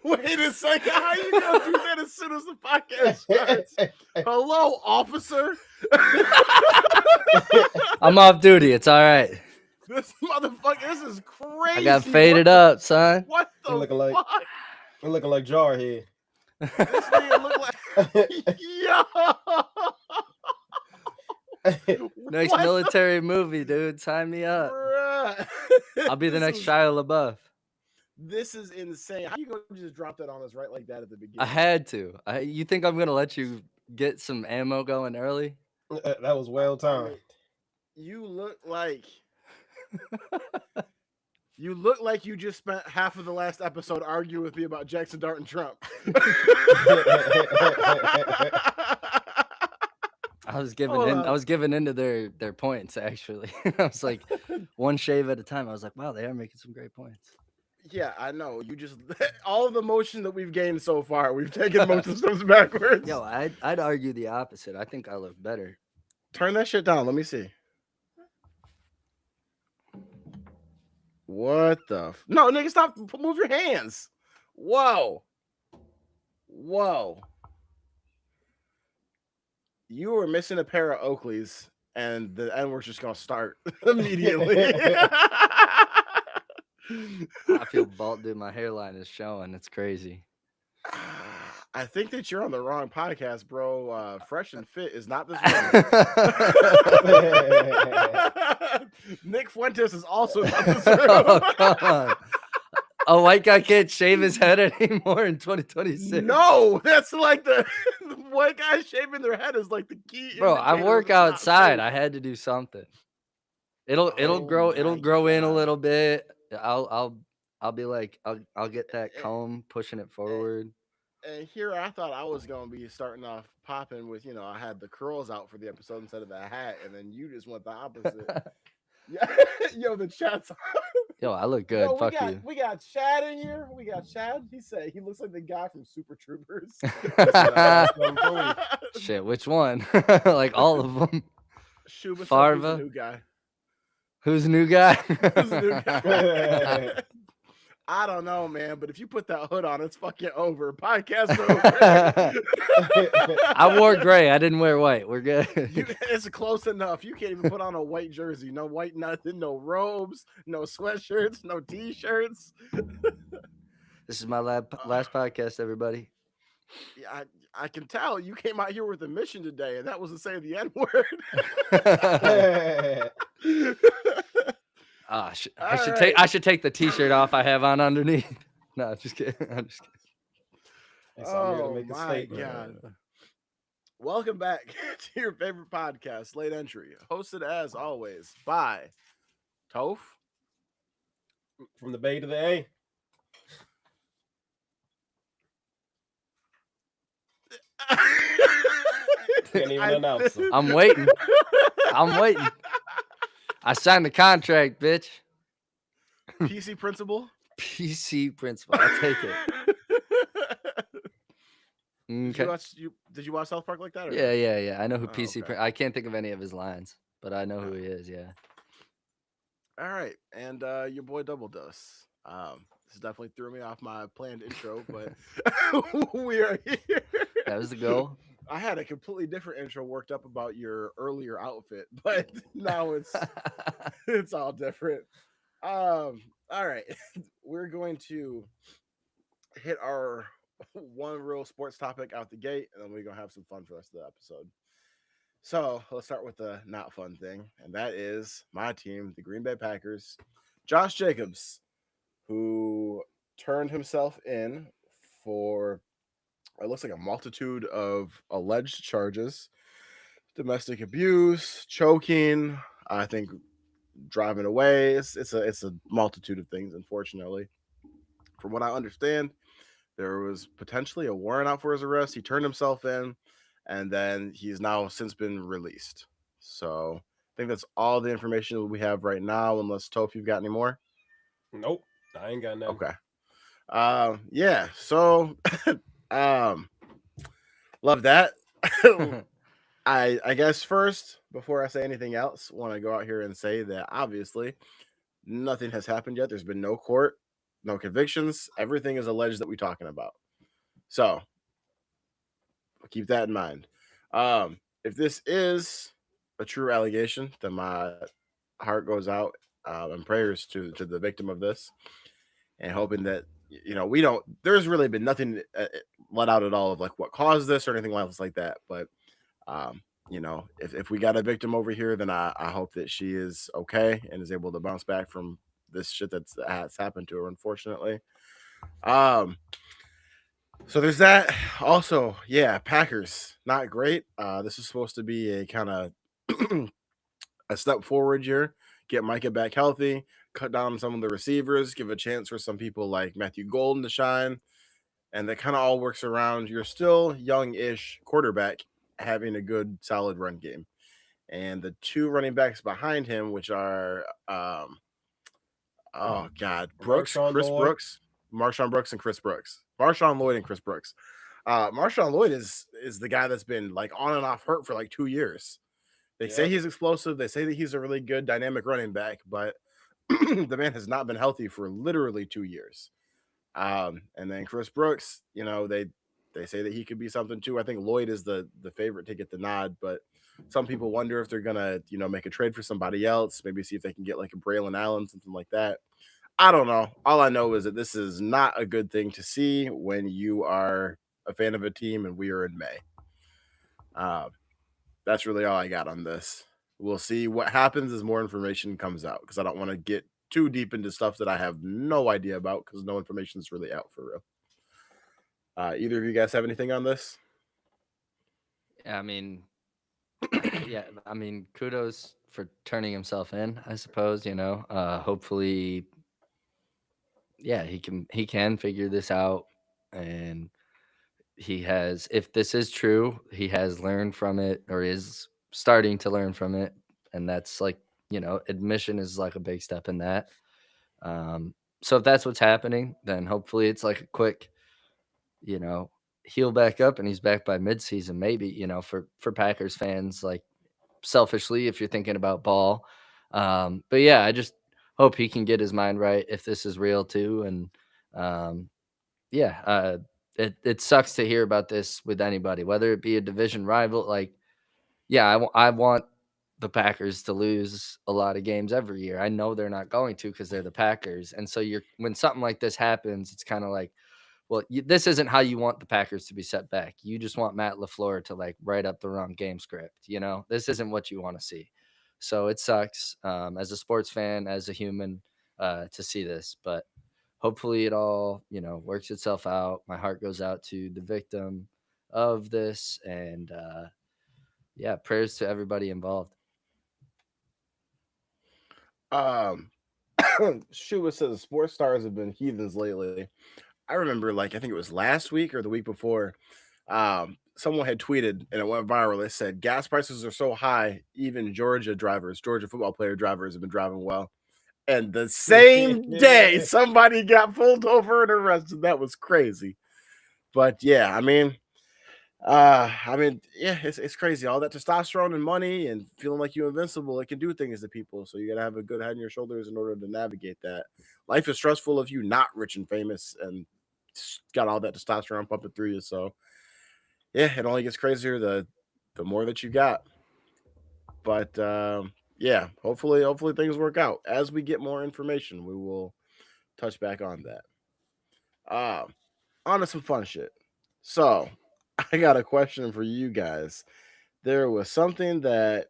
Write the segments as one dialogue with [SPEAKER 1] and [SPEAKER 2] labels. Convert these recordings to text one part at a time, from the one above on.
[SPEAKER 1] Wait a second. How you gonna do that as soon as the podcast starts? Hello, officer.
[SPEAKER 2] I'm off duty. It's all right.
[SPEAKER 1] This motherfucker. This is crazy.
[SPEAKER 2] I got faded up, son.
[SPEAKER 1] What the
[SPEAKER 3] You're looking like-
[SPEAKER 1] fuck?
[SPEAKER 3] We're looking like Jarhead.
[SPEAKER 1] This nigga look like yo.
[SPEAKER 2] Next
[SPEAKER 1] What the
[SPEAKER 2] military movie, dude. Sign me up.
[SPEAKER 1] bruh?
[SPEAKER 2] I'll be the
[SPEAKER 1] This
[SPEAKER 2] next
[SPEAKER 1] is-
[SPEAKER 2] Shia LaBeouf.
[SPEAKER 1] This is insane. How you gonna just drop that on us right like that at the beginning?
[SPEAKER 2] I had to. You think I'm gonna let you get some ammo going early?
[SPEAKER 3] That was well timed.
[SPEAKER 1] You look like you just spent half of the last episode arguing with me about Jackson Dart and Trump.
[SPEAKER 2] I was giving
[SPEAKER 1] Hold
[SPEAKER 2] in.
[SPEAKER 1] on.
[SPEAKER 2] I was giving into their points actually. I was like one shave at a time. I was like, wow, they are making some great points.
[SPEAKER 1] Yeah, I know. You just all of the motion that we've gained so far, we've taken motion steps backwards.
[SPEAKER 2] Yo, I'd argue the opposite. I think I look better.
[SPEAKER 1] Turn that shit down. Let me see. What the? No, nigga, stop. Move your hands. Whoa. Whoa. You were missing a pair of Oakleys, and the N-word's just gonna start immediately.
[SPEAKER 2] I feel bald, dude. My hairline is showing. It's crazy.
[SPEAKER 1] I think that you're on the wrong podcast, bro. Fresh and Fit is not this one. Nick Fuentes is also not this room.
[SPEAKER 2] Oh, come on. A white guy can't shave his head anymore in 2026.
[SPEAKER 1] No, that's like the white guy shaving their head is like the key.
[SPEAKER 2] Bro, I
[SPEAKER 1] indicator
[SPEAKER 2] work
[SPEAKER 1] it's not
[SPEAKER 2] outside.
[SPEAKER 1] safe.
[SPEAKER 2] I had to do something. It'll
[SPEAKER 1] Oh
[SPEAKER 2] grow. It'll
[SPEAKER 1] my
[SPEAKER 2] grow in a
[SPEAKER 1] God.
[SPEAKER 2] little bit. I'll be like I'll get that comb pushing it forward.
[SPEAKER 1] And here I thought I was gonna be starting off popping with, I had the curls out for the episode instead of the hat, and then you just went the opposite. Yeah, yo, the chat's.
[SPEAKER 2] Yo, I look good.
[SPEAKER 1] Yo,
[SPEAKER 2] Fuck you.
[SPEAKER 1] we got Chad in here. We got Chad. He said he looks like the guy from Super Troopers.
[SPEAKER 2] Shit, which one? Like all of them.
[SPEAKER 1] Shuba said he's
[SPEAKER 2] Farva?
[SPEAKER 1] the new guy.
[SPEAKER 2] Who's the new guy?
[SPEAKER 1] Who's the new guy? I don't know, man, but if you put that hood on, it's fucking over. Podcast over.
[SPEAKER 2] I wore gray. I didn't wear white. We're good.
[SPEAKER 1] It's close enough. You can't even put on a white jersey. No white nothing. No robes. No sweatshirts. No t-shirts.
[SPEAKER 2] This is my last podcast, everybody.
[SPEAKER 1] Yeah, I can tell you came out here with a mission today, and that was to say the N-word.
[SPEAKER 2] I should take the t-shirt off I have on underneath. No, just kidding. I'm just kidding.
[SPEAKER 1] Oh my God. Welcome back to your favorite podcast, Late Entry, hosted as always by Toph.
[SPEAKER 3] From the Bay to the A. Can't even announce them.
[SPEAKER 2] I'm waiting. I signed the contract, bitch.
[SPEAKER 1] PC principal.
[SPEAKER 2] PC principal. I'll take it. Okay.
[SPEAKER 1] Did you watch South Park like that? Or?
[SPEAKER 2] Yeah. I know who
[SPEAKER 1] Oh,
[SPEAKER 2] PC.
[SPEAKER 1] okay.
[SPEAKER 2] I can't think of any of his lines, but I know who he is. Yeah.
[SPEAKER 1] All right, and your boy Double Dust. This definitely threw me off my planned intro, but we are here.
[SPEAKER 2] That was the goal.
[SPEAKER 1] I had a completely different intro worked up about your earlier outfit, but now it's all different. All right, we're going to hit our one real sports topic out the gate, and then we're gonna have some fun for the rest of the episode. So let's start with the not fun thing, and that is my team, the Green Bay Packers. Josh Jacobs, who turned himself in for it looks like a multitude of alleged charges: domestic abuse, choking, I think driving away. It's a multitude of things, unfortunately. From what I understand, there was potentially a warrant out for his arrest. He turned himself in, and then he's now since been released. So I think that's all the information that we have right now, unless Toph, you've got any more?
[SPEAKER 3] Nope. I ain't got nothing.
[SPEAKER 1] Okay. Yeah. So love that. I guess first, before I say anything else, want to go out here and say that obviously nothing has happened yet. There's been no court. no convictions. Everything is alleged that we're talking about. So keep that in mind. If this is a true allegation, then my heart goes out and prayers to the victim of this, and hoping that we don't. There's really been nothing let out at all of like what caused this or anything else like that. But if we got a victim over here, then I hope that she is okay and is able to bounce back from this shit that's happened to her, unfortunately. So there's that. Also, yeah, Packers not great. This is supposed to be a kind of a step forward here. Get Micah back healthy, cut down some of the receivers, give a chance for some people like Matthew Golden to shine, and that kind of all works around your still young-ish quarterback having a good, solid run game. And the two running backs behind him, which are oh God, Marshawn Brooks and Chris Brooks. Marshawn Lloyd and Chris Brooks. Marshawn Lloyd is the guy that's been like on and off hurt for like 2 years. They say he's explosive. They say that he's a really good dynamic running back, but the man has not been healthy for literally 2 years. And then Chris Brooks, they say that he could be something too. I think Lloyd is the favorite to get the nod, but some people wonder if they're gonna, make a trade for somebody else, maybe see if they can get like a Braylon Allen, something like that. I don't know. All I know is that this is not a good thing to see when you are a fan of a team and we are in May. That's really all I got on this. We'll see what happens as more information comes out, because I don't want to get too deep into stuff that I have no idea about, because no information is really out for real. Either of you guys have anything on this?
[SPEAKER 2] I mean, kudos for turning himself in, I suppose, hopefully, he can figure this out, and he has, if this is true, he has learned from it, or is starting to learn from it, and that's like, admission is like a big step in that. So if that's what's happening, then hopefully it's like a quick, heal back up and he's back by midseason, maybe, for Packers fans, like selfishly, if you're thinking about ball. But yeah, I just hope he can get his mind right if this is real too. And it sucks to hear about this with anybody, whether it be a division rival. Like, I want the Packers to lose a lot of games every year. I know they're not going to, because they're the Packers. And so when something like this happens, it's kind of like, well, this isn't how you want the Packers to be set back. You just want Matt LaFleur to like write up the wrong game script. This isn't what you want to see. So it sucks as a sports fan, as a human, to see this. But hopefully it all, works itself out. My heart goes out to the victim of this. And prayers to everybody involved.
[SPEAKER 1] Shuba says sports stars have been heathens lately. I remember, I think it was last week or the week before, someone had tweeted and it went viral. They said gas prices are so high, even Georgia football player drivers have been driving well. And the same day, somebody got pulled over and arrested. That was crazy. But yeah, it's crazy. All that testosterone and money and feeling like you're invincible, it can do things to people. So you got to have a good head on your shoulders in order to navigate that. Life is stressful if you're not rich and famous and got all that testosterone pumping through you. So yeah, it only gets crazier the more that you got. But hopefully things work out. As we get more information, we will touch back on that. On to some fun shit. So I got a question for you guys. There was something that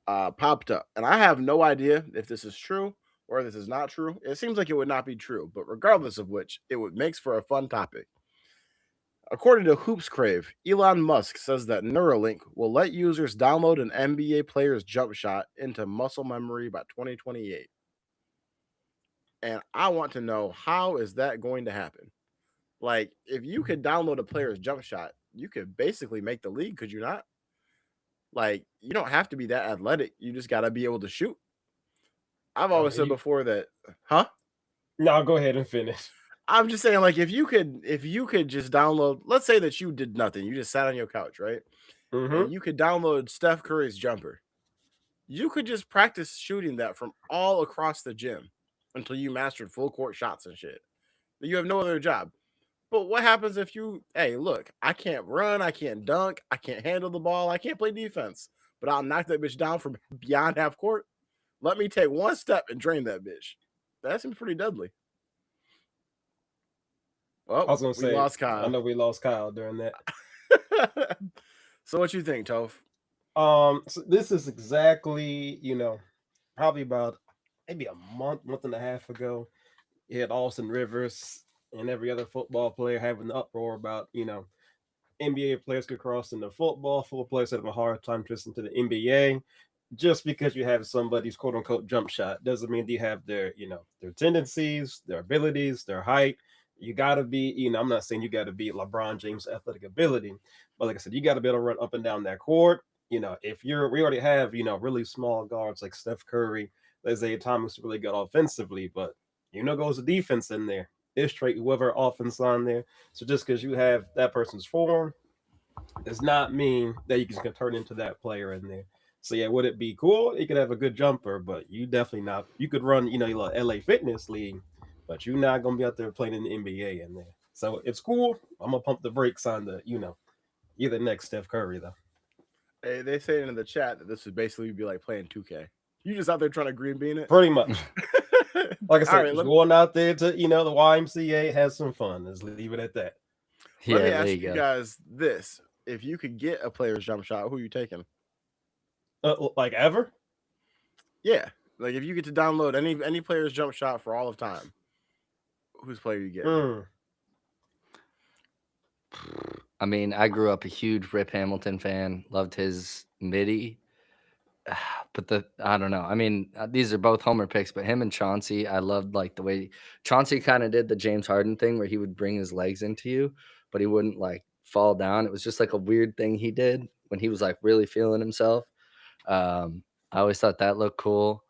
[SPEAKER 1] popped up, and I have no idea if this is true or this is not true. It seems like it would not be true, but regardless of which, it would makes for a fun topic. According to Hoops Crave, Elon Musk says that Neuralink will let users download an NBA player's jump shot into muscle memory by 2028. And I want to know, how is that going to happen? Like, if you could download a player's jump shot, you could basically make the league, could you not? Like, you don't have to be that athletic. You just got to be able to shoot. I've always said before that, huh?
[SPEAKER 3] No, go ahead and finish.
[SPEAKER 1] I'm just saying, like, if you could just download, let's say that you did nothing, you just sat on your couch, right?
[SPEAKER 3] Mm-hmm.
[SPEAKER 1] And you could download Steph Curry's jumper. You could just practice shooting that from all across the gym until you mastered full court shots and shit. You have no other job. But what happens if you, hey, look, I can't run, I can't dunk, I can't handle the ball, I can't play defense, but I'll knock that bitch down from beyond half court. Let me take one step and drain that bitch. That seems pretty deadly.
[SPEAKER 3] I
[SPEAKER 1] Well,
[SPEAKER 3] was gonna
[SPEAKER 1] we
[SPEAKER 3] say,
[SPEAKER 1] lost
[SPEAKER 3] I
[SPEAKER 1] Kyle.
[SPEAKER 3] know we lost Kyle during that.
[SPEAKER 1] So what you think, Toph?
[SPEAKER 3] So this is exactly, probably about maybe a month and a half ago. You had Austin Rivers and every other football player having the uproar about, NBA players could cross into football players having a hard time twisting to the NBA. Just because you have somebody's quote unquote jump shot doesn't mean they have their, their tendencies, their abilities, their height. You gotta be, I'm not saying you gotta be LeBron James athletic ability, but like I said, you gotta be able to run up and down that court. If we already have, really small guards like Steph Curry, Isaiah Thomas really good offensively, but goes the defense in there. It's straight whoever offense on there. So just because you have that person's form does not mean that you can turn into that player in there. So yeah, would it be cool? You could have a good jumper, but you definitely not. You could run, your LA Fitness League, but you're not gonna be out there playing in the NBA in there. So it's cool. I'm gonna pump the brakes on the, you're the next Steph Curry though.
[SPEAKER 1] Hey, they say in the chat that this would basically be like playing 2K. You just out there trying to green bean it.
[SPEAKER 3] Pretty much. Like I said,
[SPEAKER 1] right,
[SPEAKER 3] just going out there to, the YMCA, have some fun. Let's leave it at that.
[SPEAKER 1] Let me
[SPEAKER 2] there
[SPEAKER 1] ask
[SPEAKER 2] you
[SPEAKER 1] you
[SPEAKER 2] go.
[SPEAKER 1] guys this: if you could get a player's jump shot, who are you taking?
[SPEAKER 3] Like ever?
[SPEAKER 1] Yeah, like if you get to download any player's jump shot for all of time, whose player you get?
[SPEAKER 2] I mean, I grew up a huge Rip Hamilton fan. Loved his midi. But I don't know. I mean, these are both homer picks, but him and Chauncey, I loved like the way Chauncey kind of did the James Harden thing where he would bring his legs into you, but he wouldn't like fall down. It was just like a weird thing he did when he was like really feeling himself. I always thought that looked cool.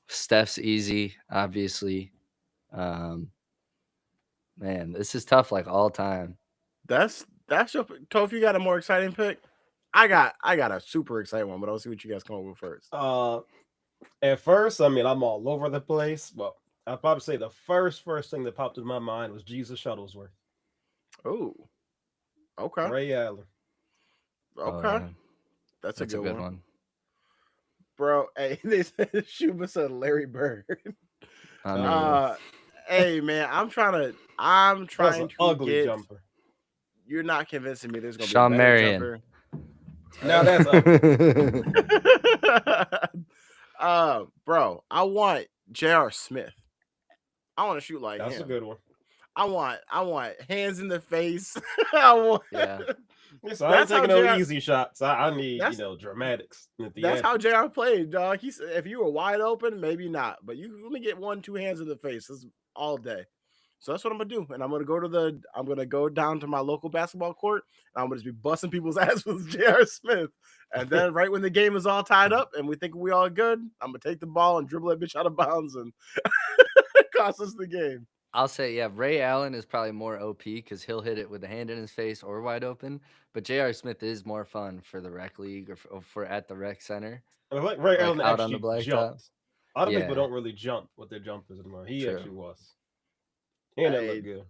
[SPEAKER 2] Steph's easy, obviously. Man, this is tough like all time.
[SPEAKER 1] That's your Toph. You got a more exciting pick? I got a super exciting one, but I'll see what you guys come up with first.
[SPEAKER 3] At first, I mean, I'm all over the place, but I'd probably say the first thing that popped in my mind was Jesus Shuttlesworth.
[SPEAKER 1] Oh, okay,
[SPEAKER 3] Ray Allen.
[SPEAKER 1] okay,
[SPEAKER 2] Yeah.
[SPEAKER 1] that's a good one. Bro. Hey, they said Schuba said Larry Bird. Hey man, I'm trying to
[SPEAKER 3] That's an ugly
[SPEAKER 1] get.
[SPEAKER 3] jumper.
[SPEAKER 1] You're not convincing me. There's gonna
[SPEAKER 2] Sean
[SPEAKER 1] be a better
[SPEAKER 2] Marion.
[SPEAKER 1] jumper.
[SPEAKER 3] Now that's ugly.
[SPEAKER 1] Bro, I want J.R. Smith. I want to shoot like
[SPEAKER 3] that's
[SPEAKER 1] him.
[SPEAKER 3] a good one.
[SPEAKER 1] I want hands in the face. I want.
[SPEAKER 2] Yeah.
[SPEAKER 3] So I ain't taking no easy shots. I need dramatics.
[SPEAKER 1] That's how JR played, dog. He said if you were wide open, maybe not, but you let me get 1-2 hands in the face all day. So that's what I'm gonna do, and I'm gonna go down to my local basketball court, and I'm gonna just be busting people's ass with J.R. Smith, and then right when the game is all tied up and we think we all good, I'm gonna take the ball and dribble that bitch out of bounds and cost us the game.
[SPEAKER 2] I'll say, yeah, Ray Allen is probably more OP because he'll hit it with a hand in his face or wide open. But J.R. Smith is more fun for the rec league or for at the rec center.
[SPEAKER 3] I like Ray Allen
[SPEAKER 2] out on
[SPEAKER 3] actually
[SPEAKER 2] the blacktop.
[SPEAKER 3] jumped. A lot of people don't really jump with their jumpers anymore. He actually was. And it looked good.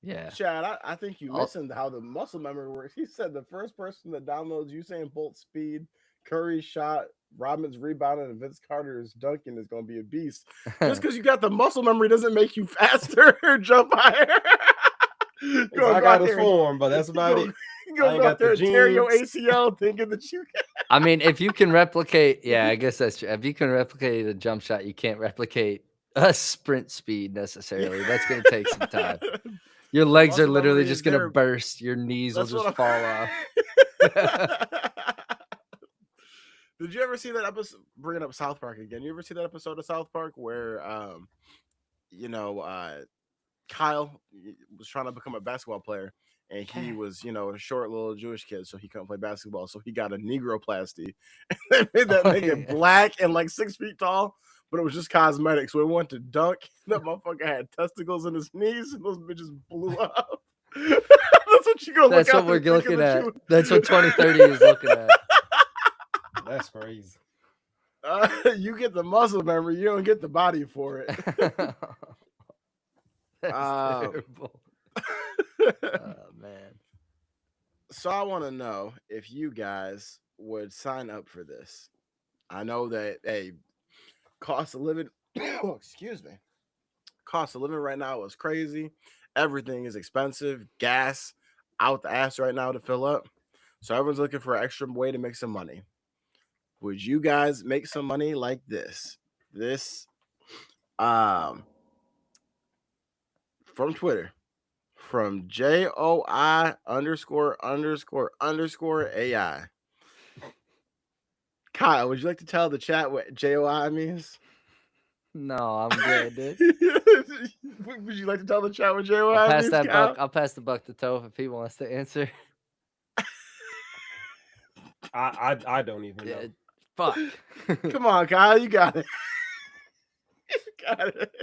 [SPEAKER 2] Yeah.
[SPEAKER 1] Chad, I think you listened to how the muscle memory works. He said the first person that downloads Usain Bolt speed, Curry's shot, Rodman's rebounding, and Vince Carter's dunking is going to be a beast. Just because you got the muscle memory doesn't make you faster or jump higher.
[SPEAKER 3] I got his form, but that's about it.
[SPEAKER 1] Go out there and tear your ACL thinking that you can.
[SPEAKER 2] I mean, if you can replicate, I guess that's true. If you can replicate a jump shot, you can't replicate a sprint speed necessarily. That's going to take some time. Your legs are literally just going to burst. Your knees will just fall off.
[SPEAKER 1] Did you ever see that episode? Bringing up South Park again. You ever see that episode of South Park where, Kyle was trying to become a basketball player, and he was, a short little Jewish kid, so he couldn't play basketball. So he got a negroplasty. They made that nigga black and like 6 feet tall, but it was just cosmetic. So he went to dunk. That motherfucker had testicles in his knees, and those bitches blew up. That's what you gonna.
[SPEAKER 2] That's what we're looking at. That's what 2030 is looking at.
[SPEAKER 3] That's crazy.
[SPEAKER 1] You get the muscle memory, you don't get the body for it.
[SPEAKER 2] That's
[SPEAKER 1] Um,
[SPEAKER 2] terrible. Oh man.
[SPEAKER 1] So I want to know if you guys would sign up for this. I know that cost of living, oh, excuse me, cost of living right now is crazy. Everything is expensive. Gas out the ass right now to fill up. So everyone's looking for an extra way to make some money. Would you guys make some money like this? This um from Twitter, from JOI___AI. Kyle, would you like to tell the chat what JOI means?
[SPEAKER 2] No, I'm good, dude.
[SPEAKER 1] Would you like to tell the chat what
[SPEAKER 2] I'll
[SPEAKER 1] JOI
[SPEAKER 2] pass
[SPEAKER 1] means,
[SPEAKER 2] that
[SPEAKER 1] Kyle?
[SPEAKER 2] buck. I'll pass the buck to Toph if he wants to answer.
[SPEAKER 3] I don't even know.
[SPEAKER 2] Yeah, fuck.
[SPEAKER 1] Come on, Kyle, you got it. You got it.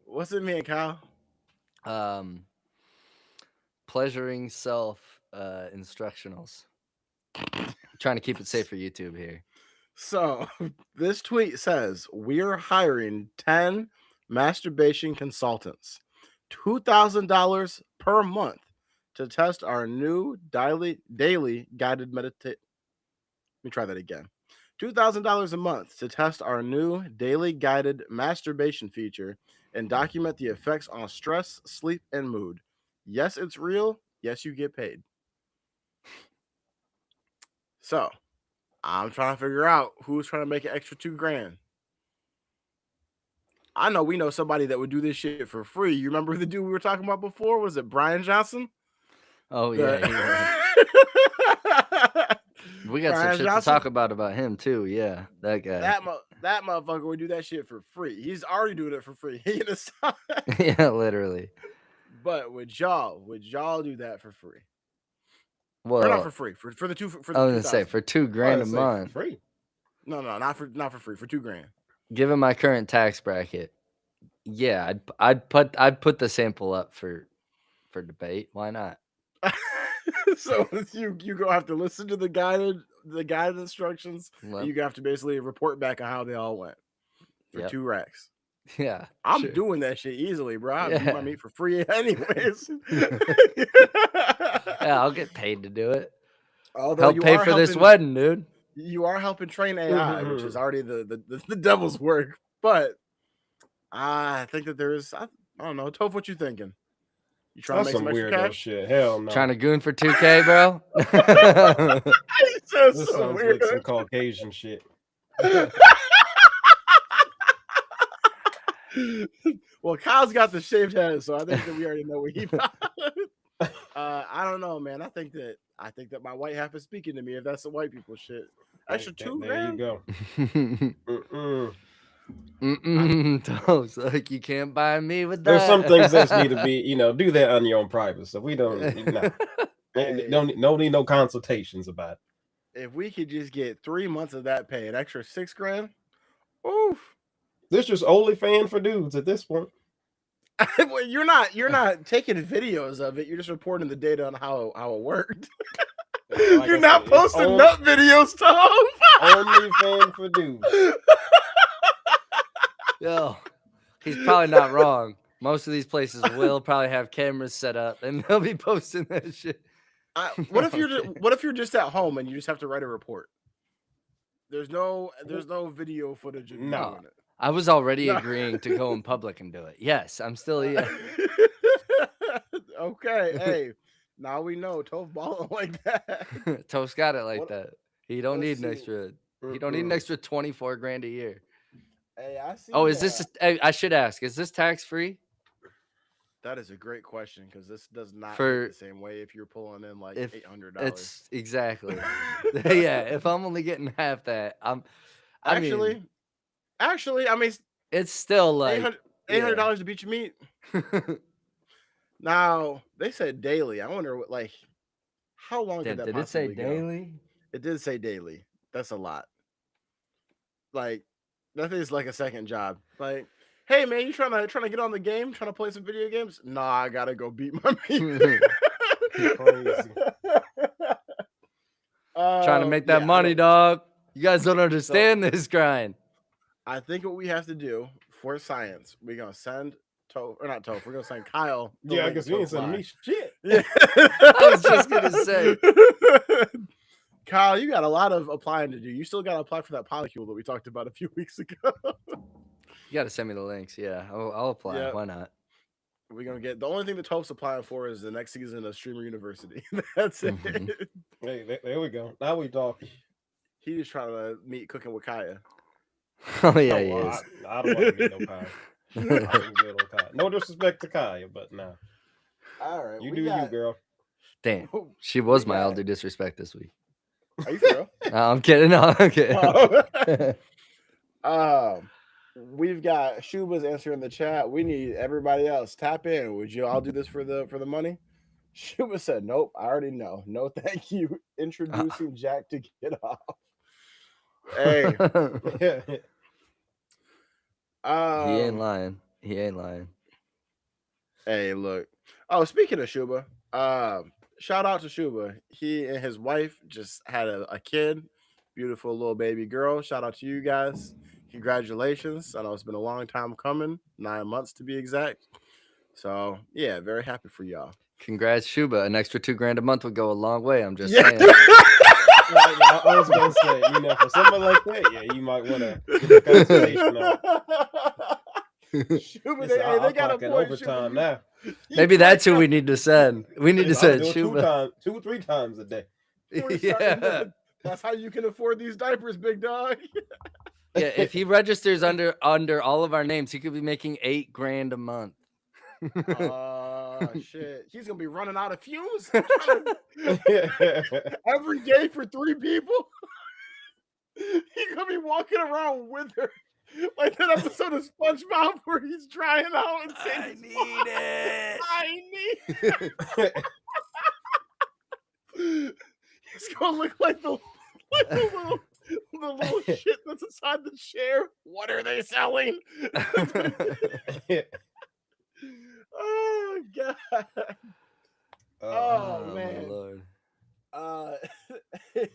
[SPEAKER 1] What's it mean, Kyle?
[SPEAKER 2] Pleasuring self instructionals. Trying to keep it safe for YouTube here.
[SPEAKER 1] So this tweet says we're hiring 10 masturbation consultants, $2,000 per month to test our new daily guided meditation. Let me try that again. $2,000 a month to test our new daily guided masturbation feature and document the effects on stress, sleep, and mood. Yes, it's real. Yes, you get paid. So I'm trying to figure out who's trying to make an extra $2,000. I know we know somebody that would do this shit for free. You remember the dude we were talking about before? Was it Brian Johnson?
[SPEAKER 2] Oh yeah, he was. We got some shit to talk about him too. Yeah, that guy.
[SPEAKER 1] That motherfucker would do that shit for free. He's already doing it for free. He gonna stop.
[SPEAKER 2] Yeah, literally.
[SPEAKER 1] But would y'all do that for free?
[SPEAKER 2] Well,
[SPEAKER 1] or not for free. For the two. For the
[SPEAKER 2] I was gonna say for $2,000 a month.
[SPEAKER 3] Free.
[SPEAKER 1] No, not for free. For $2,000.
[SPEAKER 2] Given my current tax bracket, yeah, I'd put the sample up for debate. Why not?
[SPEAKER 1] So you gonna have to listen to the guided instructions.
[SPEAKER 2] Well,
[SPEAKER 1] You have to basically report back on how they all went for
[SPEAKER 2] yep.
[SPEAKER 1] $2,000.
[SPEAKER 2] Yeah,
[SPEAKER 1] I'm doing that shit easily, bro. I do my meat for free anyways.
[SPEAKER 2] Yeah, I'll get paid to do it.
[SPEAKER 1] Although
[SPEAKER 2] help pay for this wedding, dude.
[SPEAKER 1] You are helping train AI, which is already the devil's work. But I think that there's, I don't know, Toph, what you thinking? You trying to make some extra cash?
[SPEAKER 3] Shit. Hell no.
[SPEAKER 2] Trying to goon for $2,000, bro?
[SPEAKER 3] This sounds like some Caucasian shit.
[SPEAKER 1] Well, Kyle's got the shaved head, so I think that we already know where he. I don't know, man. I think that my white half is speaking to me. If that's the white people shit, extra $2,000.
[SPEAKER 3] There you go.
[SPEAKER 2] Toast, like you can't buy me with that.
[SPEAKER 3] There's some things that need to be, do that on your own private. So we don't need no consultations about it.
[SPEAKER 1] If we could just get 3 months of that pay, an extra $6,000. Oof.
[SPEAKER 3] This just OnlyFans for dudes at this point.
[SPEAKER 1] Well, you're not taking videos of it. You're just reporting the data on how it worked. Like you're not posting nut videos, Tom.
[SPEAKER 3] OnlyFans for dudes.
[SPEAKER 2] Yo, he's probably not wrong. Most of these places will probably have cameras set up, and they'll be posting that shit.
[SPEAKER 1] What if you're just at home and you just have to write a report? There's no video footage of you doing it.
[SPEAKER 2] I was already agreeing to go in public and do it. Yes, I'm still here.
[SPEAKER 1] Okay, hey, now we know Toph balling like that.
[SPEAKER 2] Toph's got it like that. He don't need an extra. He don't need an extra $24,000 a year.
[SPEAKER 1] Hey, I see.
[SPEAKER 2] Oh, is this? I should ask. Is this tax free?
[SPEAKER 1] That is a great question because this does not hit the same way if you're pulling in like $800.
[SPEAKER 2] It's exactly. Yeah, if I'm only getting half that,
[SPEAKER 1] Actually, I mean,
[SPEAKER 2] it's still like
[SPEAKER 1] $800 to beat your meat. Now they said daily. I wonder what how long did that?
[SPEAKER 2] Did it say daily?
[SPEAKER 1] It did say daily. That's a lot. Like that is like a second job. Like, hey man, you trying to get on the game? Trying to play some video games? Nah, I gotta go beat my meat.
[SPEAKER 3] Crazy.
[SPEAKER 2] Trying to make that money, dog. You guys don't understand this grind.
[SPEAKER 1] I think what we have to do for science, we're gonna send Toph, or not Toph. We're gonna send Kyle. the
[SPEAKER 3] Yeah, I
[SPEAKER 1] link
[SPEAKER 3] guess
[SPEAKER 1] to
[SPEAKER 3] you ain't
[SPEAKER 1] apply.
[SPEAKER 3] sending me shit.
[SPEAKER 1] Yeah.
[SPEAKER 2] I was just gonna say.
[SPEAKER 1] Kyle, you got a lot of applying to do. You still got to apply for that polycule that we talked about a few weeks ago.
[SPEAKER 2] You got to send me the links. Yeah, I'll apply.
[SPEAKER 1] Yeah.
[SPEAKER 2] Why not?
[SPEAKER 1] We're gonna get the only thing that Toph's applying for is the next season of Streamer University. That's it.
[SPEAKER 2] Mhm.
[SPEAKER 3] Hey, there we go. Now we talking.
[SPEAKER 1] He's just trying to meet Cooking with Kaya.
[SPEAKER 2] Oh yeah,
[SPEAKER 3] Oh,
[SPEAKER 2] he
[SPEAKER 3] well,
[SPEAKER 2] is.
[SPEAKER 3] I don't want to meet no Kaya. I don't get no Kaya. No disrespect to Kaya, but nah.
[SPEAKER 1] All right,
[SPEAKER 3] You
[SPEAKER 1] we
[SPEAKER 3] do
[SPEAKER 1] got,
[SPEAKER 3] you, girl.
[SPEAKER 2] Damn, she was
[SPEAKER 1] we
[SPEAKER 2] my
[SPEAKER 1] got-
[SPEAKER 2] elder disrespect this week.
[SPEAKER 1] Are you for real?
[SPEAKER 2] I'm kidding. No, I'm kidding.
[SPEAKER 1] We've got Shuba's answer in the chat. We need everybody else. Tap in. Would you all do this for the money? Shuba said, "Nope, I already know. No, thank you." Introducing Jack to get off. Hey,
[SPEAKER 2] He ain't lying. He ain't lying.
[SPEAKER 1] Hey, look. Oh, speaking of Shuba, shout out to Shuba. He and his wife just had a kid, beautiful little baby girl. Shout out to you guys. Congratulations. I know it's been a long time coming, 9 months to be exact. So yeah, very happy for y'all.
[SPEAKER 2] Congrats, Shuba. An extra $2,000 a month would go a long way. I'm just
[SPEAKER 1] Yeah.
[SPEAKER 2] saying.
[SPEAKER 3] I was gonna say, for something like that, yeah, you might want to get a consultation on.
[SPEAKER 1] Shuba,
[SPEAKER 3] They
[SPEAKER 1] they got a
[SPEAKER 3] in
[SPEAKER 1] point.
[SPEAKER 3] overtime
[SPEAKER 1] Shuba,
[SPEAKER 3] now.
[SPEAKER 2] Maybe that's who we need to send. We need to
[SPEAKER 3] I'll
[SPEAKER 2] send
[SPEAKER 3] do it
[SPEAKER 2] Shuba.
[SPEAKER 3] 3 times a day.
[SPEAKER 2] Yeah.
[SPEAKER 1] That's how you can afford these diapers, big dog.
[SPEAKER 2] Yeah, if he registers under all of our names, he could be making $8,000 a month.
[SPEAKER 1] Shit. He's gonna be running out of fumes every day for 3 people. He's gonna be walking around with her. Like that episode of SpongeBob where he's trying out and saying, I need it. He's gonna look like the little shit that's inside the chair. What are they selling? Oh god. Oh man.
[SPEAKER 2] My Lord.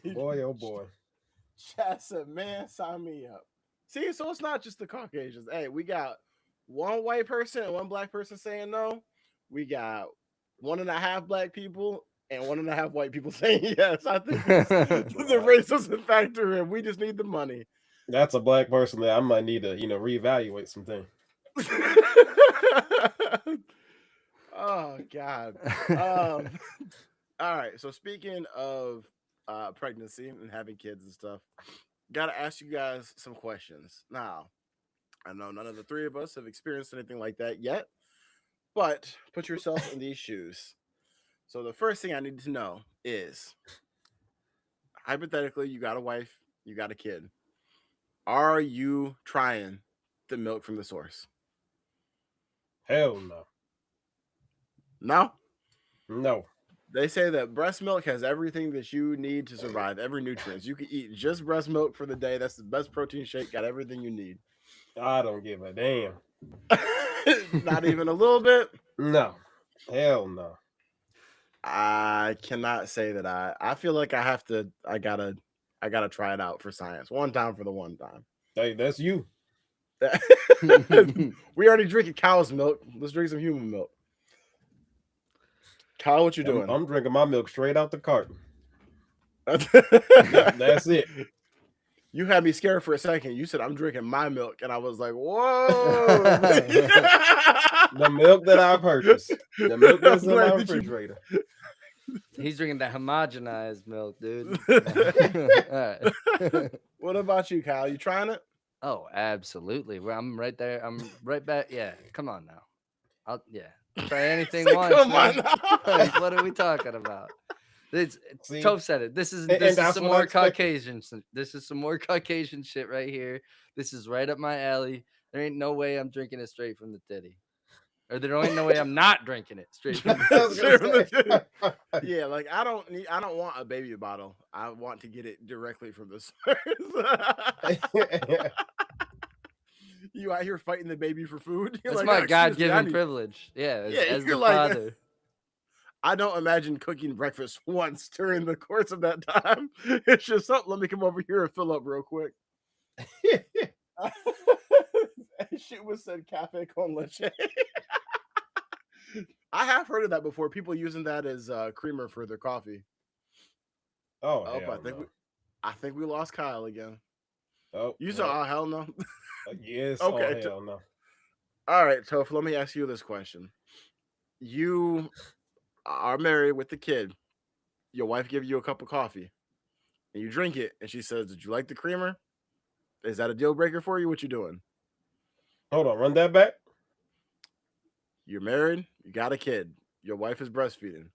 [SPEAKER 3] Boy, oh boy.
[SPEAKER 1] Chat said, man, sign me up. See, so it's not just the Caucasians. Hey, we got one white person and one black person saying no. We got 1.5 black people and 1.5 white people saying yes. I think the race doesn't factor in. We just need the money.
[SPEAKER 3] That's a black person that I might need to, reevaluate some things.
[SPEAKER 1] Oh God. All right. So speaking of pregnancy and having kids and stuff, gotta ask you guys some questions. Now, I know none of the 3 of us have experienced anything like that yet, but put yourself in these shoes. So the first thing I need to know is, hypothetically, you got a wife, you got a kid. Are you trying the milk from the source?
[SPEAKER 3] Hell no.
[SPEAKER 1] No?
[SPEAKER 3] No.
[SPEAKER 1] They say that breast milk has everything that you need to survive, every nutrient. You can eat just breast milk for the day. That's the best protein shake. Got everything you need.
[SPEAKER 3] I don't give a damn.
[SPEAKER 1] Not even a little bit?
[SPEAKER 3] No. Hell no.
[SPEAKER 1] I cannot say that I feel like I gotta try it out for science. One time for the one time.
[SPEAKER 3] Hey, that's you.
[SPEAKER 1] We already drinking cow's milk. Let's drink some human milk. Kyle, what you doing?
[SPEAKER 3] I'm drinking my milk straight out the carton.
[SPEAKER 1] That's
[SPEAKER 3] it.
[SPEAKER 1] You had me scared for a second. You said I'm drinking my milk, and I was like, "Whoa!"
[SPEAKER 3] The milk that I purchased, the milk that's in my refrigerator.
[SPEAKER 2] He's drinking that homogenized milk, dude. All right.
[SPEAKER 1] What about you, Kyle? You trying it?
[SPEAKER 2] Oh, absolutely. Well, I'm right there. I'm right back. Yeah, come on now. Try anything once.
[SPEAKER 1] Come
[SPEAKER 2] man.
[SPEAKER 1] on now.
[SPEAKER 2] Like, what are we talking about? Toph said it. This is
[SPEAKER 3] that's
[SPEAKER 2] some
[SPEAKER 3] what I
[SPEAKER 2] more
[SPEAKER 3] expected.
[SPEAKER 2] Caucasian. This is some more Caucasian shit right here. This is right up my alley. There ain't no way I'm drinking it straight from the titty. Or there ain't no way I'm not drinking it straight from the titty.
[SPEAKER 1] Yeah, like I don't want a baby bottle. I want to get it directly from the source. You out here fighting the baby for food? You're
[SPEAKER 2] That's
[SPEAKER 1] like,
[SPEAKER 2] my
[SPEAKER 1] "Oh,
[SPEAKER 2] God-given privilege. Yeah, as
[SPEAKER 1] you're
[SPEAKER 2] the
[SPEAKER 1] like,
[SPEAKER 2] father.
[SPEAKER 1] I don't imagine cooking breakfast once during the course of that time. It's just something. Let me come over here and fill up real quick. She was said cafe con leche. I have heard of that before. People using that as creamer for their coffee.
[SPEAKER 3] Oh,
[SPEAKER 1] Oh,
[SPEAKER 3] hell no.
[SPEAKER 1] I think we lost Kyle again.
[SPEAKER 3] Oh,
[SPEAKER 1] You saw? Oh, hell no.
[SPEAKER 3] yes.
[SPEAKER 1] Okay.
[SPEAKER 3] Oh, hell no.
[SPEAKER 1] All right, Toph. Let me ask you this question. You are married with the kid. Your wife gives you a cup of coffee, and you drink it, and she says, "Did you like the creamer? Is that a deal breaker for you? What you doing?"
[SPEAKER 3] Hold on. Run that back.
[SPEAKER 1] You're married. You got a kid. Your wife is breastfeeding.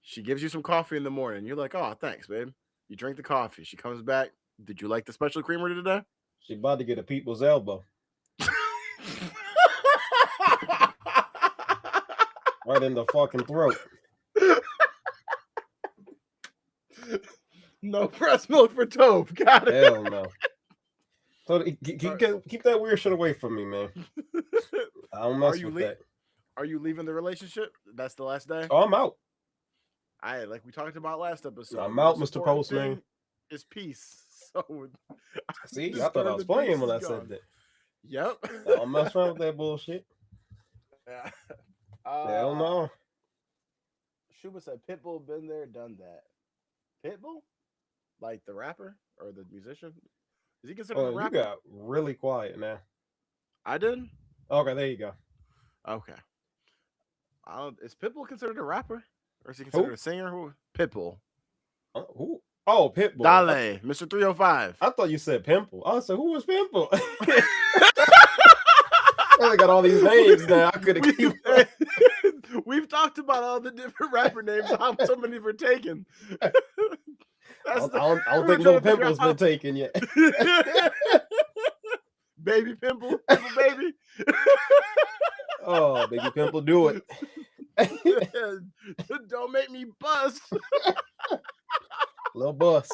[SPEAKER 1] She gives you some coffee in the morning. You're like, "Oh, thanks, babe." You drink the coffee. She comes back. Did you like the special creamer today?
[SPEAKER 3] She about to get a people's elbow right in the fucking throat.
[SPEAKER 1] No breast milk for Toph. Got it.
[SPEAKER 3] Hell no. So keep that weird shit away from me, man. I don't mess with that.
[SPEAKER 1] Are you leaving the relationship? That's the last day?
[SPEAKER 3] Oh, I'm out.
[SPEAKER 1] Like we talked about last episode.
[SPEAKER 3] I'm out, Mr. Postman.
[SPEAKER 1] It's peace. So
[SPEAKER 3] see, I thought I was playing when I said that.
[SPEAKER 1] Yep.
[SPEAKER 3] I don't mess around with that bullshit.
[SPEAKER 1] Yeah.
[SPEAKER 3] Hell no.
[SPEAKER 1] Shuba said Pitbull been there, done that. Pitbull? Like the rapper or the musician? Is he considered a rapper?
[SPEAKER 3] You got really quiet now.
[SPEAKER 1] I did?
[SPEAKER 3] Okay, there you go.
[SPEAKER 1] Okay. Is Pitbull considered a rapper? Or is he considered a singer? Pitbull.
[SPEAKER 3] Who? Oh, Pitbull.
[SPEAKER 1] Dale, Mr. 305.
[SPEAKER 3] I thought you said Pimple. I said, who was Pimple? I got all these names now. I could have keep.
[SPEAKER 1] We've talked about all the different rapper names, how so many were taken.
[SPEAKER 3] I don't think no Pimple's been taken yet.
[SPEAKER 1] Baby Pimple, Pimple baby.
[SPEAKER 3] Oh, baby Pimple, do it.
[SPEAKER 1] Don't make me bust.
[SPEAKER 3] Little bust.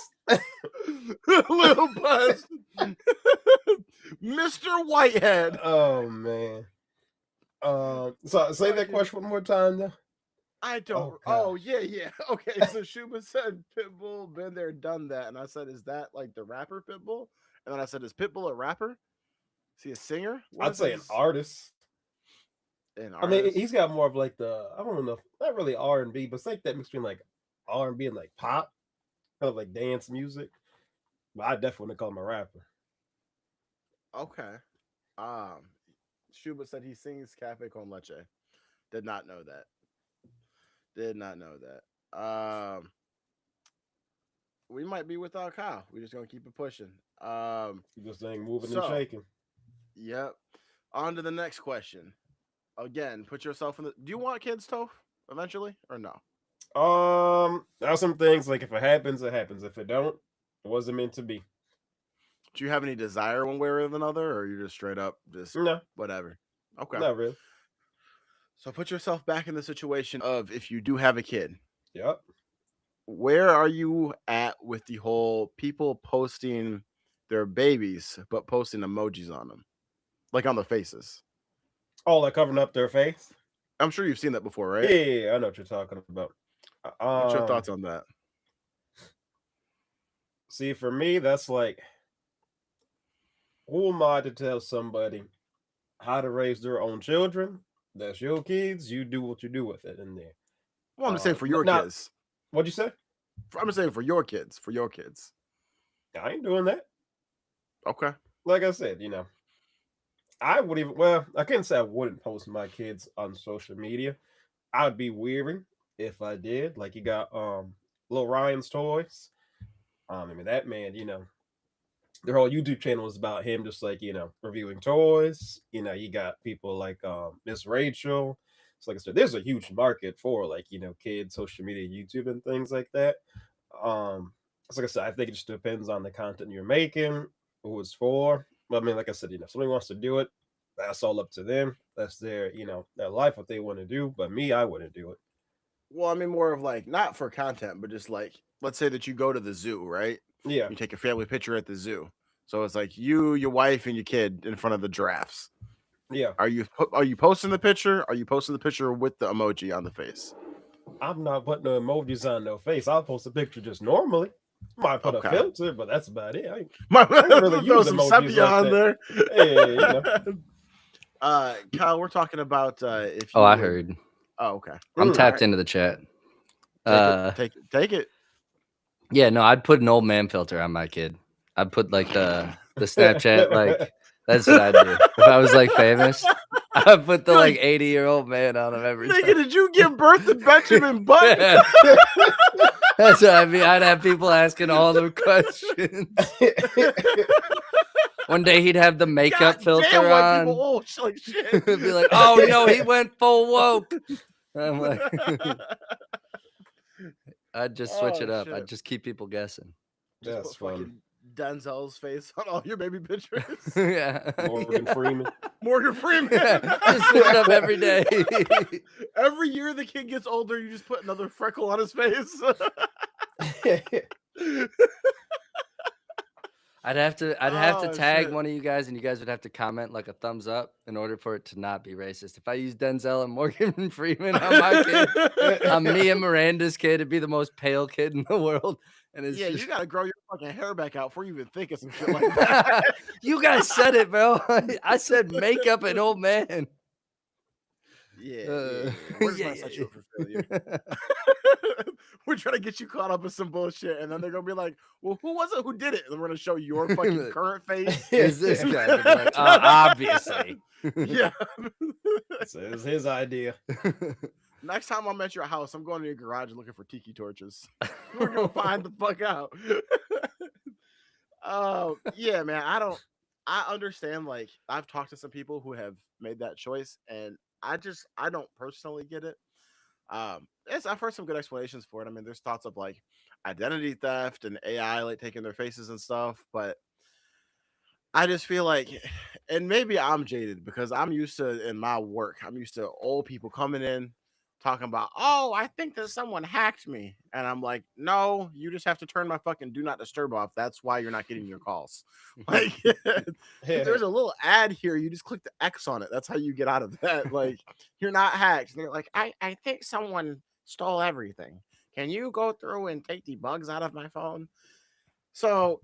[SPEAKER 1] Little bust. Mr. Whitehead.
[SPEAKER 3] Oh man. So say that question one more time though.
[SPEAKER 1] I don't. Yeah. Okay, so Shuba said Pitbull been there, done that, and I said, is that like the rapper Pitbull? And then I said, is Pitbull a rapper? Is he a singer?
[SPEAKER 3] I'd say an artist. I mean, he's got more of like I don't know, not really R&B, but it's like that mix between like R&B and like pop, kind of like dance music. But I definitely wouldn't call him a rapper.
[SPEAKER 1] Okay. Shuba said he sings Cafe Con Leche. Did not know that. We might be without Kyle. We're just gonna keep it pushing.
[SPEAKER 3] Just ain't moving and shaking.
[SPEAKER 1] Yep. On to the next question. Again, put yourself in the. Do you want kids, Toph, eventually, or no?
[SPEAKER 3] There's some things like if it happens, it happens. If it don't, it wasn't meant to be.
[SPEAKER 1] Do you have any desire one way or another, or you just straight up
[SPEAKER 3] no,
[SPEAKER 1] whatever? Okay,
[SPEAKER 3] not really.
[SPEAKER 1] So put yourself back in the situation of if you do have a kid.
[SPEAKER 3] Yep.
[SPEAKER 1] Where are you at with the whole people posting their babies but posting emojis on them, like on the faces?
[SPEAKER 3] Oh, like covering up their face?
[SPEAKER 1] I'm sure you've seen that before, right?
[SPEAKER 3] Yeah, I know what you're talking about.
[SPEAKER 1] What's your thoughts on that?
[SPEAKER 3] See, for me, that's like, who am I to tell somebody how to raise their own children? That's your kids. You do what you do with it in there.
[SPEAKER 1] Well, I'm just saying for your kids.
[SPEAKER 3] What'd you say?
[SPEAKER 1] I'm just saying for your kids.
[SPEAKER 3] I ain't doing that.
[SPEAKER 1] Okay.
[SPEAKER 3] Like I said, I would even. Well, I can't say I wouldn't post my kids on social media. I'd be weary if I did. Like you got Lil Ryan's Toys. I mean that man, their whole YouTube channel is about him just like, reviewing toys. You got people like Miss Rachel. So like I said, there's a huge market for like, kids, social media, YouTube and things like that. So like I said, I think it just depends on the content you're making, who it's for. But I mean, like I said, if somebody wants to do it, that's all up to them. That's their, their life, what they want to do. But me, I wouldn't do it.
[SPEAKER 1] Well, I mean, more of like, not for content, but just like, let's say that you go to the zoo, right?
[SPEAKER 3] Yeah.
[SPEAKER 1] You take a family picture at the zoo. So it's like you, your wife, and your kid in front of the giraffes.
[SPEAKER 3] Yeah.
[SPEAKER 1] Are you posting the picture? Are you posting the picture with the emoji on the face?
[SPEAKER 3] I'm not putting no emojis on no face. I'll post a picture just normally. Might put
[SPEAKER 1] Okay.
[SPEAKER 3] a filter, but that's about it. I
[SPEAKER 1] Throw
[SPEAKER 3] really use
[SPEAKER 1] some
[SPEAKER 3] emojis
[SPEAKER 1] sepia
[SPEAKER 3] like
[SPEAKER 1] on
[SPEAKER 3] that.
[SPEAKER 1] there. Kyle, we're talking about if you
[SPEAKER 2] Oh, I
[SPEAKER 1] would-
[SPEAKER 2] heard.
[SPEAKER 1] Oh, okay.
[SPEAKER 2] I'm tapped
[SPEAKER 1] Alright.
[SPEAKER 2] into the chat.
[SPEAKER 1] Take it.
[SPEAKER 2] Yeah, no, I'd put an old man filter on my kid. I'd put like the Snapchat, like that's what I'd do. If I was like famous, I'd put the
[SPEAKER 1] You're
[SPEAKER 2] like
[SPEAKER 1] like,
[SPEAKER 2] 80-year-old man on him every
[SPEAKER 1] Nigga,
[SPEAKER 2] time.
[SPEAKER 1] did you give birth to Benjamin Button?
[SPEAKER 2] Yeah. That's what I mean. I'd have people asking all the questions. One day he'd have the makeup filter
[SPEAKER 1] white
[SPEAKER 2] on.
[SPEAKER 1] people, oh, like shit.
[SPEAKER 2] Be like, oh no, he went full woke. I'm like, I'd just switch it up.
[SPEAKER 1] Shit.
[SPEAKER 2] I'd just keep people guessing.
[SPEAKER 1] Just
[SPEAKER 3] That's
[SPEAKER 1] put
[SPEAKER 3] fun.
[SPEAKER 1] fucking Denzel's face on all your baby pictures.
[SPEAKER 2] Yeah.
[SPEAKER 3] Morgan Freeman.
[SPEAKER 1] Morgan Freeman.
[SPEAKER 2] Just switch it up every day.
[SPEAKER 1] Every year the kid gets older, you just put another freckle on his face.
[SPEAKER 2] I'd have to
[SPEAKER 1] Oh,
[SPEAKER 2] tag
[SPEAKER 1] shit.
[SPEAKER 2] one of you guys, and you guys would have to comment like a thumbs up in order for it to not be racist. If I use Denzel and Morgan Freeman on my kid, on me and Miranda's kid, it'd be the most pale kid in the world. And it's
[SPEAKER 1] Yeah,
[SPEAKER 2] just...
[SPEAKER 1] you gotta grow your fucking hair back out before you even think of some shit like that.
[SPEAKER 2] You guys said it, bro. I said makeup an old man.
[SPEAKER 1] Yeah. We're just
[SPEAKER 2] yeah,
[SPEAKER 1] trying to set you up for failure. We're trying to get you caught up with some bullshit, and then they're gonna be like, "Well, who was it who did it?" And we're gonna show your fucking current face.
[SPEAKER 2] Is this guy? They'd be like, obviously.
[SPEAKER 1] Yeah.
[SPEAKER 3] So it was his idea.
[SPEAKER 1] Next time I'm at your house, I'm going to your garage looking for tiki torches. We're gonna find the fuck out. Yeah, man. I understand. Like, I've talked to some people who have made that choice, and I don't personally get it. I've heard some good explanations for it. I mean, there's thoughts of like identity theft and AI like taking their faces and stuff, but I just feel like, and maybe I'm jaded because I'm used to, in my work, I'm used to old people coming in talking about, oh, I think that someone hacked me. And I'm like, no, you just have to turn my fucking do not disturb off. That's why you're not getting your calls. Like, if there's a little ad here, you just click the X on it. That's how you get out of that. Like, you're not hacked. And they're like, I think someone stole everything. Can you go through and take the bugs out of my phone? So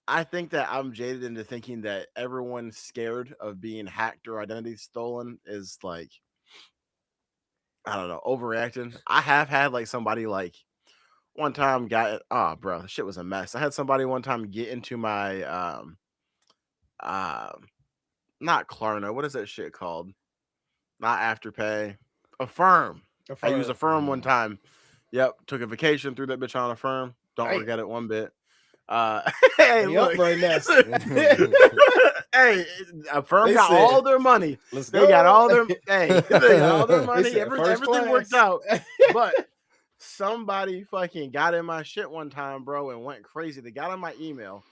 [SPEAKER 1] I think that I'm jaded into thinking that everyone scared of being hacked or identity stolen is like, I don't know, overreacting. I have had like somebody like one time bro, shit was a mess. I had somebody one time get into my not Klarna, what is that shit called? Not Afterpay. Affirm. I used Affirm one time. Yep, took a vacation, threw that bitch on Affirm. Don't regret it one bit. Hey, look.
[SPEAKER 3] Right now.
[SPEAKER 1] Hey, Affirm
[SPEAKER 3] They
[SPEAKER 1] got
[SPEAKER 3] said,
[SPEAKER 1] all their money.
[SPEAKER 3] Let's
[SPEAKER 1] They
[SPEAKER 3] go.
[SPEAKER 1] got all their they got all their
[SPEAKER 3] They
[SPEAKER 1] money.
[SPEAKER 3] said,
[SPEAKER 1] Everything worked
[SPEAKER 3] class.
[SPEAKER 1] out. But somebody fucking got in my shit one time, bro, and went crazy. They got on my email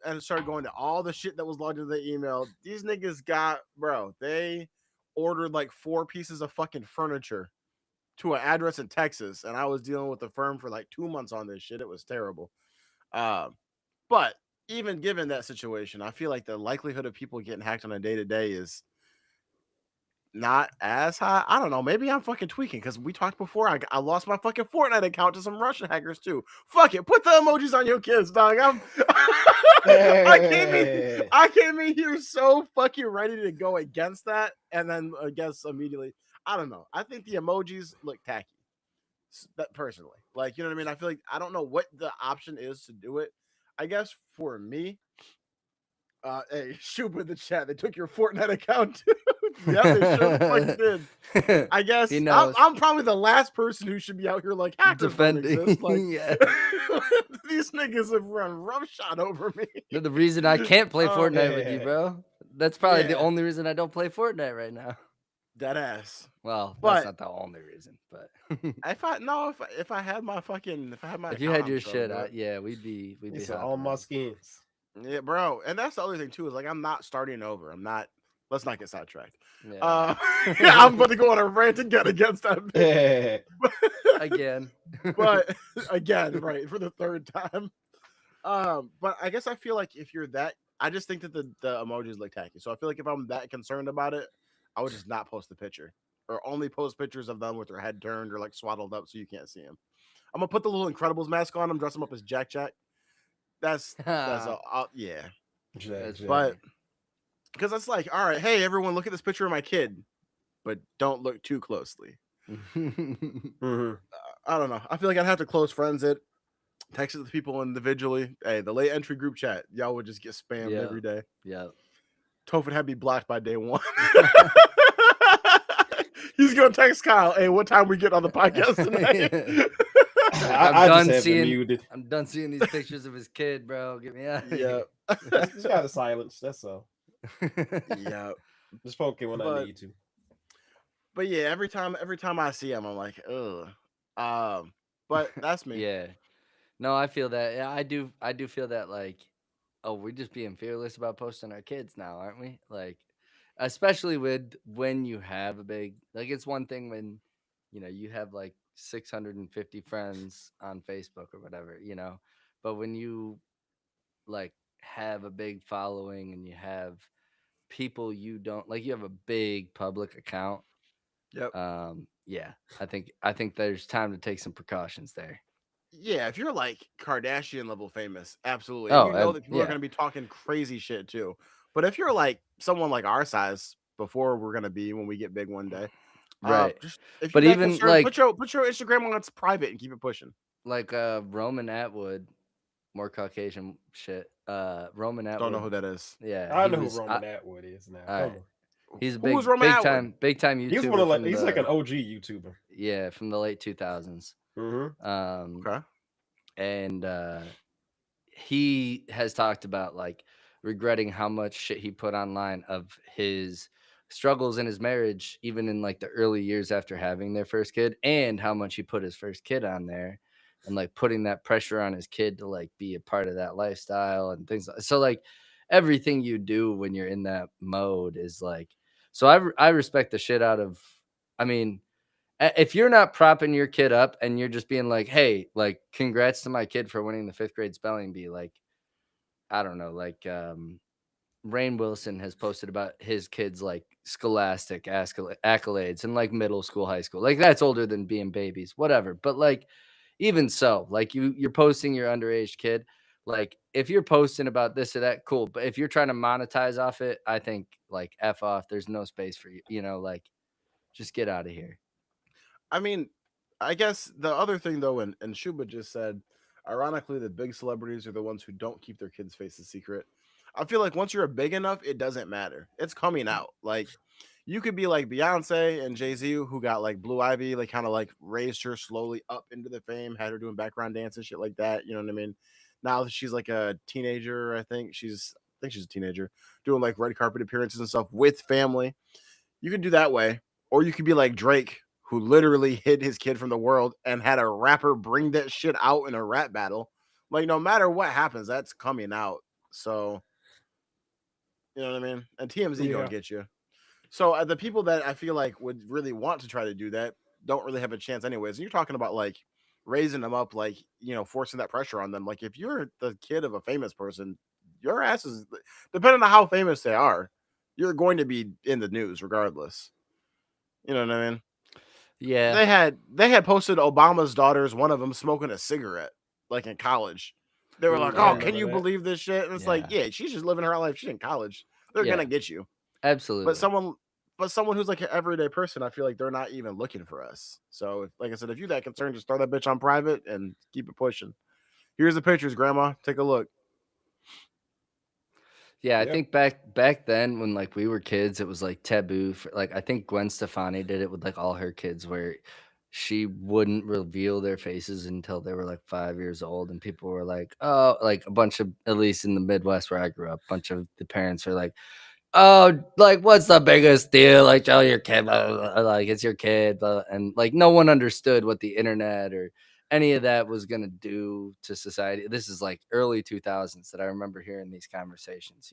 [SPEAKER 1] and started going to all the shit that was logged into the email. These niggas they ordered like 4 pieces of fucking furniture to an address in Texas, and I was dealing with the firm for like 2 months on this shit. It was terrible. But even given that situation, I feel like the likelihood of people getting hacked on a day-to-day is not as high. I don't know. Maybe I'm fucking tweaking because we talked before. I lost my fucking Fortnite account to some Russian hackers too. Fuck it. Put the emojis on your kids, dog. I came in here so fucking ready to go against that, and then against immediately. I don't know. I think the emojis look tacky. That personally, like, you know what I mean? I feel like I don't know what the option is to do it. I guess for me, hey, shoot in the chat. They took your Fortnite account. Yeah, they sure fucking did. I guess I'm probably the last person who should be out here like hackers don't exist. Like, these niggas have run roughshod over me.
[SPEAKER 2] The reason I can't play Fortnite with you, bro. That's probably the only reason I don't play Fortnite right now.
[SPEAKER 1] Dead ass.
[SPEAKER 2] Well, that's not the only reason, but
[SPEAKER 1] if I had my
[SPEAKER 2] if you had your shit out, we'd be
[SPEAKER 3] all my skins.
[SPEAKER 1] Yeah, bro. And that's the other thing too, is like I'm not starting over. Let's not get sidetracked.
[SPEAKER 2] Yeah.
[SPEAKER 1] I'm about to go on a rant again against that bitch.
[SPEAKER 2] Again.
[SPEAKER 1] But again, right, for the 3rd time. But I guess I feel like if you're that, I just think that the emojis look tacky. So I feel like if I'm that concerned about it, I would just not post the picture, or only post pictures of them with their head turned or like swaddled up so you can't see them. I'm gonna put the little Incredibles mask on him, dress him up as Jack Jack. That's yeah.
[SPEAKER 2] That's
[SPEAKER 1] But
[SPEAKER 2] funny.
[SPEAKER 1] because it's like, all right, hey everyone, look at this picture of my kid, but don't look too closely. I don't know. I feel like I'd have to close friends it, text it to people individually. Hey, the late entry group chat, y'all would just get spammed every day.
[SPEAKER 2] Yeah.
[SPEAKER 1] Topher had me blocked by day one. He's gonna text Kyle, hey, what time we get on the podcast tonight?
[SPEAKER 3] I just have it muted.
[SPEAKER 2] I'm done seeing these pictures of his kid, bro. Get me out of here.
[SPEAKER 3] Just gotta silence. That's all.
[SPEAKER 1] Yeah.
[SPEAKER 3] Just poke it when I need to.
[SPEAKER 1] But yeah, every time I see him, I'm like, ugh. But that's me.
[SPEAKER 2] Yeah. No, I feel that. Yeah, I do feel that, like, oh, we're just being fearless about posting our kids now, aren't we? Like, especially when you have a big, like, it's one thing when, you have like 650 friends on Facebook or whatever, but when you like have a big following and you have people you don't like, you have a big public account.
[SPEAKER 1] Yep.
[SPEAKER 2] Yeah, I think there's time to take some precautions there.
[SPEAKER 1] Yeah, if you're like Kardashian level famous, absolutely. And that people are going to be talking crazy shit too. But if you're like someone like our size, before we're going to be when we get big one day,
[SPEAKER 2] right?
[SPEAKER 1] Just if
[SPEAKER 2] but
[SPEAKER 1] you're
[SPEAKER 2] even
[SPEAKER 1] concerned,
[SPEAKER 2] like
[SPEAKER 1] put your Instagram on its private and keep it pushing.
[SPEAKER 2] Like Roman Atwood, more Caucasian shit. Roman Atwood.
[SPEAKER 1] Don't know who that is.
[SPEAKER 2] Yeah,
[SPEAKER 3] I know who Roman Atwood is now. Come on.
[SPEAKER 2] He's a big time YouTuber.
[SPEAKER 3] He's one of he's like an OG YouTuber.
[SPEAKER 2] Yeah, from the late 2000s.
[SPEAKER 1] Okay.
[SPEAKER 2] And he has talked about like regretting how much shit he put online of his struggles in his marriage, even in like the early years after having their first kid, and how much he put his first kid on there, and like putting that pressure on his kid to like be a part of that lifestyle and things. So like everything you do when you're in that mode is like. So I respect the shit out of. I mean, if you're not propping your kid up and you're just being like, hey, like, congrats to my kid for winning the 5th grade spelling bee, like, I don't know, like, Rainn Wilson has posted about his kids like scholastic accolades in like middle school, high school. Like, that's older than being babies, whatever. But like, even so, like, you're posting your underage kid. Like, if you're posting about this or that, cool. But if you're trying to monetize off it, I think like F off. There's no space for you. Like, just get out of here.
[SPEAKER 1] I mean, I guess the other thing though, and Shuba just said, ironically, the big celebrities are the ones who don't keep their kids' faces secret. I feel like once you're big enough, it doesn't matter. It's coming out. Like, you could be like Beyonce and Jay-Z, who got like Blue Ivy, like kind of like raised her slowly up into the fame, had her doing background dance and shit like that. You know what I mean? Now that she's like a teenager, I think she's a teenager, doing like red carpet appearances and stuff with family. You could do that way, or you could be like Drake, who literally hid his kid from the world and had a rapper bring that shit out in a rap battle. Like, no matter what happens, that's coming out. So, you know what I mean? And TMZ gonna get you. So the people that I feel like would really want to try to do that don't really have a chance anyways. And you're talking about like raising them up, like, forcing that pressure on them. Like, if you're the kid of a famous person, your ass is, depending on how famous they are, you're going to be in the news regardless. You know what I mean?
[SPEAKER 2] Yeah.
[SPEAKER 1] They had posted Obama's daughters, one of them smoking a cigarette, like in college. They were like, "Oh, can you believe this shit?" And it's like, yeah, she's just living her life. She's in college. They're gonna get you.
[SPEAKER 2] Absolutely.
[SPEAKER 1] But someone who's like an everyday person, I feel like they're not even looking for us. So, like I said, if you're that concerned, just throw that bitch on private and keep it pushing. Here's the pictures, Grandma. Take a look.
[SPEAKER 2] Yeah, I think back then when like we were kids, it was like taboo for, like, I think Gwen Stefani did it with like all her kids, where she wouldn't reveal their faces until they were like 5 years old, and people were like, oh, like a bunch of, at least in the Midwest where I grew up, a bunch of the parents are like, oh, like, what's the biggest deal? Like, tell your kid, like, it's your kid, and like no one understood what the internet or any of that was going to do to society. This is like early 2000s that I remember hearing these conversations,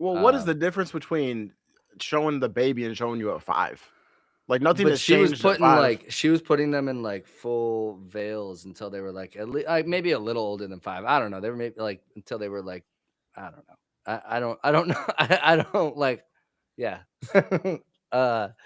[SPEAKER 1] Well, what is the difference between showing the baby and showing you at 5? Like, nothing has
[SPEAKER 2] she was
[SPEAKER 1] changed
[SPEAKER 2] putting
[SPEAKER 1] at 5.
[SPEAKER 2] like, she was putting them in like full veils until they were like at least like maybe a little older than 5. I don't know. They were maybe like until they were like, I don't know. I don't know. I don't like, yeah. But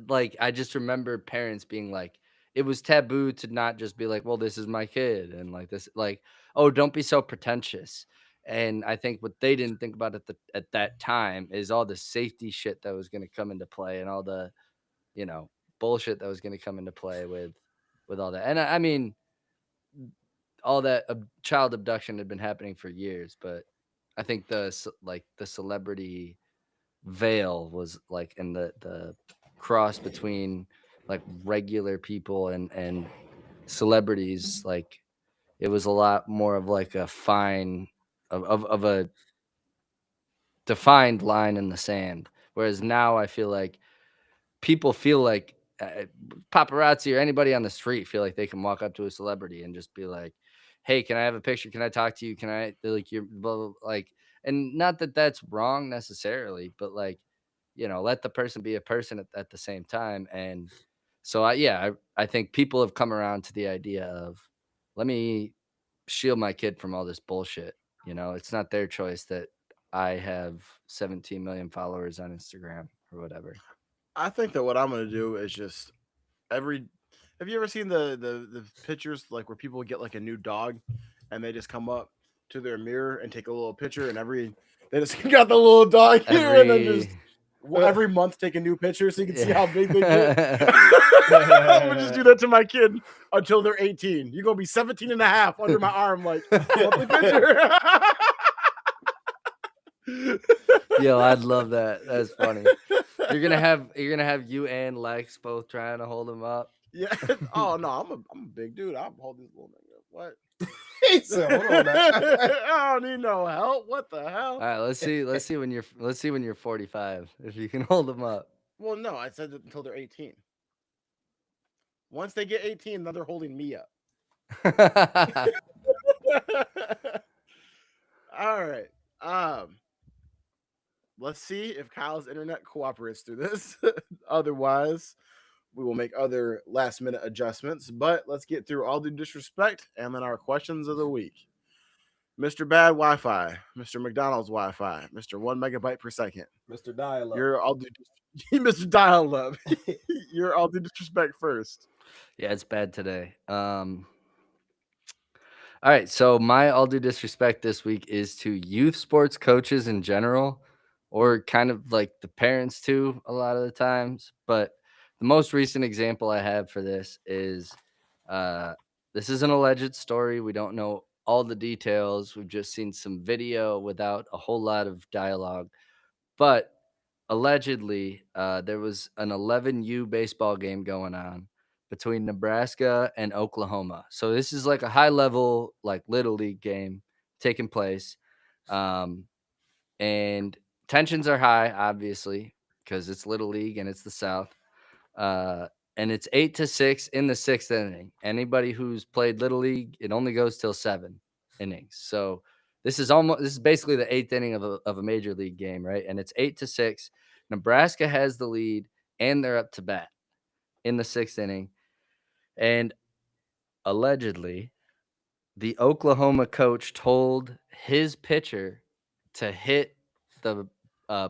[SPEAKER 2] like, I just remember parents being like, it was taboo to not just be like, well, this is my kid, and like this, like, oh, don't be so pretentious. And I think what they didn't think about at that time is all the safety shit that was going to come into play, and all the, you know, bullshit that was going to come into play with all that. And I mean, all that child abduction had been happening for years, but I think like the celebrity veil was like in the cross between like regular people and celebrities. Like it was a lot more of like a fine of a defined line in the sand, whereas now I feel like people feel like paparazzi or anybody on the street feel like they can walk up to a celebrity and just be like, "Hey, can I have a picture? Can I talk to you? Can I?" They're like, "You're blah, blah, blah," like," and not that that's wrong necessarily, but like, you know, let the person be a person at the same time. And so I think people have come around to the idea of, let me shield my kid from all this bullshit. You know, it's not their choice that I have 17 million followers on Instagram or whatever.
[SPEAKER 1] I think that what I'm gonna do is just every. Have you ever seen the pictures like where people get like a new dog, and they just come up to their mirror and take a little picture, and they just got the little dog here, and then just
[SPEAKER 2] Every
[SPEAKER 1] every month take a new picture so you can see how big they get.
[SPEAKER 2] yeah.
[SPEAKER 1] I'm gonna just do that to my kid until they're 18. You're gonna be 17 and a half under my arm, like monthly picture.
[SPEAKER 2] Yo, I'd love that. That's funny. You're gonna have you and Lex both trying to hold him up.
[SPEAKER 1] Yeah. Oh no, I'm a big dude. I'm holding this little nigga. What?
[SPEAKER 3] He said, hold on now.
[SPEAKER 1] I don't need no help. What the
[SPEAKER 2] All
[SPEAKER 1] hell?
[SPEAKER 2] right, let's see when you're 45 if you can hold him up.
[SPEAKER 1] Well, no, I said that until they're 18. Once they get 18, then they're holding me up. All right. Um, let's see if Kyle's internet cooperates through this. Otherwise, we will make other last minute adjustments. But let's get through all the disrespect and then our questions of the week. Mr. Bad Wi Fi, Mr. McDonald's Wi Fi, Mr. 1 megabyte per second.
[SPEAKER 3] Mr. Dial-Up.
[SPEAKER 1] You're all due Mr. Dial Up. You're all due disrespect first.
[SPEAKER 2] Yeah, it's bad today. All right, so my all due disrespect this week is to youth sports coaches in general, or kind of like the parents too, a lot of the times. But the most recent example I have for this is, uh, this is an alleged story. We don't know all the details. We've just seen some video without a whole lot of dialogue. But allegedly, there was an 11U baseball game going on between Nebraska and Oklahoma. So this is like a high level, like little league game taking place. Um, and tensions are high, obviously, because it's little league and it's the South. Uh, and it's 8-6 in the sixth inning. Anybody who's played little league, it only goes till 7 innings. So this is basically the eighth inning of a major league game, right? And it's 8-6. Nebraska has the lead, and they're up to bat in the sixth inning. And allegedly, the Oklahoma coach told his pitcher to hit the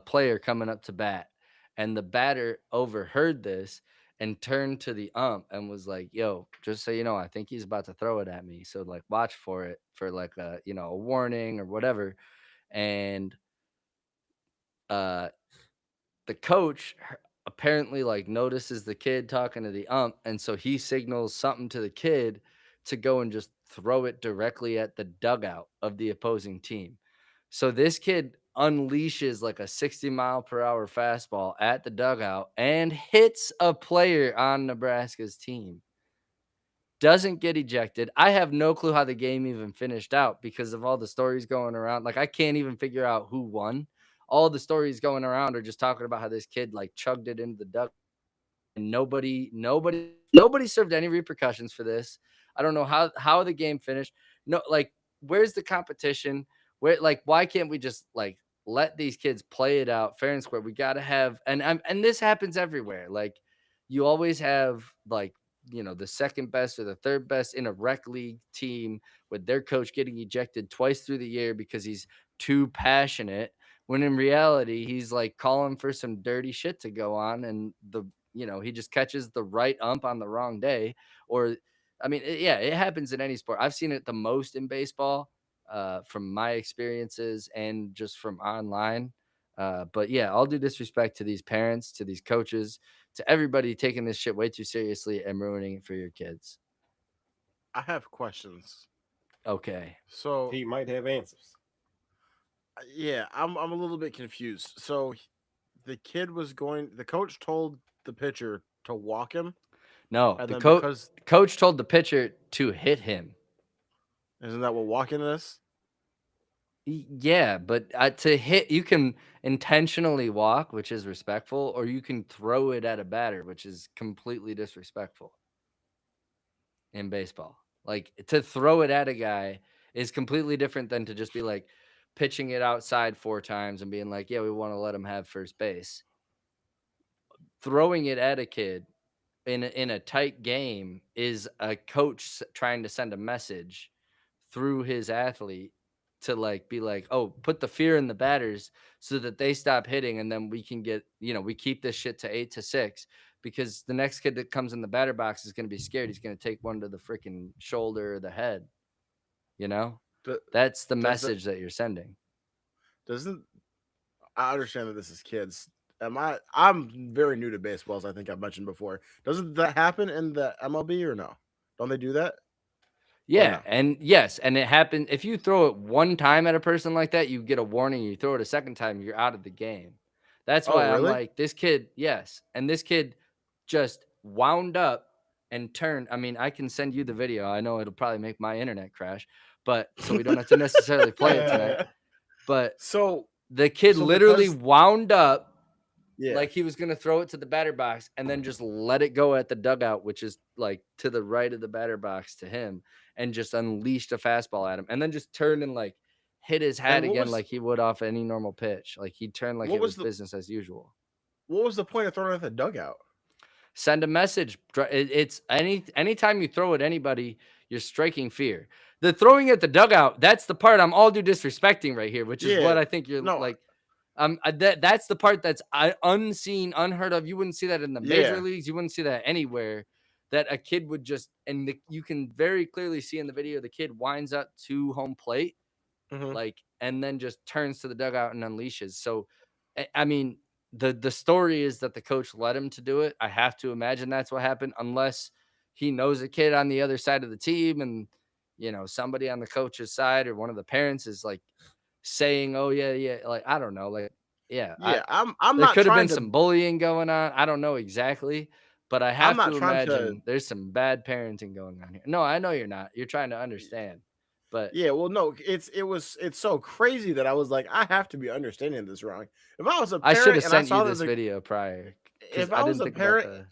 [SPEAKER 2] player coming up to bat, and the batter overheard this and turned to the ump and was like, "Yo, just so you know, I think he's about to throw it at me. So like, watch for it for like a warning or whatever." And uh, the coach apparently like notices the kid talking to the ump, and so he signals something to the kid to go and just throw it directly at the dugout of the opposing team. So this kid unleashes like a 60-mile-per-hour fastball at the dugout and hits a player on Nebraska's team. Doesn't get ejected. I have no clue how the game even finished out because of all the stories going around. Like, I can't even figure out who won. All the stories going around are just talking about how this kid like chugged it into the duck, and nobody served any repercussions for this. I don't know how the game finished. No, like, where's the competition? Where, like, why can't we just like let these kids play it out fair and square? We got to have, and this happens everywhere. Like, you always have like, the second best or the third best in a rec league team with their coach getting ejected twice through the year because he's too passionate, when in reality he's like calling for some dirty shit to go on, and he just catches the right ump on the wrong day. Or, I mean, it happens in any sport. I've seen it the most in baseball, from my experiences and just from online. But yeah, all due disrespect to these parents, to these coaches, to everybody taking this shit way too seriously and ruining it for your kids.
[SPEAKER 1] I have questions.
[SPEAKER 2] Okay.
[SPEAKER 1] So
[SPEAKER 3] He might have answers.
[SPEAKER 1] yeah, I'm a little bit confused. So the coach told the pitcher to walk him,
[SPEAKER 2] No,
[SPEAKER 1] and
[SPEAKER 2] the
[SPEAKER 1] then because
[SPEAKER 2] coach told the pitcher to hit him.
[SPEAKER 1] isn't that what walking is?
[SPEAKER 2] Yeah, but to hit, you can intentionally walk, which is respectful, or you can throw it at a batter, which is completely disrespectful in baseball. Like, to throw it at a guy is completely different than to just be like pitching it outside 4 times and being like, yeah, we want to let him have first base. Throwing it at a kid in a tight game is a coach trying to send a message through his athlete to like be like, oh, put the fear in the batters so that they stop hitting, and then we can get, we keep this shit to 8-6, because the next kid that comes in the batter box is going to be scared. He's going to take one to the freaking shoulder or the head.
[SPEAKER 1] D-
[SPEAKER 2] That's the
[SPEAKER 1] Does that
[SPEAKER 2] message that you're sending.
[SPEAKER 1] doesn't I understand that this is kids. I'm very new to baseball, as I think I've mentioned before. Doesn't that happen in the MLB or no? Don't they do that or
[SPEAKER 2] Yeah,
[SPEAKER 1] no?
[SPEAKER 2] and yes, and it happened. If you throw it one time at a person like that, you get a warning. You throw it a second time, you're out of the game. That's
[SPEAKER 1] Oh,
[SPEAKER 2] why I'm
[SPEAKER 1] really?
[SPEAKER 2] like, this kid, yes. And this kid just wound up and turned. I mean, I can send you the video. I know it'll probably make my internet crash, but so we don't have to necessarily play it tonight. But
[SPEAKER 1] so
[SPEAKER 2] the kid
[SPEAKER 1] so
[SPEAKER 2] literally
[SPEAKER 1] because
[SPEAKER 2] wound up
[SPEAKER 1] yeah,
[SPEAKER 2] like he was going to throw it to the batter box and then just let it go at the dugout, which is like to the right of the batter box to him, and just unleashed a fastball at him, and then just turned and like hit his hat
[SPEAKER 1] and
[SPEAKER 2] again like he would off any normal pitch. Like he turned like
[SPEAKER 1] what
[SPEAKER 2] it
[SPEAKER 1] was
[SPEAKER 2] was
[SPEAKER 1] the
[SPEAKER 2] business as usual.
[SPEAKER 1] what was the point of throwing it at the dugout?
[SPEAKER 2] Send a message. It's anytime you throw at anybody, you're striking fear. The throwing at the dugout, that's the part I'm all due disrespecting right here, which is
[SPEAKER 1] Yeah,
[SPEAKER 2] what I think you're
[SPEAKER 1] no,
[SPEAKER 2] like. That's the part that's unseen, unheard of. You wouldn't see that in the major
[SPEAKER 1] yeah,
[SPEAKER 2] leagues. You wouldn't see that anywhere. That a kid would just, and you can very clearly see in the video, the kid winds up to home plate,
[SPEAKER 1] hmm
[SPEAKER 2] like, and then just turns to the dugout and unleashes. So, I mean, the story is that the coach led him to do it. I have to imagine that's what happened, unless he knows a kid on the other side of the team, and somebody on the coach's side or one of the parents is like saying, "Oh yeah, yeah," like I don't know, like yeah,
[SPEAKER 1] yeah. I'm
[SPEAKER 2] there
[SPEAKER 1] not
[SPEAKER 2] could have been
[SPEAKER 1] trying to
[SPEAKER 2] some bullying going on. I don't know exactly, but I
[SPEAKER 1] I'm
[SPEAKER 2] have
[SPEAKER 1] not
[SPEAKER 2] to
[SPEAKER 1] trying to
[SPEAKER 2] imagine there's some bad parenting going on here. No, I know you're not. You're trying to understand, but
[SPEAKER 1] yeah. Well, no, it's so crazy that I was like, I have to be understanding this wrong. If I was a
[SPEAKER 2] I should
[SPEAKER 1] parent
[SPEAKER 2] have
[SPEAKER 1] and I
[SPEAKER 2] sent you
[SPEAKER 1] saw that
[SPEAKER 2] this video prior because
[SPEAKER 1] if
[SPEAKER 2] I
[SPEAKER 1] I was
[SPEAKER 2] didn't
[SPEAKER 1] a
[SPEAKER 2] think about
[SPEAKER 1] parent
[SPEAKER 2] the.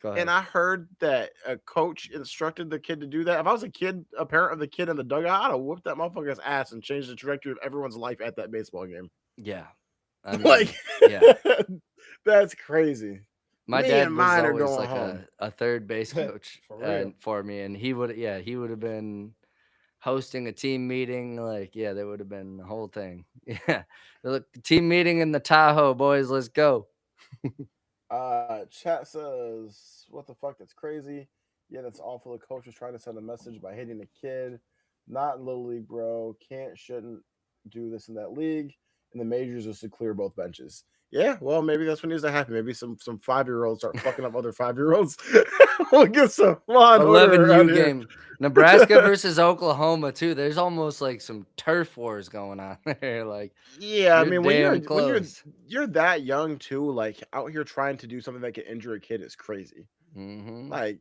[SPEAKER 2] Go
[SPEAKER 1] and
[SPEAKER 2] ahead.
[SPEAKER 1] I heard that a coach instructed the kid to do that, if I was a parent of the kid in the dugout, I'd have whooped that motherfucker's ass and changed the trajectory of everyone's life at that baseball game.
[SPEAKER 2] Yeah, I
[SPEAKER 1] Like,
[SPEAKER 2] mean, yeah.
[SPEAKER 1] that's crazy.
[SPEAKER 2] My
[SPEAKER 1] Me and
[SPEAKER 2] dad was
[SPEAKER 1] mine are
[SPEAKER 2] always
[SPEAKER 1] going
[SPEAKER 2] like
[SPEAKER 1] home.
[SPEAKER 2] a third base coach
[SPEAKER 3] For real.
[SPEAKER 2] for me, and he would have been hosting a team meeting. Like, yeah, there would have been the whole thing. Yeah. Look, team meeting in the Tahoe, boys. Let's go.
[SPEAKER 1] Chat says, "What the fuck? That's crazy. Yeah, that's awful. The coach was trying to send a message by hitting a kid. Not in little league, bro. Shouldn't do this in that league. In the majors, is to clear both benches. Yeah, well, maybe that's what needs to happen. Maybe some 5-year-olds start fucking up other 5-year-olds. We'll get some law and order around
[SPEAKER 2] 11U
[SPEAKER 1] here.
[SPEAKER 2] game. Nebraska versus Oklahoma, too. There's almost like some turf wars going on there. Like,
[SPEAKER 1] Yeah, I
[SPEAKER 2] you're
[SPEAKER 1] mean,
[SPEAKER 2] damn
[SPEAKER 1] when
[SPEAKER 2] close.
[SPEAKER 1] you're that young too, like out here trying to do something that can injure a kid is crazy.
[SPEAKER 2] Mm-hmm.
[SPEAKER 1] Like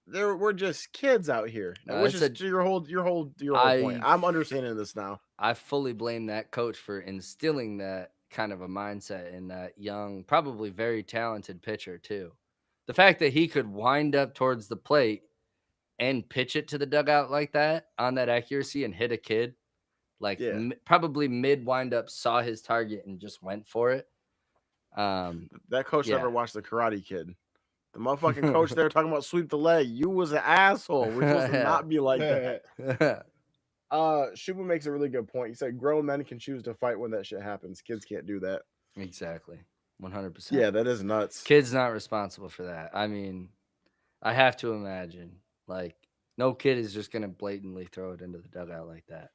[SPEAKER 1] we're just kids out here,
[SPEAKER 2] No,
[SPEAKER 1] which
[SPEAKER 2] that's
[SPEAKER 1] is
[SPEAKER 2] a.
[SPEAKER 1] to your whole point.
[SPEAKER 2] I
[SPEAKER 1] I'm understanding this now.
[SPEAKER 2] I fully blame that coach for instilling that kind of a mindset in that young, probably very talented pitcher too. The fact that he could wind up towards the plate and pitch it to the dugout like that on that accuracy and hit a kid, like
[SPEAKER 1] Yeah,
[SPEAKER 2] probably mid wind up, saw his target and just went for it.
[SPEAKER 1] that coach
[SPEAKER 2] Yeah.
[SPEAKER 1] never watched the Karate Kid. The motherfucking coach there talking about sweep the leg. You was an asshole. We're supposed to not be like that. Shuba makes a really good point. He said grown men can choose to fight when that shit happens. Kids can't do that.
[SPEAKER 2] Exactly. 100%.
[SPEAKER 1] Yeah, that is nuts.
[SPEAKER 2] Kid's not responsible for that. I mean, I have to imagine, like, no kid is just going to blatantly throw it into the dugout like that.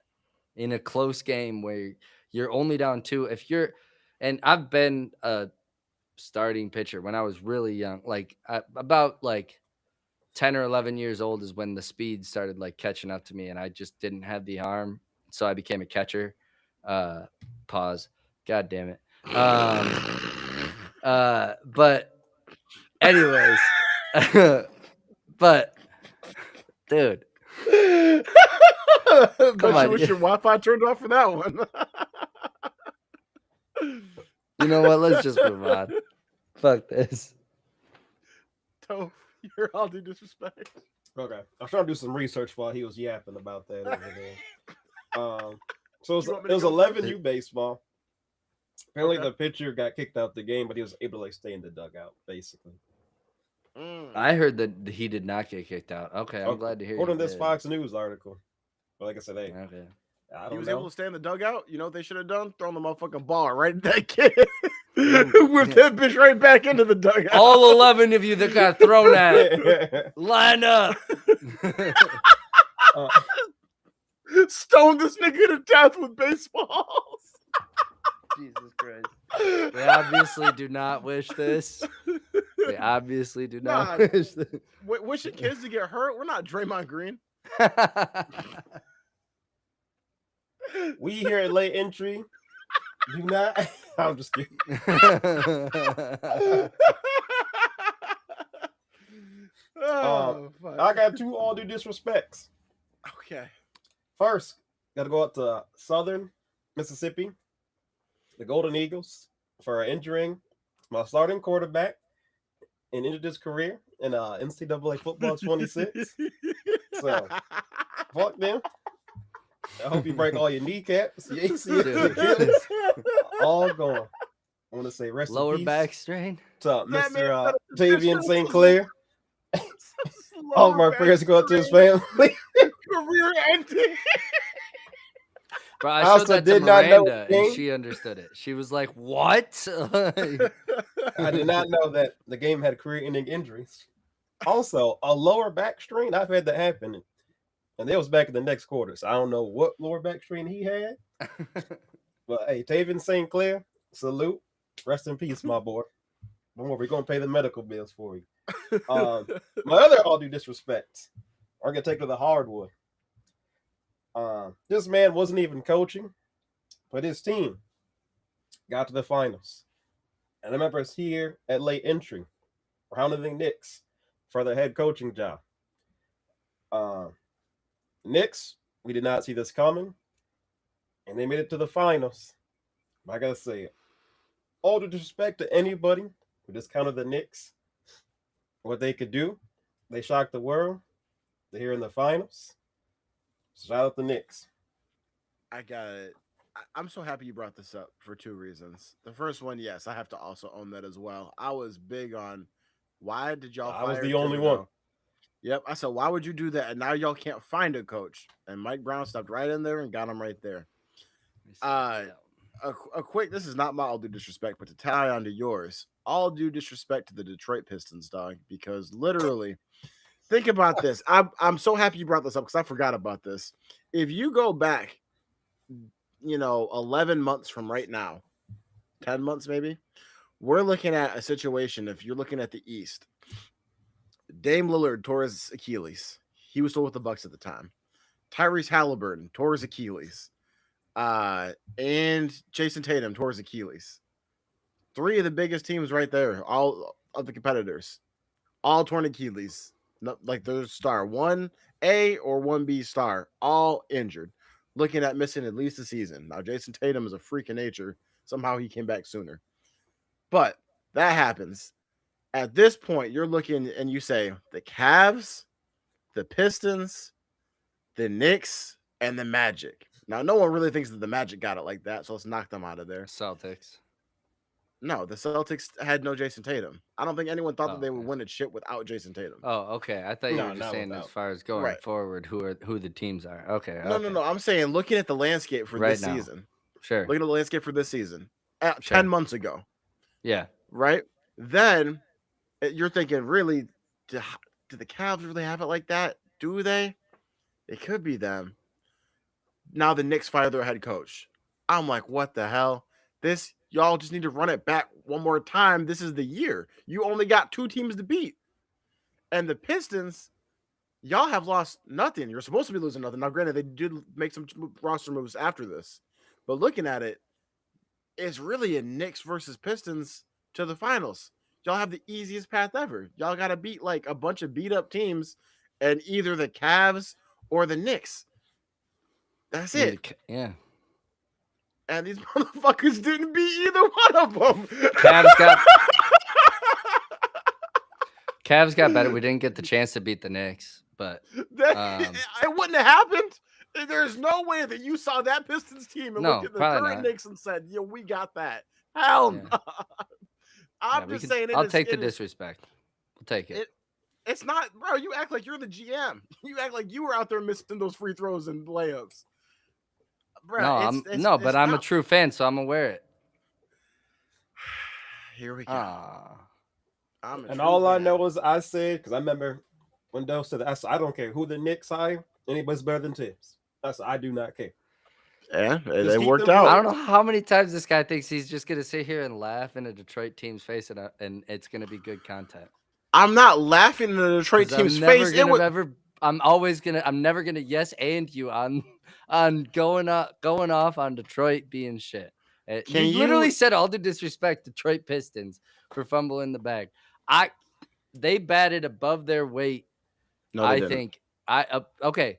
[SPEAKER 2] In a close game where you're only down 2, and I've been a starting pitcher when I was really young, like about like 10 or 11 years old is when the speed started like catching up to me, and I just didn't have the arm, so I became a catcher. Pause. God damn it. But anyways, but dude,
[SPEAKER 1] Come
[SPEAKER 2] on.
[SPEAKER 1] you wish your Wi-Fi turned off for that one.
[SPEAKER 2] You know what? Let's just move on. Fuck this.
[SPEAKER 1] Toph, you're all due disrespect.
[SPEAKER 3] Okay, I was trying to do some research while he was yapping about that over there. So
[SPEAKER 1] You want
[SPEAKER 3] it
[SPEAKER 1] me to
[SPEAKER 3] was
[SPEAKER 1] go
[SPEAKER 3] 11U baseball. Apparently,
[SPEAKER 1] Okay.
[SPEAKER 3] the pitcher got kicked out the game, but he was able to like stay in the dugout, basically.
[SPEAKER 2] I heard that he did not get kicked out. Okay, I'm glad to hear.
[SPEAKER 3] According to
[SPEAKER 2] he
[SPEAKER 3] this
[SPEAKER 2] did.
[SPEAKER 3] Fox News article, but like I said, hey,
[SPEAKER 2] Okay.
[SPEAKER 3] I
[SPEAKER 1] He
[SPEAKER 3] don't
[SPEAKER 1] was
[SPEAKER 3] know.
[SPEAKER 1] able to stay in the dugout. You know what they should have done? Thrown the motherfucking ball right at that kid. Whip that bitch right back into the dugout.
[SPEAKER 2] All 11 of you that got thrown at, line up.
[SPEAKER 1] Stone this nigga to death with baseballs.
[SPEAKER 2] Jesus Christ. They obviously do not wish this. They obviously do not wish this.
[SPEAKER 1] Wishing kids to get hurt? We're not Draymond Green.
[SPEAKER 3] We here at Late Entry do not. I'm just kidding.
[SPEAKER 1] Fuck.
[SPEAKER 3] I got 2 all due disrespects.
[SPEAKER 1] Okay.
[SPEAKER 3] First, got to go out to Southern Mississippi, the Golden Eagles, for injuring my starting quarterback and ended his career in NCAA football 26. So, fuck them. I hope you break all your kneecaps, your ACLs, Achilles, all gone. I want to say rest
[SPEAKER 2] Lower
[SPEAKER 3] in peace
[SPEAKER 2] back strain.
[SPEAKER 3] to Mr. Tavian St. Clair. All my prayers go out to his family.
[SPEAKER 1] Career ending.
[SPEAKER 2] Bro,
[SPEAKER 3] I
[SPEAKER 2] I showed
[SPEAKER 3] also
[SPEAKER 2] that to
[SPEAKER 3] did not know
[SPEAKER 2] Miranda,
[SPEAKER 3] the
[SPEAKER 2] and
[SPEAKER 3] game.
[SPEAKER 2] she understood it. She was like, "What?"
[SPEAKER 3] I did not know that the game had career-ending injuries. Also, a lower back strain. I've had that happen, and that was back in the next quarter. So I don't know what lower back strain he had. But hey, Tavian St. Clair, salute. Rest in peace, my boy. Don't worry, we're gonna pay the medical bills for you. My other all due disrespect. I'm gonna take to the hardwood. This man wasn't even coaching, but his team got to the finals. And I remember it's here at Late Entry, rounding the Knicks for their head coaching job. Knicks, we did not see this coming, and they made it to the finals. I gotta say, all due respect to anybody who discounted the Knicks, what they could do, they shocked the world. They're here in the finals. Shout out the Knicks.
[SPEAKER 1] I got it. I'm so happy you brought this up for 2 reasons. The first one, yes, I have to also own that as well. I was big on why did y'all
[SPEAKER 3] I was
[SPEAKER 1] fire
[SPEAKER 3] the only
[SPEAKER 1] Thibodeau?
[SPEAKER 3] one.
[SPEAKER 1] Yep. I said, why would you do that? And now y'all can't find a coach. And Mike Brown stepped right in there and got him right there. A quick, this is not my all due disrespect, but to tie on to yours, all due disrespect to the Detroit Pistons, dog, because literally, think about this. I'm so happy you brought this up because I forgot about this. If you go back, 11 months from right now, 10 months maybe, we're looking at a situation. If you're looking at the East, Dame Lillard tore his Achilles. He was still with the Bucks at the time. Tyrese Halliburton tore his Achilles. And Jason Tatum tore his Achilles. 3 of the biggest teams right there, all of the competitors, all torn Achilles. Like there's star 1A or 1B star, all injured. Looking at missing at least a season. Now, Jason Tatum is a freak of nature. Somehow he came back sooner. But that happens. At this point, you're looking and you say the Cavs, the Pistons, the Knicks, and the Magic. Now, no one really thinks that the Magic got it like that, so let's knock them out of there.
[SPEAKER 2] Celtics.
[SPEAKER 1] No, the Celtics had no Jason Tatum. I don't think anyone thought that they would
[SPEAKER 2] okay.
[SPEAKER 1] win a shit without Jason Tatum.
[SPEAKER 2] Oh, okay. I thought you
[SPEAKER 3] No,
[SPEAKER 2] were just
[SPEAKER 3] not
[SPEAKER 2] saying
[SPEAKER 3] without.
[SPEAKER 2] as far as going
[SPEAKER 1] Right.
[SPEAKER 2] forward, who the teams are. Okay.
[SPEAKER 1] No. I'm saying looking at the landscape for
[SPEAKER 2] Right
[SPEAKER 1] this
[SPEAKER 2] now.
[SPEAKER 1] season.
[SPEAKER 2] Sure.
[SPEAKER 1] Looking at the landscape for this season.
[SPEAKER 2] Sure.
[SPEAKER 1] 10 months ago.
[SPEAKER 2] Yeah.
[SPEAKER 1] right? Then you're thinking, really, do, do the Cavs really have it like that? Do they? It could be them. Now the Knicks fire their head coach. I'm like, what the hell? This y'all just need to run it back one more time. This is the year. You only got 2 teams to beat. And the Pistons, y'all have lost nothing. You're supposed to be losing nothing. Now, granted, they did make some roster moves after this. But looking at it, it's really a Knicks versus Pistons to the finals. Y'all have the easiest path ever. Y'all got to beat like a bunch of beat up teams and either the Cavs or the Knicks. That's it.
[SPEAKER 2] Yeah.
[SPEAKER 1] And these motherfuckers didn't beat either one of them.
[SPEAKER 2] Cavs got better. We didn't get the chance to beat the Knicks, but
[SPEAKER 1] it wouldn't have happened. There's no way that you saw that Pistons team and looked at the current Knicks and said, "Yo, we got that." Hell no. I'm just saying.
[SPEAKER 2] I'll take the disrespect. We'll take it.
[SPEAKER 1] It's not, bro. You act like you're the GM. You act like you were out there missing those free throws and layups. Bro,
[SPEAKER 2] but I'm a true fan, so I'm aware of it.
[SPEAKER 1] Here we go.
[SPEAKER 3] And all fan. I know is I said, because I remember when Dell said that, I said, I don't care who the Knicks hire, anybody's better than Tibbs. I said, I do not care.
[SPEAKER 1] Yeah, it worked out.
[SPEAKER 2] I don't know how many times this guy thinks he's just going to sit here and laugh in a Detroit team's face and it's going to be good content.
[SPEAKER 1] I'm not laughing in the Detroit team's face.
[SPEAKER 2] I'm never gonna yes and you on going off on Detroit being shit. You literally said all the disrespect Detroit Pistons for fumbling the bag. They batted above their weight.
[SPEAKER 1] No,
[SPEAKER 2] I think okay.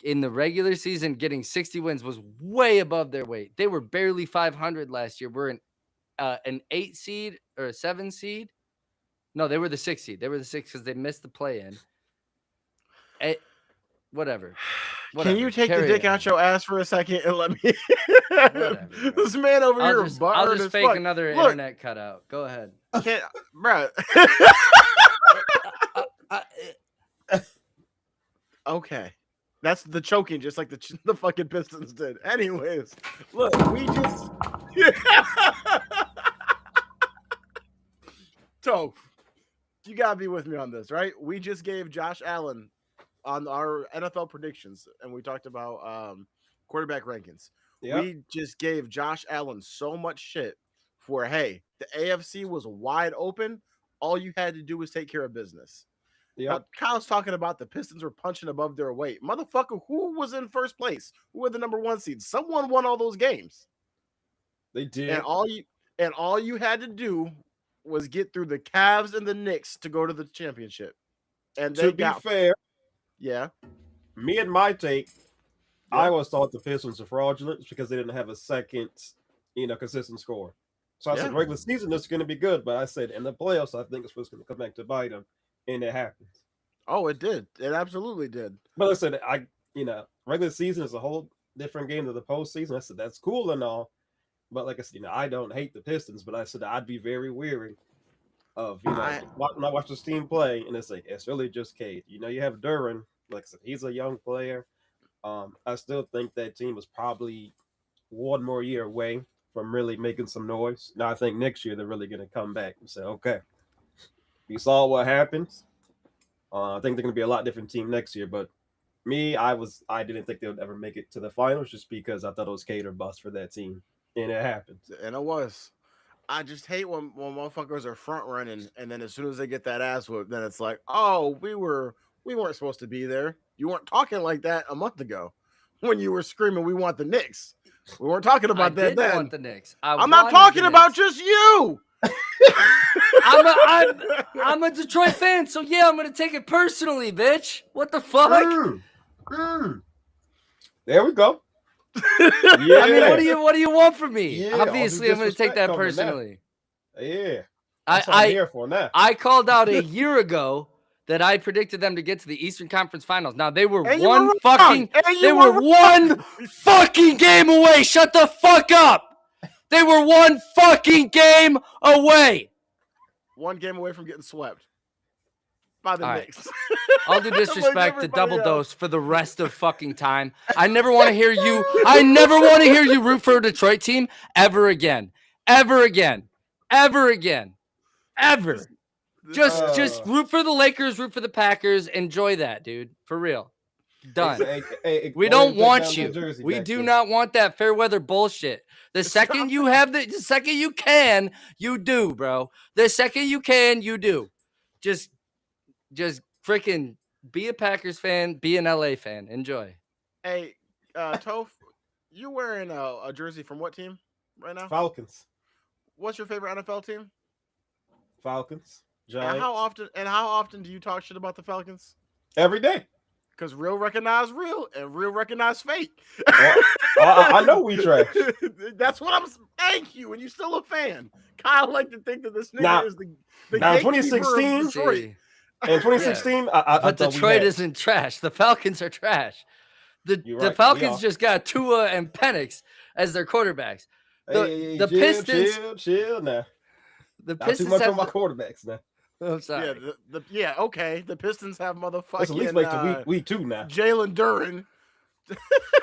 [SPEAKER 2] In the regular season, getting 60 wins was way above their weight. They were barely 500 last year. We're an 8 seed or a 7 seed. No, they were the 6 seed. They were the 6 because they missed the play-in. Whatever.
[SPEAKER 1] Can you take the dick out your ass for a second and let me? This man over here.
[SPEAKER 2] I'll just fake another internet cutout. Go ahead.
[SPEAKER 1] Bro. Okay. That's the choking, just like the fucking Pistons did. Anyways, look, we just. So, you gotta be with me on this, right? We just gave Josh Allen on our NFL predictions, and we talked about quarterback rankings. Yep. We just gave Josh Allen so much shit for, hey, the AFC was wide open. All you had to do was take care of business. Yep. Now, Kyle's talking about the Pistons were punching above their weight. Motherfucker, who was in first place? Who were the number 1 seed? Someone won all those games.
[SPEAKER 3] They did.
[SPEAKER 1] And all you had to do was get through the Cavs and the Knicks to go to the championship. And
[SPEAKER 3] to be fair,
[SPEAKER 1] yeah,
[SPEAKER 3] me and my take, I always thought the Pistons were fraudulent because they didn't have a second, consistent score. So I said regular season is going to be good, but I said in the playoffs, I think it's what's going to come back to bite them, and it happened.
[SPEAKER 1] Oh, it did. It absolutely did.
[SPEAKER 3] But I said, regular season is a whole different game than the postseason. I said that's cool and all. But like I said, I don't hate the Pistons, but I said I'd be very weary of, when I watch this team play, and it's like, it's really just Cade. You have Duran, like I said, he's a young player. I still think that team was probably one more year away from really making some noise. Now I think next year they're really going to come back and say, okay, we saw what happens. I think they're going to be a lot different team next year, but me, I didn't think they would ever make it to the finals just because I thought it was Cade or bust for that team. And it happened.
[SPEAKER 1] And it was. I just hate when motherfuckers are front running, and then as soon as they get that ass whooped, then it's like, oh, we weren't supposed to be there. You weren't talking like that a month ago when you were screaming, "We want the Knicks." We weren't talking about that then.
[SPEAKER 2] Want the Knicks.
[SPEAKER 1] I'm not talking about just you.
[SPEAKER 2] I'm a Detroit fan, so yeah, I'm gonna take it personally, bitch. What the fuck?
[SPEAKER 3] There we go.
[SPEAKER 2] Yeah. I mean, what do you want from me? Yeah, obviously, I'm going to take that personally.
[SPEAKER 3] Yeah, I'm here for that.
[SPEAKER 2] I called out a year ago that I predicted them to get to the Eastern Conference Finals. Now they were one fucking game away. Shut the fuck up. They were one fucking game away.
[SPEAKER 1] 1 game away from getting swept by the Knicks.
[SPEAKER 2] I'll do disrespect to double dose for the rest of fucking time. I never want to hear you. I never want to hear you root for a Detroit team ever again. Ever again. Ever again. ever. Just
[SPEAKER 3] Uh,
[SPEAKER 2] root for the Lakers, root for the Packers. Enjoy that, dude. For real. Done. We
[SPEAKER 3] go ahead
[SPEAKER 2] don't
[SPEAKER 3] and take down
[SPEAKER 2] want
[SPEAKER 3] that
[SPEAKER 2] you.
[SPEAKER 3] jersey
[SPEAKER 2] We
[SPEAKER 3] back
[SPEAKER 2] do
[SPEAKER 3] there.
[SPEAKER 2] not want that fair weather bullshit. The second you have the second you can, you do, bro. The second you can, you do. Just freaking be a Packers fan, be an LA fan. Enjoy.
[SPEAKER 1] Hey, Toph, you wearing a jersey from what team right now?
[SPEAKER 3] Falcons.
[SPEAKER 1] What's your favorite NFL team?
[SPEAKER 3] Falcons. Giants.
[SPEAKER 1] And how often do you talk shit about the Falcons?
[SPEAKER 3] Every day.
[SPEAKER 1] Because real recognize real and real recognize fake.
[SPEAKER 3] Well, I know we trash.
[SPEAKER 1] That's what I'm. Thank you, and you still a fan. Kyle like to think that this nigga
[SPEAKER 3] Now-
[SPEAKER 1] is the
[SPEAKER 3] now in
[SPEAKER 1] gatekeeper of
[SPEAKER 3] 2016,
[SPEAKER 1] Detroit.
[SPEAKER 2] See,
[SPEAKER 3] In 2016, I
[SPEAKER 2] but
[SPEAKER 3] thought we
[SPEAKER 2] Detroit
[SPEAKER 3] had-
[SPEAKER 2] isn't trash. The Falcons are trash.
[SPEAKER 3] You're
[SPEAKER 2] The
[SPEAKER 3] right, we
[SPEAKER 2] Falcons
[SPEAKER 3] are.
[SPEAKER 2] just got Tua and Penix as their quarterbacks.
[SPEAKER 3] Hey,
[SPEAKER 2] the
[SPEAKER 3] chill,
[SPEAKER 2] Pistons-
[SPEAKER 3] chill now.
[SPEAKER 2] The
[SPEAKER 3] Not too
[SPEAKER 2] Pistons
[SPEAKER 3] much
[SPEAKER 2] have
[SPEAKER 3] on my quarterbacks now.
[SPEAKER 2] I'm sorry.
[SPEAKER 1] Okay. The Pistons have
[SPEAKER 3] Let's at
[SPEAKER 1] motherfucking
[SPEAKER 3] least wait till week 2 now.
[SPEAKER 1] Jalen Duren.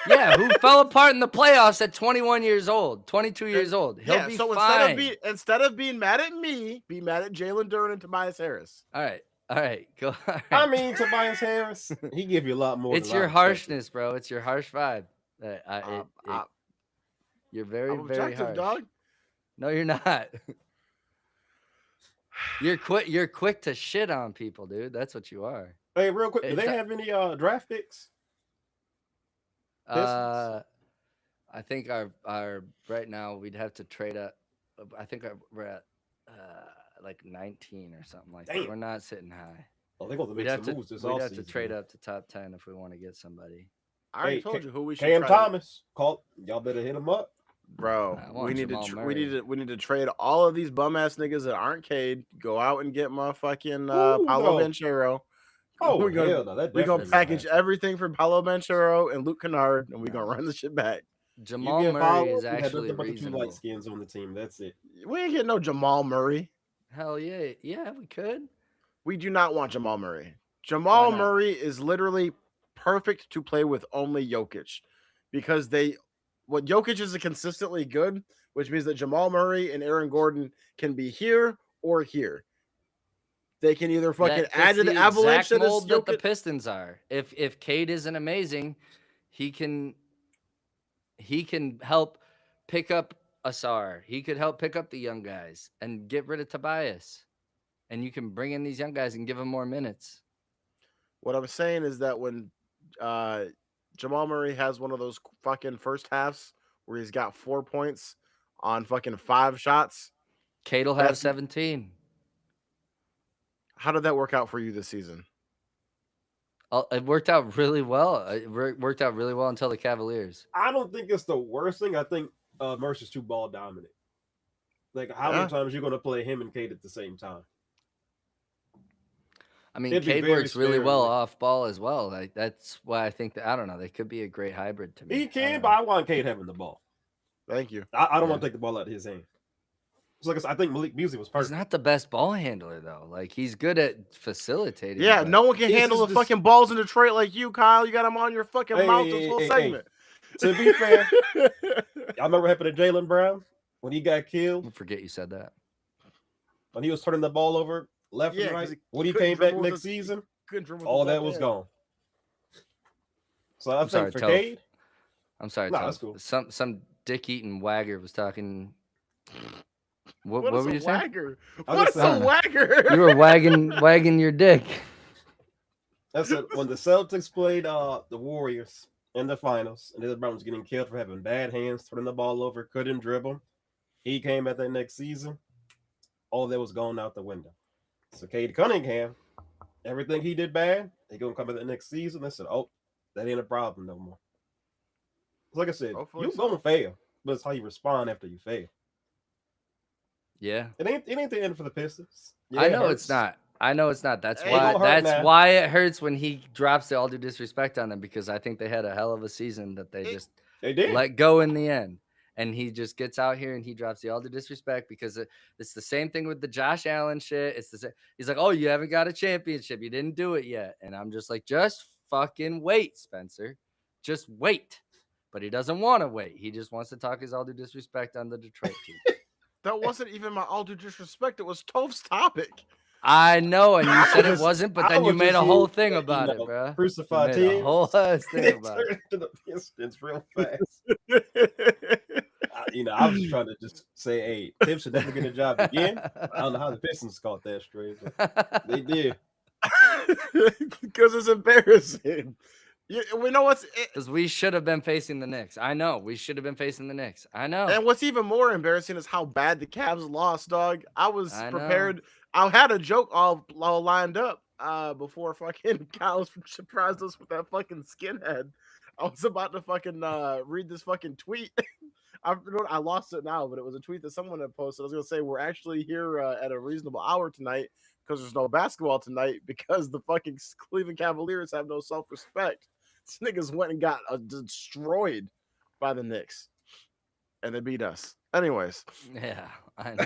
[SPEAKER 2] Yeah, who fell apart in the playoffs at 21 years old, 22 years old. He'll be
[SPEAKER 1] so
[SPEAKER 2] fine.
[SPEAKER 1] instead of being mad at me, be mad at Jalen Duren and Tobias Harris.
[SPEAKER 2] All right, go. All right.
[SPEAKER 3] I mean, Tobias Harris, he give you a lot more.
[SPEAKER 2] It's
[SPEAKER 3] than
[SPEAKER 2] your
[SPEAKER 3] I expected.
[SPEAKER 2] harshness, bro. It's your harsh vibe. You're very,
[SPEAKER 1] I'm
[SPEAKER 2] very
[SPEAKER 1] objective,
[SPEAKER 2] harsh.
[SPEAKER 1] dog.
[SPEAKER 2] No, you're not. You're quick to shit on people, dude. That's what you are.
[SPEAKER 3] Hey, real quick, do
[SPEAKER 2] It's
[SPEAKER 3] they
[SPEAKER 2] not-
[SPEAKER 3] have any draft picks? Pistons?
[SPEAKER 2] I think our right now we'd have to trade up. I think we're at like 19 or something like that.
[SPEAKER 3] Damn.
[SPEAKER 2] We're not sitting high.
[SPEAKER 3] Oh, they're going to
[SPEAKER 2] We'd
[SPEAKER 3] make
[SPEAKER 2] have
[SPEAKER 3] some
[SPEAKER 2] to
[SPEAKER 3] moves this
[SPEAKER 2] we'd have to
[SPEAKER 3] offseason,
[SPEAKER 2] trade
[SPEAKER 3] man.
[SPEAKER 2] up to top 10 if we want to get somebody.
[SPEAKER 1] I already
[SPEAKER 3] Hey,
[SPEAKER 1] told you who we should
[SPEAKER 3] Cam
[SPEAKER 1] try
[SPEAKER 3] Thomas, y'all better hit him up.
[SPEAKER 1] Bro,
[SPEAKER 2] I want
[SPEAKER 1] we need
[SPEAKER 2] Jamal
[SPEAKER 1] to
[SPEAKER 2] Murray.
[SPEAKER 1] we need to trade all of these bum ass niggas that aren't Cade. Go out and get motherfucking
[SPEAKER 3] Ooh,
[SPEAKER 1] Paulo
[SPEAKER 3] no.
[SPEAKER 1] Banchero.
[SPEAKER 3] Oh,
[SPEAKER 1] We're gonna-
[SPEAKER 3] hell no. That
[SPEAKER 1] We're gonna
[SPEAKER 3] definitely
[SPEAKER 1] package
[SPEAKER 3] happen.
[SPEAKER 1] everything for Paulo Banchero and Luke Kennard, and we're gonna run the shit back.
[SPEAKER 2] Jamal
[SPEAKER 3] You get
[SPEAKER 2] Murray
[SPEAKER 3] Paulo,
[SPEAKER 2] is
[SPEAKER 3] you had
[SPEAKER 2] actually
[SPEAKER 3] nothing but the two
[SPEAKER 2] reasonable.
[SPEAKER 3] light skins on the team. That's it.
[SPEAKER 1] We ain't getting no Jamal Murray.
[SPEAKER 2] Hell yeah, we could.
[SPEAKER 1] We do not want Jamal Murray. Jamal
[SPEAKER 2] not?
[SPEAKER 1] Murray is literally perfect to play with only Jokic, because Jokic is consistently good, which means that Jamal Murray and Aaron Gordon can be here or here. They can either fucking
[SPEAKER 2] That
[SPEAKER 1] add
[SPEAKER 2] fits
[SPEAKER 1] to the avalanche
[SPEAKER 2] exact
[SPEAKER 1] that is
[SPEAKER 2] mold that the
[SPEAKER 1] Jokic.
[SPEAKER 2] Pistons are. If Cade isn't amazing, he can help pick up Asar. He could help pick up the young guys and get rid of Tobias. And you can bring in these young guys and give them more minutes.
[SPEAKER 1] What I'm saying is that when Jamal Murray has one of those fucking first halves where he's got 4 points on fucking 5 shots,
[SPEAKER 2] Cade will have
[SPEAKER 1] That's-
[SPEAKER 2] 17.
[SPEAKER 1] how did that work out for you this season?
[SPEAKER 2] It worked out really well. It worked out really well until the Cavaliers.
[SPEAKER 3] I don't think it's the worst thing. I think Mercer's too ball dominant. Like, how
[SPEAKER 1] Yeah.
[SPEAKER 3] many times are you going to play him and Cade at the same time?
[SPEAKER 2] I mean,
[SPEAKER 3] It'd be
[SPEAKER 2] Cade
[SPEAKER 3] very
[SPEAKER 2] works really well
[SPEAKER 3] sparingly.
[SPEAKER 2] off ball as well. Like that's why I think that I don't know. They could be a great hybrid to me.
[SPEAKER 3] He
[SPEAKER 2] I
[SPEAKER 3] can,
[SPEAKER 2] don't
[SPEAKER 3] but
[SPEAKER 2] know.
[SPEAKER 3] I want Cade having the ball.
[SPEAKER 1] Thank you.
[SPEAKER 3] I don't
[SPEAKER 2] Yeah.
[SPEAKER 3] want to take the ball out of his hand. So like I said, I think Malik Beasley was
[SPEAKER 2] He's
[SPEAKER 3] perfect.
[SPEAKER 2] not the best ball handler though. Like he's good at facilitating.
[SPEAKER 1] Yeah,
[SPEAKER 2] but
[SPEAKER 1] no one can
[SPEAKER 3] This
[SPEAKER 1] handle
[SPEAKER 3] is
[SPEAKER 1] the
[SPEAKER 3] this-
[SPEAKER 1] fucking balls in Detroit like you, Kyle. You got them on your fucking
[SPEAKER 3] Hey,
[SPEAKER 1] mouth
[SPEAKER 3] hey,
[SPEAKER 1] this whole
[SPEAKER 3] hey, hey.
[SPEAKER 1] segment.
[SPEAKER 3] To be fair, y'all remember what happened to Jalen Brown when he got killed?
[SPEAKER 2] I forget you said that.
[SPEAKER 3] When he was turning the ball over left
[SPEAKER 1] Yeah,
[SPEAKER 3] and
[SPEAKER 1] 'cause
[SPEAKER 3] right?
[SPEAKER 1] he
[SPEAKER 3] When he
[SPEAKER 1] couldn't
[SPEAKER 3] came back
[SPEAKER 1] dribble with
[SPEAKER 3] next
[SPEAKER 1] his-
[SPEAKER 3] season,
[SPEAKER 1] Couldn't dribble with
[SPEAKER 3] all
[SPEAKER 1] his
[SPEAKER 3] that
[SPEAKER 1] left
[SPEAKER 3] was
[SPEAKER 1] hand.
[SPEAKER 3] gone. So I
[SPEAKER 2] I'm sorry,
[SPEAKER 3] think for
[SPEAKER 2] Toph.
[SPEAKER 3] Cade,
[SPEAKER 2] I'm sorry,
[SPEAKER 3] Nah,
[SPEAKER 2] Tom.
[SPEAKER 3] that's cool.
[SPEAKER 2] Some dick eating wagger was talking. What
[SPEAKER 1] What is
[SPEAKER 2] were
[SPEAKER 1] a
[SPEAKER 2] you saying?
[SPEAKER 1] wagger?
[SPEAKER 3] I
[SPEAKER 1] What
[SPEAKER 3] just
[SPEAKER 1] is
[SPEAKER 2] said-
[SPEAKER 1] a wagger?
[SPEAKER 2] You were wagging your dick.
[SPEAKER 3] that's it. When the Celtics played the Warriors in the finals, and Jalen Brown was getting killed for having bad hands, turning the ball over, couldn't dribble. He came back that next season. All that was gone out the window. So Cade Cunningham, everything he did bad, he gonna come back the next season. They said, "Oh, that ain't a problem no more." Like I said,
[SPEAKER 1] Hopefully
[SPEAKER 3] you
[SPEAKER 1] so.
[SPEAKER 3] gonna fail, but it's how you respond after you fail.
[SPEAKER 2] Yeah.
[SPEAKER 3] It ain't the end for the Pistons. Yeah,
[SPEAKER 2] I
[SPEAKER 3] it
[SPEAKER 2] know it's
[SPEAKER 3] hurts.
[SPEAKER 2] not. I know it's not. That's
[SPEAKER 1] Hey,
[SPEAKER 2] why.
[SPEAKER 3] don't hurt
[SPEAKER 2] That's
[SPEAKER 3] now.
[SPEAKER 2] why it hurts when he drops the all due disrespect on them because I think they had a hell of a season that they
[SPEAKER 1] It-
[SPEAKER 2] just
[SPEAKER 3] They did.
[SPEAKER 2] let go in the end. And he just gets out here and he drops the all due disrespect because it's the same thing with the Josh Allen shit. It's the same. He's like, oh, you haven't got a championship. You didn't do it yet. And I'm just like, just fucking wait, Spencer. Just wait. But he doesn't want to wait. He just wants to talk his all due disrespect on the Detroit team.
[SPEAKER 1] That wasn't even my all due disrespect. It was Toph's topic.
[SPEAKER 2] I know, and you said it
[SPEAKER 3] just-
[SPEAKER 2] wasn't, but
[SPEAKER 3] I
[SPEAKER 2] then you
[SPEAKER 3] was
[SPEAKER 2] made
[SPEAKER 3] just
[SPEAKER 2] a whole
[SPEAKER 3] used
[SPEAKER 2] thing
[SPEAKER 3] to,
[SPEAKER 2] about it, bro. You
[SPEAKER 3] Crucified
[SPEAKER 2] made a whole
[SPEAKER 3] teams.
[SPEAKER 2] ass thing
[SPEAKER 3] It
[SPEAKER 2] about it.
[SPEAKER 3] turned into the Pistons real fast. I was just trying to just say, hey, Tim should never get a job again. I don't know how the Pistons caught that straight, but they did.
[SPEAKER 1] Because it's embarrassing. We know what's
[SPEAKER 2] Because we should have been facing the Knicks. I know. We should have been facing the Knicks. I know.
[SPEAKER 1] and what's even more embarrassing is how bad the Cavs lost, dog. I was
[SPEAKER 2] I
[SPEAKER 1] prepared.
[SPEAKER 2] know.
[SPEAKER 1] I had a joke all lined up before fucking Kyle surprised us with that fucking skinhead. I was about to fucking read this fucking tweet. I lost it now, but it was a tweet that someone had posted. I was gonna say we're actually here at a reasonable hour tonight because there's no basketball tonight because the fucking Cleveland Cavaliers have no self-respect. These niggas went and got destroyed by the Knicks, and they beat us. Anyways,
[SPEAKER 2] Yeah, I know.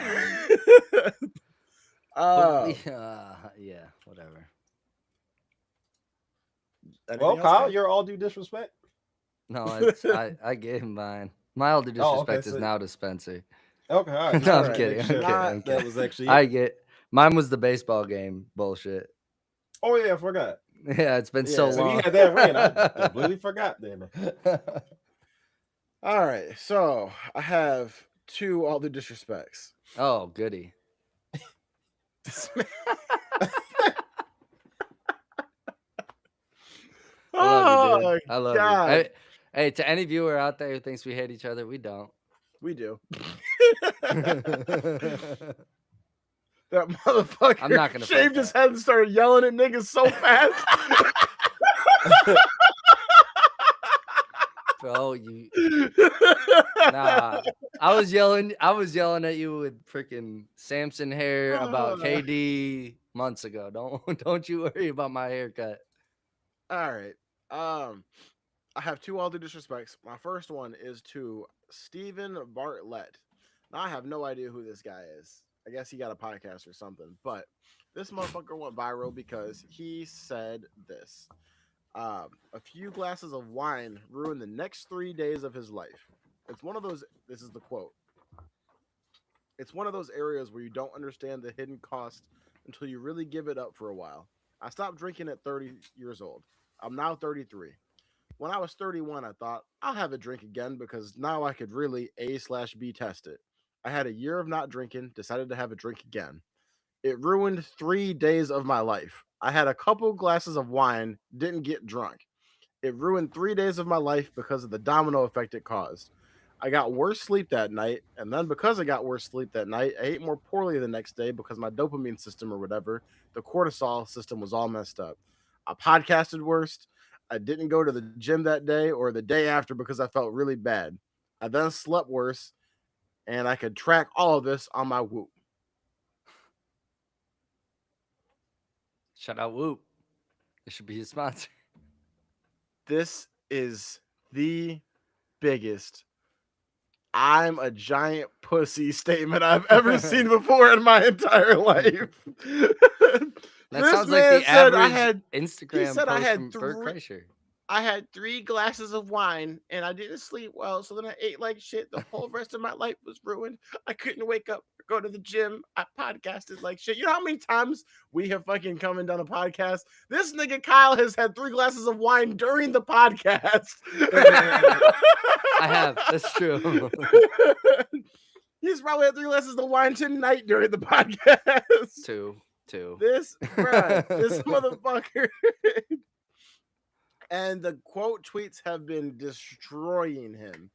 [SPEAKER 2] Yeah, whatever.
[SPEAKER 3] Well, Kyle, you're all due disrespect.
[SPEAKER 2] No, I gave him mine. My all due disrespect is now to Spencer.
[SPEAKER 3] Okay, all right.
[SPEAKER 2] No,
[SPEAKER 3] all
[SPEAKER 2] I'm
[SPEAKER 3] right,
[SPEAKER 2] kidding.
[SPEAKER 3] make sure.
[SPEAKER 2] I'm kidding.
[SPEAKER 3] That was actually.
[SPEAKER 2] I get mine was the baseball game bullshit.
[SPEAKER 3] Oh yeah, I forgot.
[SPEAKER 2] Yeah, it's been so
[SPEAKER 3] So
[SPEAKER 2] long.
[SPEAKER 3] you had that ring. I completely forgot then.
[SPEAKER 1] All right, so I have two all the disrespects.
[SPEAKER 2] Oh, goody. I love you, dude. I love you. Hey, to any viewer out there who thinks we hate each other, we don't.
[SPEAKER 1] We do. That motherfucker
[SPEAKER 2] I'm not gonna
[SPEAKER 1] shaved his head and started yelling at niggas so fast.
[SPEAKER 2] Bro, you nah. I was yelling at you with freaking Samson hair about KD months ago. Don't you worry about my haircut.
[SPEAKER 1] All right. I have two all due disrespects. My first one is to Stephen Bartlett. Now I have no idea who this guy is. I guess he got a podcast or something, but this motherfucker went viral because he said this. A few glasses of wine ruined the next 3 days of his life. It's one of those, this is the quote. It's one of those areas where you don't understand the hidden cost until you really give it up for a while. I stopped drinking at 30 years old. I'm now 33. When I was 31, I thought, I'll have a drink again because now I could really A/B test it. I had a year of not drinking, decided to have a drink again. It ruined 3 days of my life. I had a couple glasses of wine, didn't get drunk. It ruined 3 days of my life because of the domino effect it caused. I got worse sleep that night, and then because I got worse sleep that night, I ate more poorly the next day because my dopamine system or whatever, the cortisol system was all messed up. I podcasted worse. I didn't go to the gym that day or the day after because I felt really bad. I then slept worse, and I could track all of this on my Whoop.
[SPEAKER 2] Shout out Whoop. It should be his sponsor.
[SPEAKER 1] This is the biggest I'm a giant pussy statement I've ever seen before in my entire life.
[SPEAKER 2] That
[SPEAKER 1] this
[SPEAKER 2] sounds
[SPEAKER 1] man
[SPEAKER 2] like the
[SPEAKER 1] said
[SPEAKER 2] average
[SPEAKER 1] he
[SPEAKER 2] Instagram
[SPEAKER 1] said
[SPEAKER 2] post
[SPEAKER 1] I had
[SPEAKER 2] from Bert Kreischer.
[SPEAKER 1] I had 3 glasses of wine and I didn't sleep well, so then I ate like shit. The whole rest of my life was ruined. I couldn't wake up or go to the gym. I podcasted like shit. You know how many times we have fucking come and done a podcast? This nigga Kyle has had 3 glasses of wine during the podcast.
[SPEAKER 2] I have. That's true.
[SPEAKER 1] He's probably had 3 glasses of wine tonight during the podcast.
[SPEAKER 2] Two.
[SPEAKER 1] This motherfucker. And the quote tweets have been destroying him.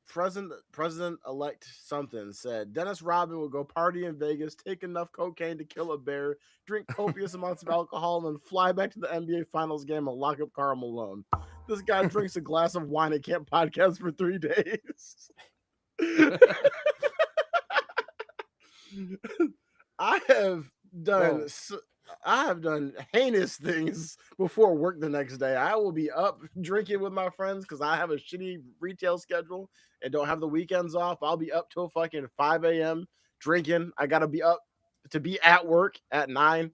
[SPEAKER 1] President-elect something said, Dennis Rodman will go party in Vegas, take enough cocaine to kill a bear, drink copious amounts of alcohol, and then fly back to the NBA Finals game and lock up Karl Malone. This guy drinks a glass of wine and can't podcast for 3 days. I have done heinous things before work the next day. I will be up drinking with my friends because I have a shitty retail schedule and don't have the weekends off. I'll be up till fucking 5 a.m. drinking. I gotta be up to be at work at 9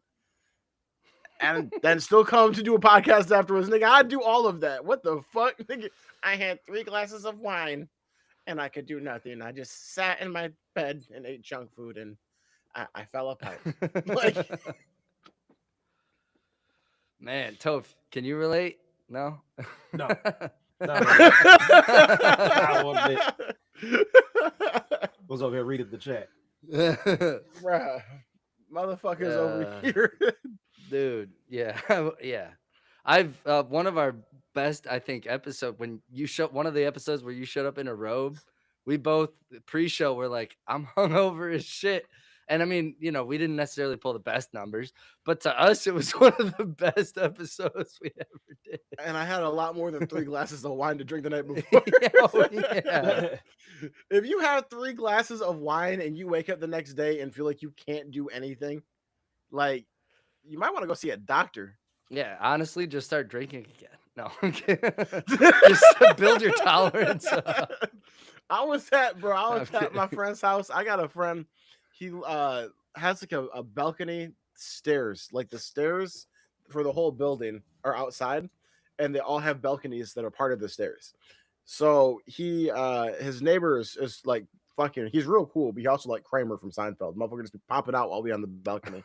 [SPEAKER 1] and then still come to do a podcast afterwards. Nigga, I do all of that. What the fuck? Nigga, I had 3 glasses of wine and I could do nothing. I just sat in my bed and ate junk food, and I fell apart. Like,
[SPEAKER 2] Man, Toph, can you relate? No?
[SPEAKER 3] No. Not at all. I will admit. Was over here reading the chat.
[SPEAKER 1] bruh, motherfuckers over here.
[SPEAKER 2] Dude, yeah. Yeah. I've one of our best, I think, episode when you one of the episodes where you showed up in a robe, we both pre-show were like, I'm hungover as shit. And I mean, you know, we didn't necessarily pull the best numbers, but to us, it was one of the best episodes we ever did.
[SPEAKER 1] And I had a lot more than 3 glasses of wine to drink the night before.
[SPEAKER 2] Yeah.
[SPEAKER 1] If you have 3 glasses of wine and you wake up the next day and feel like you can't do anything, like, you might want to go see a doctor.
[SPEAKER 2] Yeah, honestly, just start drinking again. No, just build your tolerance up.
[SPEAKER 1] I was at my friend's house. I got a friend. He has like a balcony stairs. Like the stairs for the whole building are outside, and they all have balconies that are part of the stairs. So he his neighbor is like fucking. He's real cool, but he also like Kramer from Seinfeld. Motherfucker just be popping out while we on the balcony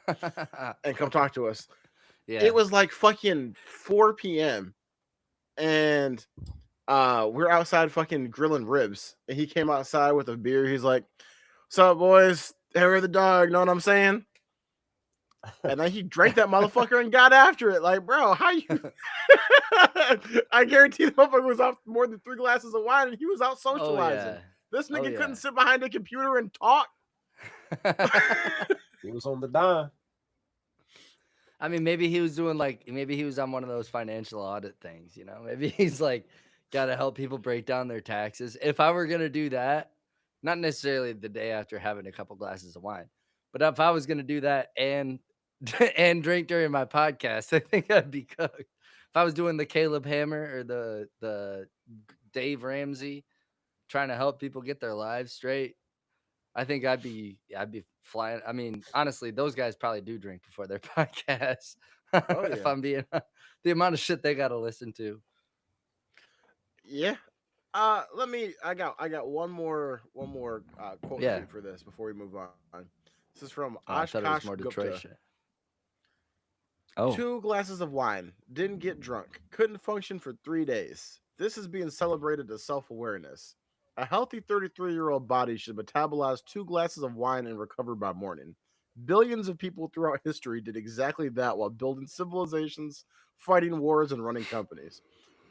[SPEAKER 1] and come talk to us.
[SPEAKER 2] Yeah.
[SPEAKER 1] It was like fucking 4 p.m. and we're outside fucking grilling ribs, and he came outside with a beer. He's like, "What's up, boys? Harry the dog." Know what I'm saying? And then he drank that motherfucker and got after it. Like, bro, how you? I guarantee the motherfucker was off more than 3 glasses of wine, and he was out socializing.
[SPEAKER 2] Oh, yeah.
[SPEAKER 1] This nigga couldn't sit behind a computer and talk.
[SPEAKER 3] He was on the dime.
[SPEAKER 2] I mean, maybe he was doing maybe he was on one of those financial audit things, you know? Maybe he's like, got to help people break down their taxes. If I were going to do that, not necessarily the day after having a couple glasses of wine, but if I was going to do that and drink during my podcast, I think I'd be cooked. If I was doing the Caleb Hammer or the Dave Ramsey, trying to help people get their lives straight, I think I'd be flying. I mean, honestly, those guys probably do drink before their podcasts.
[SPEAKER 1] Oh,
[SPEAKER 2] If
[SPEAKER 1] yeah.
[SPEAKER 2] I'm being the amount of shit they got to listen to.
[SPEAKER 1] Yeah. I got one more quote
[SPEAKER 2] Yeah.
[SPEAKER 1] for this before we move on. This is from
[SPEAKER 2] I thought it was
[SPEAKER 1] Oshkosh
[SPEAKER 2] more
[SPEAKER 1] Gupta.
[SPEAKER 2] Detroit shit. Oh,
[SPEAKER 1] 2 glasses of wine, didn't get drunk, couldn't function for 3 days. This is being celebrated as self-awareness. A healthy 33-year-old body should metabolize 2 glasses of wine and recover by morning. Billions of people throughout history did exactly that while building civilizations, fighting wars, and running companies.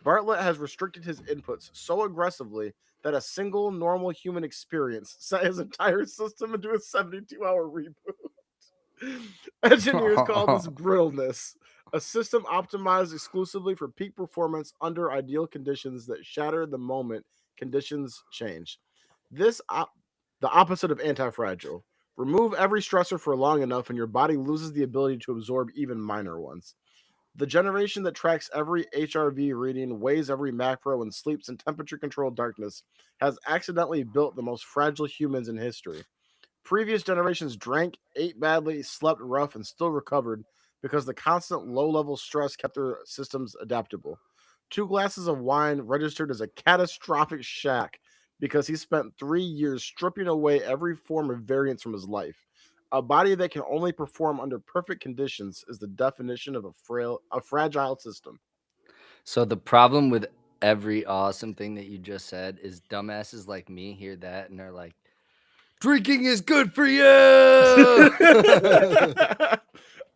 [SPEAKER 1] Bartlett has restricted his inputs so aggressively that a single normal human experience set his entire system into a 72-hour reboot. Engineers call this brittleness, a system optimized exclusively for peak performance under ideal conditions that shatter the moment conditions change. The opposite of anti-fragile. Remove every stressor for long enough and your body loses the ability to absorb even minor ones. The generation that tracks every HRV reading, weighs every macro, and sleeps in temperature-controlled darkness has accidentally built the most fragile humans in history. Previous generations drank, ate badly, slept rough, and still recovered because the constant low-level stress kept their systems adaptable. 2 glasses of wine registered as a catastrophic shack because he spent 3 years stripping away every form of variance from his life. A body that can only perform under perfect conditions is the definition of a fragile system.
[SPEAKER 2] so the problem with every awesome thing that you just said is dumbasses like me hear that and they're like, drinking is good for you.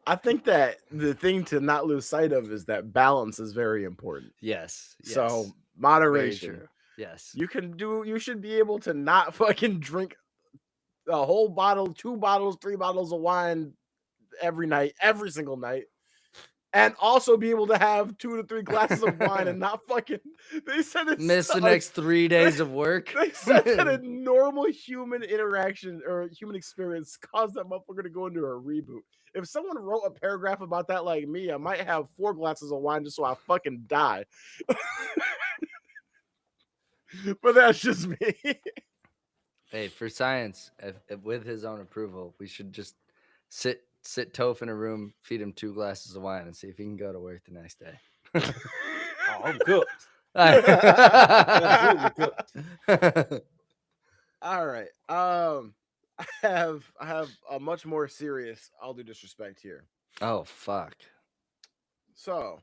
[SPEAKER 1] I think that the thing to not lose sight of is that balance is very important.
[SPEAKER 2] Yes.
[SPEAKER 1] So
[SPEAKER 2] Very
[SPEAKER 1] moderation.
[SPEAKER 2] true. Yes.
[SPEAKER 1] You should be able to not fucking drink a whole bottle, 2 bottles, 3 bottles of wine every night, every single night. And also be able to have 2 to 3 glasses of wine and not fucking. They said it's
[SPEAKER 2] Miss the next 3 days of work.
[SPEAKER 1] They said that a normal human interaction or human experience caused that motherfucker to go into a reboot. If someone wrote a paragraph about that like me, I might have 4 glasses of wine just so I fucking die. But that's just me.
[SPEAKER 2] Hey, for science, if with his own approval, we should just sit Toph in a room, feed him 2 glasses of wine, and see if he can go to work the next day.
[SPEAKER 3] Oh, I'm cooked.
[SPEAKER 2] Absolutely
[SPEAKER 3] cooked.
[SPEAKER 1] All right. I have a much more serious all due disrespect here.
[SPEAKER 2] Oh fuck.
[SPEAKER 1] So,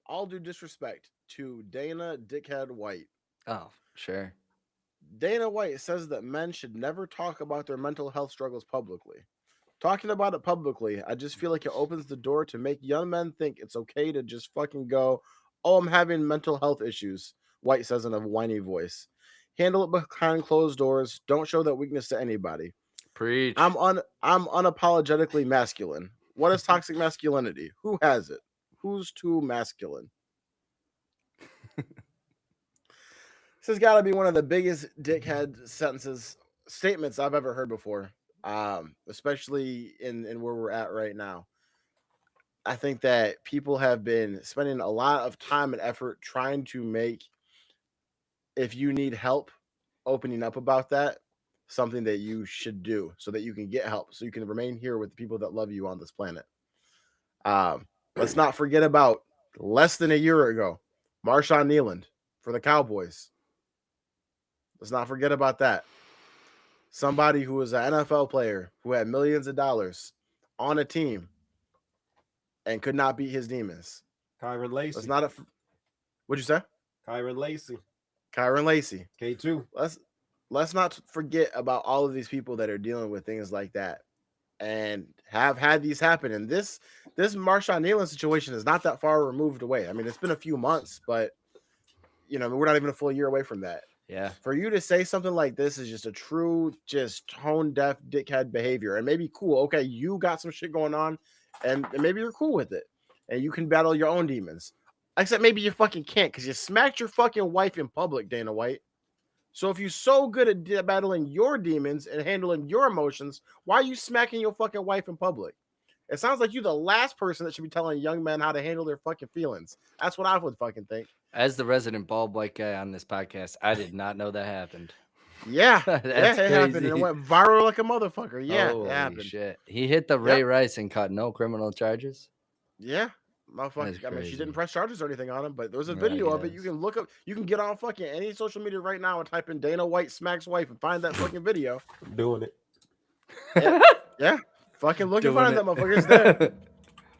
[SPEAKER 1] all due disrespect to Dana Dickhead White.
[SPEAKER 2] Oh, sure.
[SPEAKER 1] Dana White says that men should never talk about their mental health struggles publicly. Talking about it publicly, I just feel like it opens the door to make young men think it's okay to just fucking go, "Oh, I'm having mental health issues," White says in a whiny voice. Handle it behind closed doors. Don't show that weakness to anybody.
[SPEAKER 2] Preach.
[SPEAKER 1] I'm unapologetically masculine. What is toxic masculinity? Who has it? Who's too masculine? This has got to be one of the biggest dickhead statements I've ever heard before. Especially in where we're at right now. I think that people have been spending a lot of time and effort trying to make, if you need help, opening up about that something that you should do so that you can get help, so you can remain here with the people that love you on this planet. Let's not forget about less than a year ago, Marshawn Nealand for the Cowboys. Let's not forget about that. Somebody who was an NFL player who had millions of dollars on a team and could not beat his demons.
[SPEAKER 3] Kyron
[SPEAKER 1] Let's
[SPEAKER 3] Lacey.
[SPEAKER 1] not. What'd you say?
[SPEAKER 3] Kyron Lacey.
[SPEAKER 1] Kyron Lacey.
[SPEAKER 3] K2.
[SPEAKER 1] Let's not forget about all of these people that are dealing with things like that and have had these happen. And this Marshawn Nealand situation is not that far removed away. I mean, it's been a few months, but we're not even a full year away from that.
[SPEAKER 2] Yeah.
[SPEAKER 1] For you to say something like this is just a true, just tone deaf dickhead behavior. And maybe cool. Okay, you got some shit going on, and maybe you're cool with it, and you can battle your own demons. Except maybe you fucking can't because you smacked your fucking wife in public, Dana White. So if you're so good at battling your demons and handling your emotions, why are you smacking your fucking wife in public? It sounds like you're the last person that should be telling young men how to handle their fucking feelings. That's what I would fucking think.
[SPEAKER 2] As the resident bald white guy on this podcast, I did not know that happened.
[SPEAKER 1] Yeah,
[SPEAKER 2] That's
[SPEAKER 1] it happened, and it
[SPEAKER 2] crazy.
[SPEAKER 1] went viral like a motherfucker. Yeah,
[SPEAKER 2] Holy
[SPEAKER 1] it happened.
[SPEAKER 2] shit. He hit the Ray Rice and caught no criminal charges.
[SPEAKER 1] Yeah, motherfucker.
[SPEAKER 2] That's
[SPEAKER 1] I mean, she didn't
[SPEAKER 2] crazy.
[SPEAKER 1] press charges or anything on him, but there's a
[SPEAKER 2] Yeah, I
[SPEAKER 1] video of it. You
[SPEAKER 2] guess.
[SPEAKER 1] can look up. You can get on fucking any social media right now and type in Dana White smacks wife and find that fucking video.
[SPEAKER 3] Doing it.
[SPEAKER 1] Yeah, fucking look and
[SPEAKER 2] Doing
[SPEAKER 1] find
[SPEAKER 2] it.
[SPEAKER 1] that motherfucker. It's there.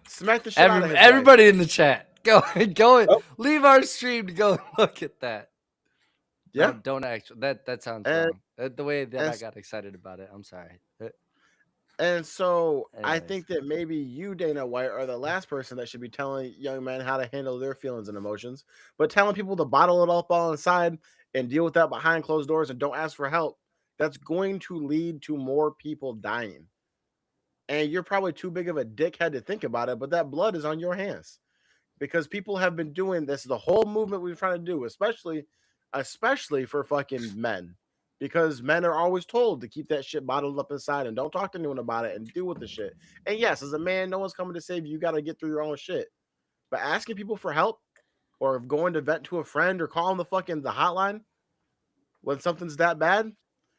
[SPEAKER 1] Smack the shit out of his
[SPEAKER 2] Everybody
[SPEAKER 1] wife.
[SPEAKER 2] in the chat, go.
[SPEAKER 3] Oh.
[SPEAKER 2] Leave our stream to go look at that.
[SPEAKER 1] Yeah,
[SPEAKER 2] Don't actually. That sounds
[SPEAKER 1] And-
[SPEAKER 2] wrong. The way that I
[SPEAKER 1] and-
[SPEAKER 2] got excited about it. I'm sorry.
[SPEAKER 1] And so I
[SPEAKER 2] Anyways.
[SPEAKER 1] think that maybe you, Dana White, are the last person that should be telling young men how to handle their feelings and emotions, but telling people to bottle it up all inside and deal with that behind closed doors and don't ask for help. That's going to lead to more people dying. And you're probably too big of a dickhead to think about it, but that blood is on your hands because people have been doing this. The whole movement we're trying to do, especially for fucking men. Because men are always told to keep that shit bottled up inside and don't talk to anyone about it and deal with the shit. And yes, as a man, no one's coming to save you. You got to get through your own shit. But asking people for help or going to vent to a friend or calling the hotline when something's that bad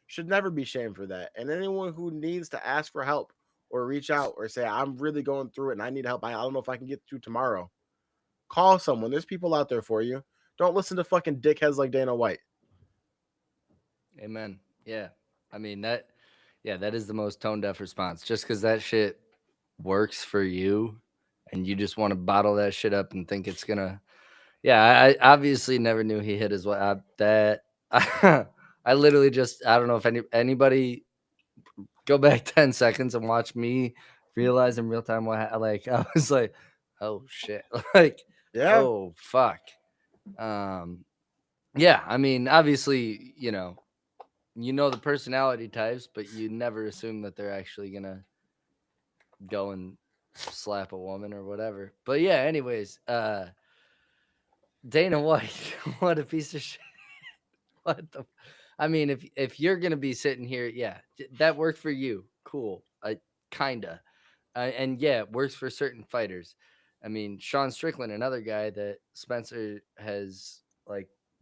[SPEAKER 1] should never be shamed for that. And anyone who needs to ask for help or reach out or say, I'm really going through it and I need help. I don't know if I can get through tomorrow. Call someone. There's people out there for you. Don't listen to fucking dickheads like Dana White.
[SPEAKER 2] Amen. Yeah. I mean that is the most tone deaf response. Just because that shit works for you and you just want to bottle that shit up and think it's gonna. Yeah, I obviously never knew he hit his wife. I literally just, I don't know if anybody go back 10 seconds and watch me realize in real time I was like, oh shit. Like,
[SPEAKER 1] Yeah.
[SPEAKER 2] oh fuck. Yeah, I mean, obviously, you know the personality types, but you never assume that they're actually gonna go and slap a woman or whatever. But yeah, anyways, Dana White, what a piece of shit. What the? I mean, if you're gonna be sitting here, yeah, that worked for you. Cool, kinda, and yeah, it works for certain fighters. I mean, Sean Strickland, another guy that Spencer has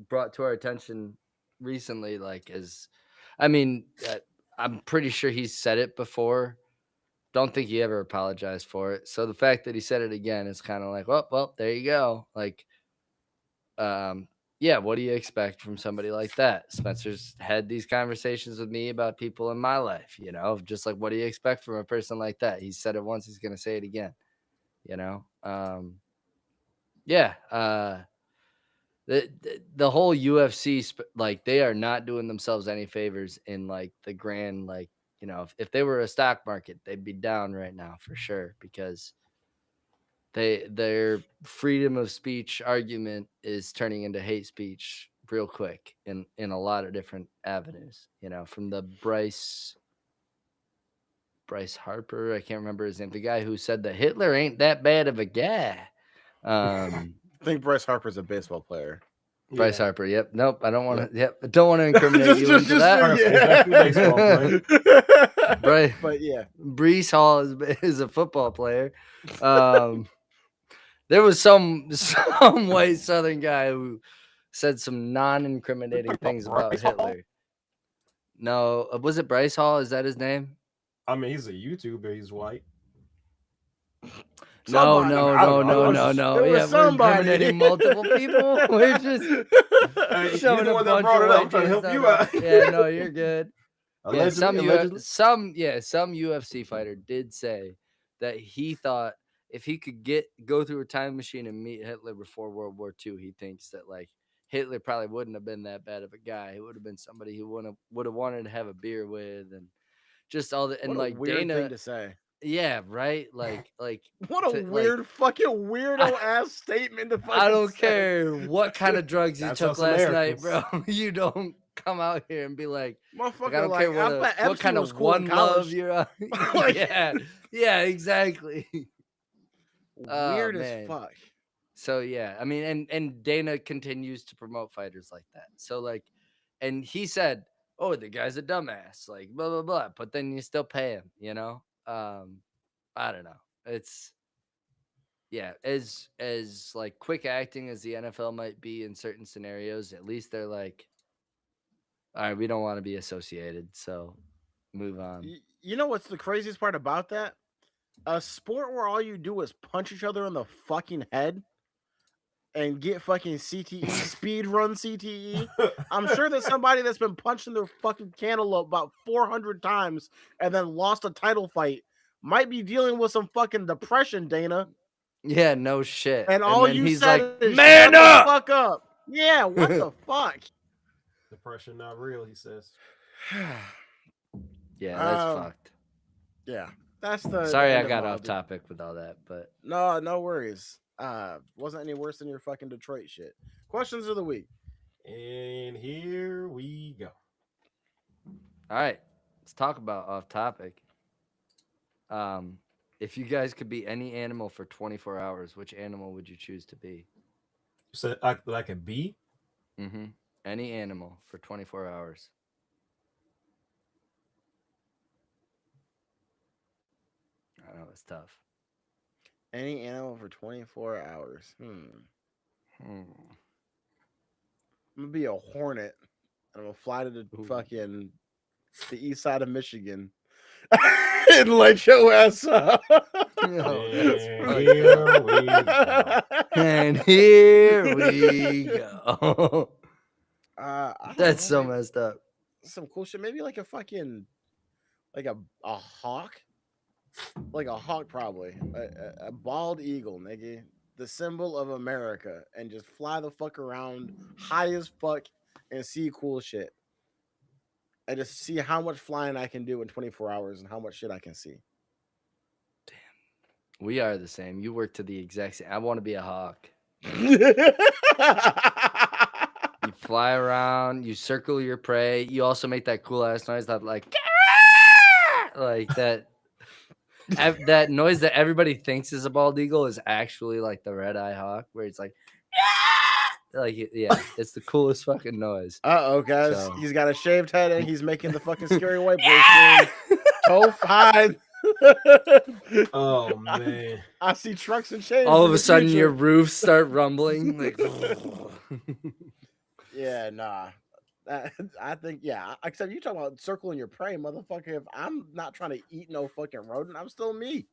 [SPEAKER 2] brought to our attention recently, I'm pretty sure he's said it before. Don't think he ever apologized for it. So the fact that he said it again is kind of like, well, there you go. yeah, what do you expect from somebody like that? Spencer's had these conversations with me about people in my life, just like, what do you expect from a person like that? He said it once, he's going to say it again, you know? Yeah. The whole UFC, like, they are not doing themselves any favors in like the grand, like, if they were a stock market, they'd be down right now for sure, because their freedom of speech argument is turning into hate speech real quick in a lot of different avenues, from the Bryce Harper, I can't remember his name, the guy who said that Hitler ain't that bad of a guy.
[SPEAKER 1] I think Bryce Harper's a baseball player.
[SPEAKER 2] Bryce Harper. Yep. Nope. I don't want to. Yep. I don't want to incriminate you into that.
[SPEAKER 1] Right. But yeah,
[SPEAKER 2] Brees Hall is a football player. There was some white Southern guy who said some non-incriminating things about Hitler. No, was it Bryce Hall? Is that his name?
[SPEAKER 3] I mean, he's a YouTuber. He's white.
[SPEAKER 2] No. Yeah, we're incriminating multiple people. We're just showing a bunch of white.
[SPEAKER 3] I'm trying to help you out.
[SPEAKER 2] Yeah, no, you're good.
[SPEAKER 3] Allegedly.
[SPEAKER 2] Some UFC fighter did say that he thought if he could go through a time machine and meet Hitler before World War II, he thinks that like Hitler probably wouldn't have been that bad of a guy. He would have been somebody he would have wanted to have a beer with, and just all the, and
[SPEAKER 1] what
[SPEAKER 2] like
[SPEAKER 1] a weird
[SPEAKER 2] Dana
[SPEAKER 1] thing to say.
[SPEAKER 2] Yeah, right. Like
[SPEAKER 1] what a weird fucking weirdo ass statement to fucking
[SPEAKER 2] I don't
[SPEAKER 1] say.
[SPEAKER 2] care what kind of drugs you took last night, bro. You don't come out here and be like, I don't care what kind of one love you're on. Yeah, exactly.
[SPEAKER 1] Weird as fuck.
[SPEAKER 2] So yeah, I mean, and Dana continues to promote fighters like that. So like, and he said, "Oh, the guy's a dumbass," like blah blah blah. But then you still pay him, I don't know. It's as like quick acting as the NFL might be in certain scenarios, at least they're like, all right, we don't want to be associated, so move on.
[SPEAKER 1] You know what's the craziest part about that? A sport where all you do is punch each other in the fucking head and get fucking CTE, speed run CTE. I'm sure that somebody that's been punched in their fucking cantaloupe about 400 times and then lost a title fight might be dealing with some fucking depression, Dana.
[SPEAKER 2] Yeah, no shit.
[SPEAKER 1] And all you
[SPEAKER 2] he's
[SPEAKER 1] said
[SPEAKER 2] like,
[SPEAKER 1] is
[SPEAKER 2] man
[SPEAKER 1] shut
[SPEAKER 2] up!
[SPEAKER 1] the fuck up. Yeah, what the fuck?
[SPEAKER 3] Depression not real, he says.
[SPEAKER 2] Yeah, that's fucked.
[SPEAKER 1] Yeah, that's the.
[SPEAKER 2] Sorry, I got off topic with all that, but
[SPEAKER 1] no worries. Wasn't any worse than your fucking Detroit shit. Questions of the week.
[SPEAKER 3] And here we go.
[SPEAKER 2] All right, let's talk about off topic. If you guys could be any animal for 24 hours, which animal would you choose to be?
[SPEAKER 3] You said like a bee?
[SPEAKER 2] Mm-hmm. Any animal for 24 hours. I know it's tough.
[SPEAKER 1] Any animal for 24 hours. I'm gonna be a hornet. I'm gonna fly to the fucking the east side of Michigan and light your ass up.
[SPEAKER 2] And here we go. That's so messed up.
[SPEAKER 1] Some cool shit. Maybe like a fucking like a hawk. Like a hawk, probably a bald eagle, nigga, the symbol of America, and just fly the fuck around high as fuck and see cool shit, and just see how much flying I can do in 24 hours and how much shit I can see.
[SPEAKER 2] Damn, we are the same. You work to the exact same. I want to be a hawk. You fly around, you circle your prey. You also make that cool ass noise that like that. That noise that everybody thinks is a bald eagle is actually like the red-eye hawk, where it's like it's the coolest fucking noise.
[SPEAKER 1] Guys, so. He's got a shaved head and he's making the fucking scary white boy toe fine.
[SPEAKER 3] Oh man,
[SPEAKER 1] I see trucks and chains.
[SPEAKER 2] All of a sudden, your roofs start rumbling. Like,
[SPEAKER 1] yeah, nah. I think, except you talking about circling your prey, motherfucker. If I'm not trying to eat no fucking rodent, I'm still me.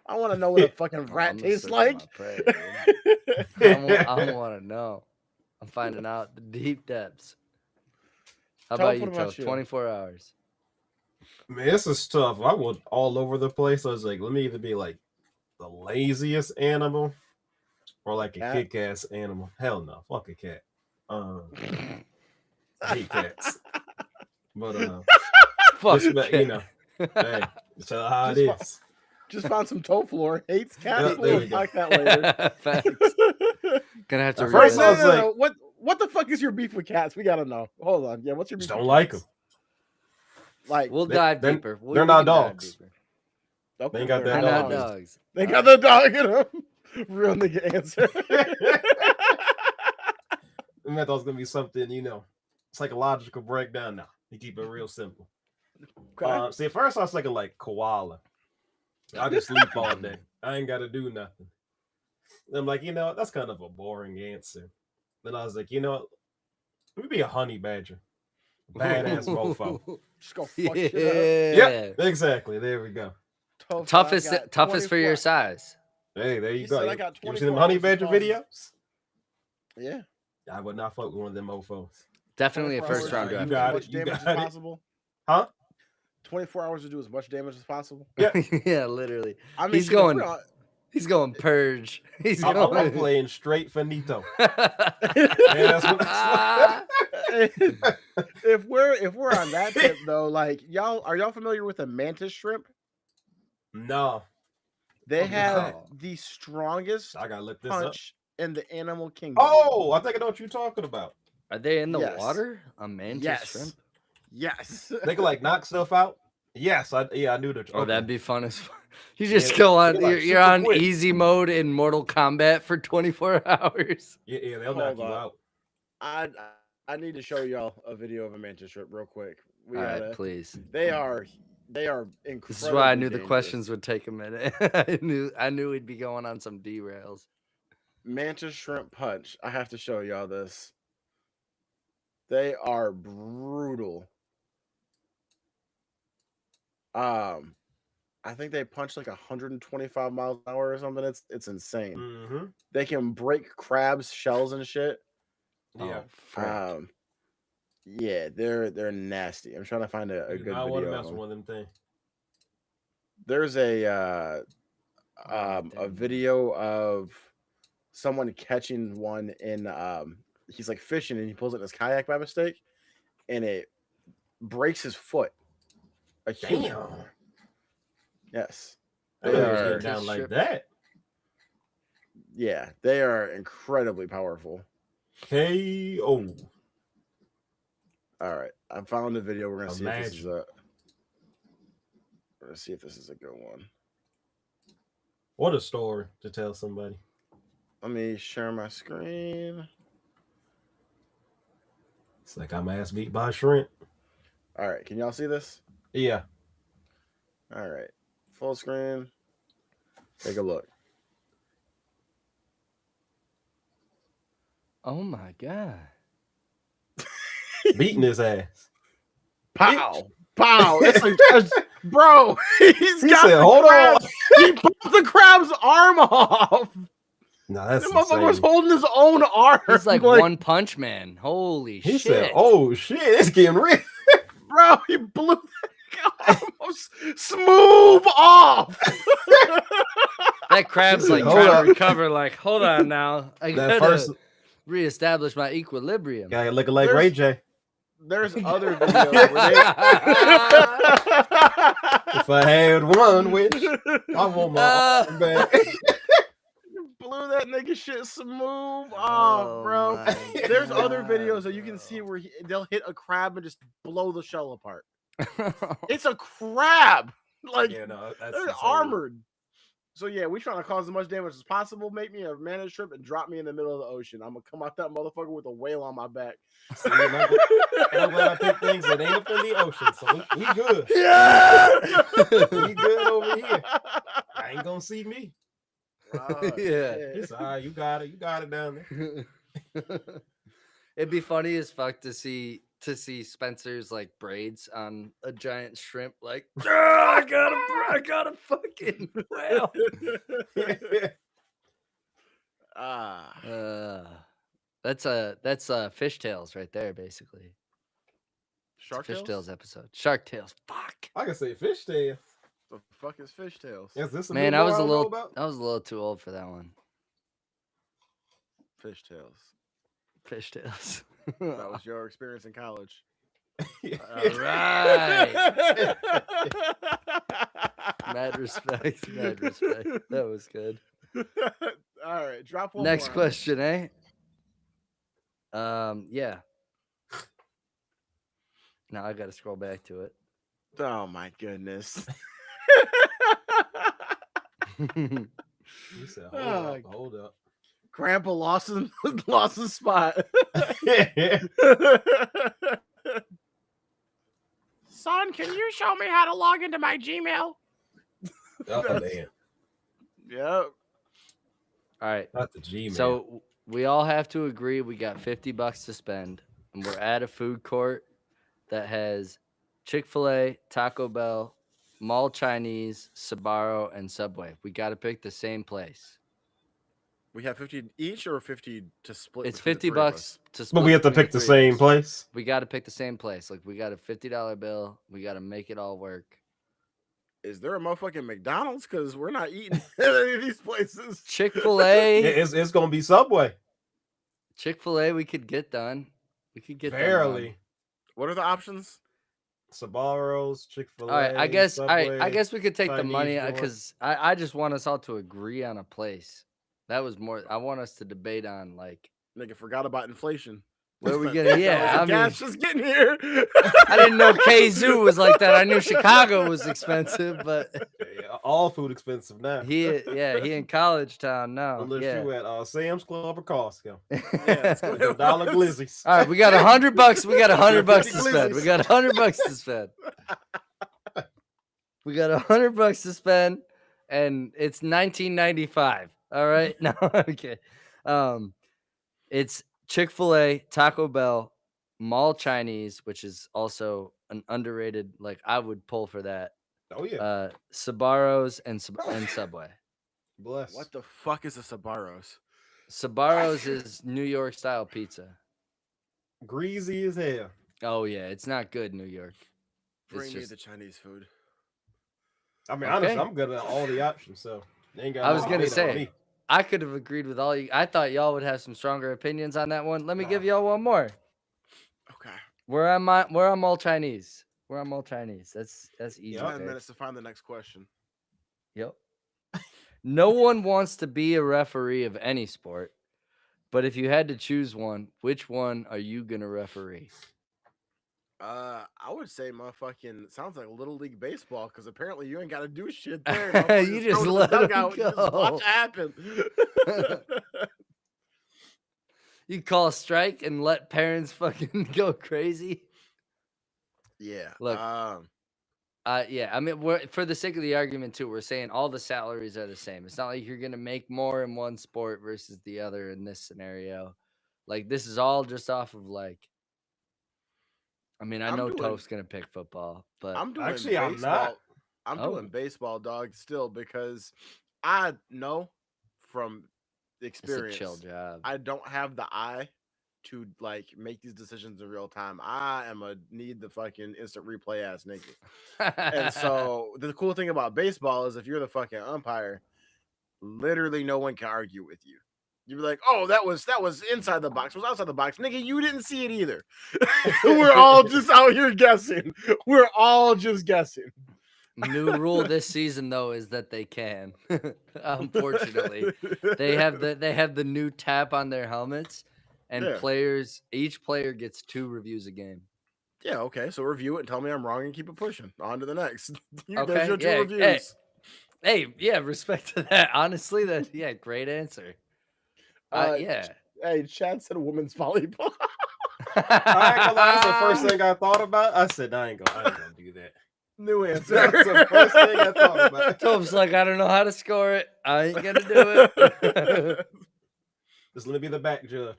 [SPEAKER 1] I want to know what a fucking rat tastes like.
[SPEAKER 2] I want to know. I'm finding out the deep depths. How
[SPEAKER 1] Toph,
[SPEAKER 2] about you,
[SPEAKER 1] what about
[SPEAKER 2] Toph?
[SPEAKER 1] you?
[SPEAKER 2] 24 hours.
[SPEAKER 3] Man, this is tough. I was all over the place. I was like, let me either be like the laziest animal or like a
[SPEAKER 1] Cat?
[SPEAKER 3] kick-ass animal. Hell no, fuck a cat. I hate cats. But
[SPEAKER 2] Fuck
[SPEAKER 3] just
[SPEAKER 2] cat.
[SPEAKER 3] you know, hey, that's how it
[SPEAKER 1] Just fu-
[SPEAKER 3] is.
[SPEAKER 1] Just found some Toflor. Hates cats.
[SPEAKER 3] Yeah,
[SPEAKER 1] We'll
[SPEAKER 3] there we go.
[SPEAKER 1] unpack that later.
[SPEAKER 2] Facts. Gonna have to
[SPEAKER 3] At
[SPEAKER 1] Wait,
[SPEAKER 3] first
[SPEAKER 2] read
[SPEAKER 3] I
[SPEAKER 1] no,
[SPEAKER 3] was
[SPEAKER 1] no,
[SPEAKER 3] like-
[SPEAKER 1] no. What the fuck is your beef with cats? We gotta know. Hold on. Yeah, what's your beef
[SPEAKER 3] Just
[SPEAKER 1] with
[SPEAKER 3] don't like
[SPEAKER 1] cats?
[SPEAKER 3] them.
[SPEAKER 2] Like, we'll
[SPEAKER 3] They-
[SPEAKER 2] dive
[SPEAKER 3] they're-
[SPEAKER 2] deeper.
[SPEAKER 3] they're not
[SPEAKER 2] can dive
[SPEAKER 3] dogs.
[SPEAKER 2] deeper.
[SPEAKER 1] Okay,
[SPEAKER 3] They ain't got
[SPEAKER 2] They're
[SPEAKER 3] that
[SPEAKER 2] not
[SPEAKER 3] dog in 'em.
[SPEAKER 2] dogs.
[SPEAKER 1] They got the dog in them. Real nigga answer.
[SPEAKER 3] I thought it was gonna be something, psychological breakdown. No, you keep it real simple.
[SPEAKER 1] Okay.
[SPEAKER 3] See, at first I was thinking like koala. I just sleep all day. I ain't got to do nothing. And I'm like, that's kind of a boring answer. Then I was like, let me be a honey badger, badass mofo.
[SPEAKER 1] Just go fuck shit
[SPEAKER 3] Yep, exactly. There we go.
[SPEAKER 1] up.
[SPEAKER 2] Toughest
[SPEAKER 1] I got
[SPEAKER 2] toughest for your
[SPEAKER 1] 24
[SPEAKER 2] size.
[SPEAKER 3] Hey, there you
[SPEAKER 1] He
[SPEAKER 3] go.
[SPEAKER 1] said I got
[SPEAKER 3] You seen them
[SPEAKER 1] 24
[SPEAKER 3] honey
[SPEAKER 1] hours to
[SPEAKER 3] badger
[SPEAKER 1] cause-
[SPEAKER 3] videos?
[SPEAKER 1] Yeah.
[SPEAKER 3] I would not fuck with one of them mofos.
[SPEAKER 2] Definitely a
[SPEAKER 1] 24
[SPEAKER 2] first
[SPEAKER 1] hours
[SPEAKER 2] round
[SPEAKER 1] to
[SPEAKER 3] You
[SPEAKER 1] do
[SPEAKER 2] draft.
[SPEAKER 3] got
[SPEAKER 1] as
[SPEAKER 3] it,
[SPEAKER 1] much
[SPEAKER 3] you
[SPEAKER 1] damage
[SPEAKER 3] got
[SPEAKER 1] as
[SPEAKER 3] it.
[SPEAKER 1] possible.
[SPEAKER 3] Huh?
[SPEAKER 1] 24 hours to do as much damage as possible.
[SPEAKER 3] Yeah.
[SPEAKER 2] Yeah, literally.
[SPEAKER 1] I mean,
[SPEAKER 2] He's
[SPEAKER 1] shit, if
[SPEAKER 2] going.
[SPEAKER 1] we're on-
[SPEAKER 2] He's going purge. He's
[SPEAKER 3] I'm
[SPEAKER 2] going.
[SPEAKER 3] playing straight finito.
[SPEAKER 1] if
[SPEAKER 3] That's
[SPEAKER 1] we're on that tip though, like are y'all familiar with a mantis shrimp?
[SPEAKER 3] No,
[SPEAKER 1] They
[SPEAKER 3] Oh,
[SPEAKER 1] have
[SPEAKER 2] no.
[SPEAKER 1] the strongest
[SPEAKER 3] I gotta look this up.
[SPEAKER 1] punch in the animal kingdom.
[SPEAKER 3] Oh, I think I know what you're talking about.
[SPEAKER 2] Are they in the
[SPEAKER 1] Yes.
[SPEAKER 2] water? A mantis
[SPEAKER 1] Yes.
[SPEAKER 2] shrimp?
[SPEAKER 1] Yes.
[SPEAKER 3] They can like knock stuff out. Yes, I knew that.
[SPEAKER 2] Oh,
[SPEAKER 3] okay.
[SPEAKER 2] that'd be fun as fuck. You just
[SPEAKER 3] Yeah,
[SPEAKER 2] go on.
[SPEAKER 3] they're, like,
[SPEAKER 2] You're
[SPEAKER 3] super
[SPEAKER 2] on
[SPEAKER 3] quick.
[SPEAKER 2] easy mode in Mortal Kombat for 24 hours.
[SPEAKER 3] Yeah, they'll knock
[SPEAKER 1] Hold
[SPEAKER 3] you
[SPEAKER 1] up.
[SPEAKER 3] out.
[SPEAKER 1] I need to show y'all a video of a mantis shrimp real quick.
[SPEAKER 2] All right, please.
[SPEAKER 1] They are incredible.
[SPEAKER 2] This is why I knew the questions would take a minute. I knew we'd be going on some derails.
[SPEAKER 1] Mantis shrimp punch. I have to show y'all this. They are brutal. I think they punch like 125 miles an hour or something. It's insane.
[SPEAKER 3] Mm-hmm.
[SPEAKER 1] They can break crabs' shells and shit.
[SPEAKER 3] Yeah.
[SPEAKER 2] Oh,
[SPEAKER 1] Yeah, they're nasty. I'm trying to find a
[SPEAKER 3] You do
[SPEAKER 1] good
[SPEAKER 3] not want to
[SPEAKER 1] video.
[SPEAKER 3] mess
[SPEAKER 1] Of
[SPEAKER 3] with
[SPEAKER 1] them.
[SPEAKER 3] one of them things.
[SPEAKER 1] There's a
[SPEAKER 2] damn.
[SPEAKER 1] video of someone catching one in he's like fishing and he pulls it in his kayak by mistake and it breaks his foot. A human.
[SPEAKER 3] Damn.
[SPEAKER 1] Yes.
[SPEAKER 3] They
[SPEAKER 1] They
[SPEAKER 3] are
[SPEAKER 1] are-
[SPEAKER 3] getting down like that.
[SPEAKER 1] Yeah, they are incredibly powerful.
[SPEAKER 3] KO.
[SPEAKER 1] All right, I found a video. We're gonna see if this is
[SPEAKER 3] Imagine.
[SPEAKER 1] we're gonna see if this is a good one.
[SPEAKER 3] What a story to tell somebody.
[SPEAKER 1] Let me share my screen.
[SPEAKER 3] It's like I'm ass beat by a shrimp.
[SPEAKER 1] All right, can y'all see this?
[SPEAKER 3] Yeah.
[SPEAKER 1] All right, full screen. Take a look.
[SPEAKER 2] Oh my god.
[SPEAKER 3] Beating his ass.
[SPEAKER 1] Pow, pow! Bro, he's
[SPEAKER 3] He
[SPEAKER 1] got
[SPEAKER 3] said,
[SPEAKER 1] the
[SPEAKER 3] "Hold
[SPEAKER 1] crab.
[SPEAKER 3] on."
[SPEAKER 1] He popped the crab's arm off.
[SPEAKER 3] No, that's
[SPEAKER 1] The motherfucker was
[SPEAKER 3] insane.
[SPEAKER 1] holding his own arm.
[SPEAKER 2] He's like One Punch Man. Holy
[SPEAKER 3] He
[SPEAKER 2] shit.
[SPEAKER 3] said, "Oh shit, it's getting real."
[SPEAKER 1] Bro, he blew that arm smooth off.
[SPEAKER 2] That crab's like
[SPEAKER 3] Hold
[SPEAKER 2] trying
[SPEAKER 3] up.
[SPEAKER 2] to recover. Like, hold on now. I
[SPEAKER 3] That
[SPEAKER 2] gotta
[SPEAKER 3] first
[SPEAKER 2] reestablish my equilibrium.
[SPEAKER 3] guy looking like Ray J.
[SPEAKER 1] There's other videos where they
[SPEAKER 3] If I had one wish, I want my arm back.
[SPEAKER 1] blew that nigga shit smooth off,
[SPEAKER 2] Oh
[SPEAKER 1] bro.
[SPEAKER 2] my
[SPEAKER 1] There's other
[SPEAKER 2] God,
[SPEAKER 1] videos that you can
[SPEAKER 2] bro.
[SPEAKER 1] see where they'll hit a crab and just blow the shell apart. It's a crab. Like
[SPEAKER 3] Yeah, no, that's
[SPEAKER 1] they're
[SPEAKER 3] insane.
[SPEAKER 1] armored. So yeah, we trying to cause as much damage as possible. Make me a mantis shrimp and drop me in the middle of the ocean. I'm gonna come out that motherfucker with a whale on my back.
[SPEAKER 3] See, and I'm glad I picked things that ain't up in the ocean, so we good.
[SPEAKER 1] Yeah,
[SPEAKER 3] We good over here. I ain't gonna see me.
[SPEAKER 1] Oh,
[SPEAKER 2] Yeah.
[SPEAKER 1] shit.
[SPEAKER 3] It's all right. You got it down there.
[SPEAKER 2] It'd be funny as fuck to see Spencer's like braids on a giant shrimp. Like, I got a fucking whale.
[SPEAKER 1] Ah,
[SPEAKER 2] That's fishtails right there, basically.
[SPEAKER 1] Shark
[SPEAKER 2] It's a
[SPEAKER 1] Tales?
[SPEAKER 2] Fishtails episode. Shark Tales. Fuck.
[SPEAKER 3] I can say fishtails.
[SPEAKER 1] The fuck is Fishtails?
[SPEAKER 3] Is this a
[SPEAKER 2] Man,
[SPEAKER 3] new
[SPEAKER 2] I
[SPEAKER 3] one
[SPEAKER 2] was
[SPEAKER 3] I
[SPEAKER 2] a
[SPEAKER 3] don't know
[SPEAKER 2] little
[SPEAKER 3] about?
[SPEAKER 2] I was a little too old for that one.
[SPEAKER 1] Fishtails.
[SPEAKER 2] Fishtails.
[SPEAKER 1] That was your experience in college.
[SPEAKER 2] All right. Mad respect. Mad respect. That was good.
[SPEAKER 1] All right, drop one
[SPEAKER 2] Next
[SPEAKER 1] more.
[SPEAKER 2] question, eh? Yeah. Now I gotta scroll back to it.
[SPEAKER 1] Oh my goodness.
[SPEAKER 3] You said, hold up.
[SPEAKER 1] Grandpa lost his spot. Son, can you show me how to log into my Gmail?
[SPEAKER 3] Oh, man.
[SPEAKER 1] Yep.
[SPEAKER 2] All right.
[SPEAKER 3] Not the G, man.
[SPEAKER 2] So we all have to agree we got $50 to spend, and we're at a food court that has Chick-fil-A, Taco Bell, Mall Chinese, Sbarro, and Subway. We got to pick the same place.
[SPEAKER 1] We have 50 each or 50 to split.
[SPEAKER 2] It's
[SPEAKER 1] between the three of us?
[SPEAKER 2] $50 to split.
[SPEAKER 3] But we have to
[SPEAKER 2] between
[SPEAKER 3] pick the
[SPEAKER 2] three of
[SPEAKER 3] same
[SPEAKER 2] us.
[SPEAKER 3] place.
[SPEAKER 2] We got to pick the same place. Like, we got a $50 bill. We got to make it all work.
[SPEAKER 1] Is there a motherfucking McDonald's? Because we're not eating at any of these places.
[SPEAKER 2] Chick-fil-A.
[SPEAKER 3] It's going to be Subway.
[SPEAKER 2] Chick-fil-A, we could get done. We could get
[SPEAKER 3] Barely.
[SPEAKER 2] done.
[SPEAKER 1] What are the options?
[SPEAKER 3] Sbarro's, Chick-fil-A.
[SPEAKER 2] All right, I guess
[SPEAKER 3] Subway,
[SPEAKER 2] I guess we could take the
[SPEAKER 3] Chinese
[SPEAKER 2] money
[SPEAKER 3] joint.
[SPEAKER 2] because I just want us all to agree on a place. That was more. I want us to debate on like
[SPEAKER 1] Nigga forgot about inflation.
[SPEAKER 2] where we gonna. Yeah, I mean,
[SPEAKER 1] gas just getting here.
[SPEAKER 2] I didn't know Kazoo was like that. I knew Chicago was expensive, but
[SPEAKER 3] Yeah, all food expensive now.
[SPEAKER 2] he in college town now.
[SPEAKER 3] Unless
[SPEAKER 2] Yeah.
[SPEAKER 3] you at Sam's Club or Costco.
[SPEAKER 1] let's go.
[SPEAKER 3] $1 glizzies.
[SPEAKER 2] All right, we got $100. We got $100 to
[SPEAKER 3] 50
[SPEAKER 2] spend. We
[SPEAKER 3] glizzies.
[SPEAKER 2] got $100 to spend. We got $100 to spend, and it's 1995. All right, no, okay. It's Chick-fil-A, Taco Bell, Mall Chinese, which is also an underrated. Like I would pull for that.
[SPEAKER 3] Oh, yeah.
[SPEAKER 2] Sbarro's and Subway.
[SPEAKER 3] Bless.
[SPEAKER 1] What the fuck is a Sbarro's?
[SPEAKER 2] Sbarro's is New York style pizza.
[SPEAKER 3] Greasy as hell.
[SPEAKER 2] Oh yeah, it's not good, New York.
[SPEAKER 1] Bring me
[SPEAKER 2] just-
[SPEAKER 1] the Chinese food.
[SPEAKER 3] I mean,
[SPEAKER 2] Okay.
[SPEAKER 3] honestly, I'm good at all the options, so they ain't got
[SPEAKER 2] I was
[SPEAKER 3] no
[SPEAKER 2] gonna
[SPEAKER 3] debate on
[SPEAKER 2] say,
[SPEAKER 3] me.
[SPEAKER 2] I could have agreed with all you. I thought y'all would have some stronger opinions on that one. Let me give y'all one more.
[SPEAKER 1] Okay.
[SPEAKER 2] We're on Mall Chinese. We're on Mall Chinese. That's easy.
[SPEAKER 3] Yeah.
[SPEAKER 1] 10
[SPEAKER 2] babe.
[SPEAKER 1] minutes to find the next question.
[SPEAKER 2] Yep. No one wants to be a referee of any sport, but if you had to choose one, which one are you gonna referee?
[SPEAKER 1] I would say motherfucking sounds like Little League Baseball because apparently you ain't got to do shit there.
[SPEAKER 2] You just
[SPEAKER 1] throw to the
[SPEAKER 2] let 'em
[SPEAKER 1] dugout, you just
[SPEAKER 2] go.
[SPEAKER 1] watch it happen.
[SPEAKER 2] You call a strike and let parents fucking go crazy.
[SPEAKER 1] Yeah.
[SPEAKER 2] Look, yeah. I mean, for the sake of the argument too, we're saying all the salaries are the same. It's not like you're gonna make more in one sport versus the other in this scenario. Like this is all just off of like. I mean, I
[SPEAKER 1] I'm
[SPEAKER 2] know
[SPEAKER 1] doing-
[SPEAKER 2] Toph's gonna pick football, but
[SPEAKER 1] I'm doing
[SPEAKER 3] Actually, I'm
[SPEAKER 1] baseball.
[SPEAKER 3] not.
[SPEAKER 1] I'm
[SPEAKER 2] Oh.
[SPEAKER 1] doing baseball, dog, still because I know from
[SPEAKER 2] it's a
[SPEAKER 1] experience
[SPEAKER 2] chill job.
[SPEAKER 1] I don't have the eye to like make these decisions in real time. I am need the fucking instant replay ass nigga. And so the cool thing about baseball is if you're the fucking umpire, literally no one can argue with you. You'd be like, oh, that was inside the box. It was outside the box. Nigga, you didn't see it either. We're all just out here guessing. We're all just guessing.
[SPEAKER 2] New rule this season though is that they can. Unfortunately, they have the new tap on their helmets, and
[SPEAKER 1] Yeah.
[SPEAKER 2] each player gets 2 reviews a game.
[SPEAKER 1] Yeah, okay. So review it and tell me I'm wrong and keep it pushing. On to the next.
[SPEAKER 2] Okay,
[SPEAKER 1] There's your 2
[SPEAKER 2] yeah,
[SPEAKER 1] reviews.
[SPEAKER 2] Hey, yeah, respect to that. Honestly, great answer. Yeah.
[SPEAKER 1] Hey, Chad said women's volleyball.
[SPEAKER 3] I ain't gonna lie, that's the first thing I thought about. I said, I ain't gonna do that.
[SPEAKER 1] New answer.
[SPEAKER 3] That's the first thing I thought about.
[SPEAKER 2] Toph's like, I don't know how to score it. I ain't gonna do it.
[SPEAKER 3] Just let me be the back judge.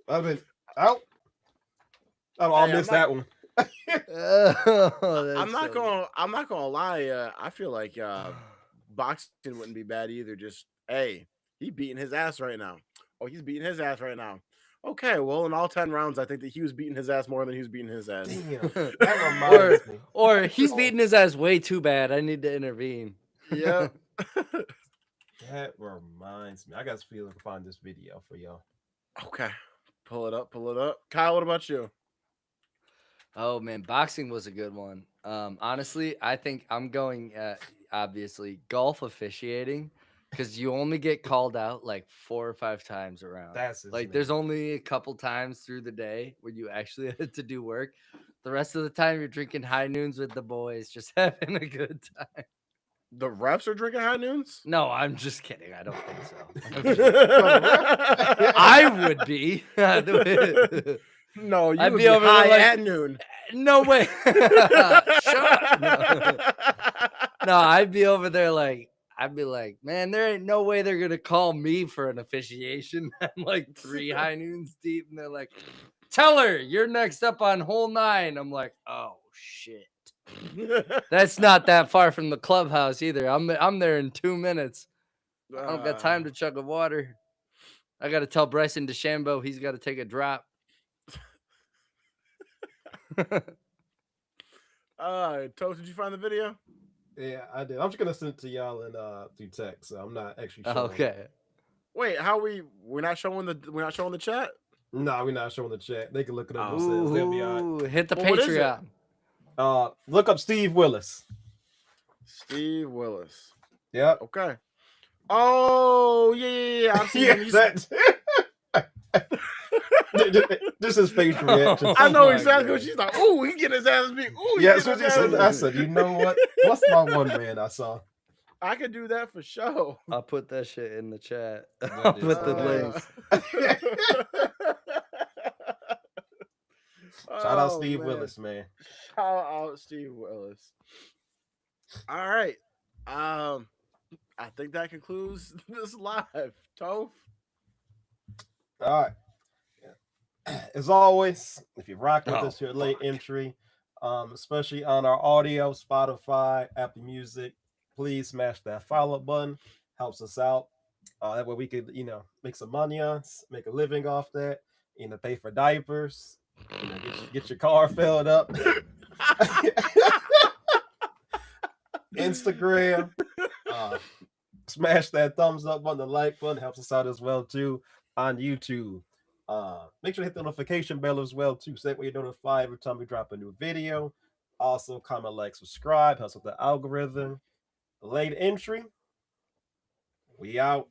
[SPEAKER 3] I've been out. I'll miss that one.
[SPEAKER 2] Oh,
[SPEAKER 1] I'm not gonna lie. I feel like boxing wouldn't be bad either. Just Hey, he beating his ass right now. Oh, he's beating his ass right now. Okay, well, in all 10 rounds, I think that he was beating his ass more than he was beating his ass.
[SPEAKER 3] Damn, that reminds me.
[SPEAKER 2] Or he's beating his ass way too bad. I need to intervene.
[SPEAKER 1] Yep.
[SPEAKER 3] That reminds me. I got to feel like find this video for y'all.
[SPEAKER 1] Okay. Pull it up. Pull it up. Kyle, what about you?
[SPEAKER 2] Oh man, boxing was a good one. Honestly, I think I'm going obviously golf officiating because you only get called out like 4 or 5 times around.
[SPEAKER 3] That's his
[SPEAKER 2] like
[SPEAKER 3] name.
[SPEAKER 2] there's only a couple times through the day where you actually have to do work. The rest of the time you're drinking high noons with the boys, just having a good time.
[SPEAKER 1] The refs are drinking high noons?
[SPEAKER 2] No, I'm just kidding. I don't think so.
[SPEAKER 1] I
[SPEAKER 2] I would be.
[SPEAKER 1] No, you
[SPEAKER 2] I'd
[SPEAKER 1] would
[SPEAKER 2] be
[SPEAKER 1] be
[SPEAKER 2] over there
[SPEAKER 1] high
[SPEAKER 2] like-
[SPEAKER 1] at noon.
[SPEAKER 2] No way. Shut up. No, I'd be over there like, I'd be like, man, there ain't no way they're gonna call me for an officiation. I'm like 3 high noons deep, and they're like, tell her you're next up on hole 9. I'm like, oh shit. That's not that far from the clubhouse either. I'm there in 2 minutes. I don't got time to chug of water. I got to tell Bryson DeChambeau he's got to take a drop.
[SPEAKER 1] Toast, did you find the video?
[SPEAKER 3] Yeah, I did. I'm just gonna send it to y'all in through text, so I'm not actually showing.
[SPEAKER 2] Okay.
[SPEAKER 1] Wait, we're not showing the chat?
[SPEAKER 3] No, we're not showing the chat. They can look it up themselves. They'll be all
[SPEAKER 2] Ooh, hit the
[SPEAKER 1] Well, what is it?
[SPEAKER 2] Patreon.
[SPEAKER 3] Look up Steve Willis.
[SPEAKER 1] Steve Willis.
[SPEAKER 3] Yep.
[SPEAKER 1] Okay. Oh, yeah. I've seen him.
[SPEAKER 3] This is face reaction.
[SPEAKER 1] I know
[SPEAKER 2] Oh my
[SPEAKER 1] exactly what
[SPEAKER 2] God.
[SPEAKER 1] she's like. Ooh, he get his ass beat. Ooh, he
[SPEAKER 3] Yeah,
[SPEAKER 1] get
[SPEAKER 3] that's what
[SPEAKER 1] his
[SPEAKER 3] you
[SPEAKER 1] ass
[SPEAKER 3] said. I
[SPEAKER 1] beat.
[SPEAKER 3] said, you know what? What's my one man I saw?
[SPEAKER 1] I could do that for sure.
[SPEAKER 2] I'll put that shit in the chat.
[SPEAKER 3] That
[SPEAKER 2] I'll
[SPEAKER 3] is
[SPEAKER 2] put the
[SPEAKER 3] hilarious.
[SPEAKER 2] links.
[SPEAKER 3] Shout out
[SPEAKER 1] Oh,
[SPEAKER 3] Steve
[SPEAKER 1] man.
[SPEAKER 3] Willis, man.
[SPEAKER 1] Shout out Steve Willis. All right. I think that concludes this live. Toph.
[SPEAKER 3] All right. As always, if you rock with
[SPEAKER 2] Oh,
[SPEAKER 3] us here late
[SPEAKER 2] fuck.
[SPEAKER 3] entry, especially on our audio, Spotify, Apple Music, please smash that follow button. Helps us out. That way we could, make some money make a living off that, pay for diapers, get your car filled up. Instagram, smash that thumbs up button, the like button helps us out as well too on YouTube. Make sure to hit the notification bell as well too, so that way you're notified every time we drop a new video. Also, comment, like, subscribe, helps with the algorithm. Late entry, we out.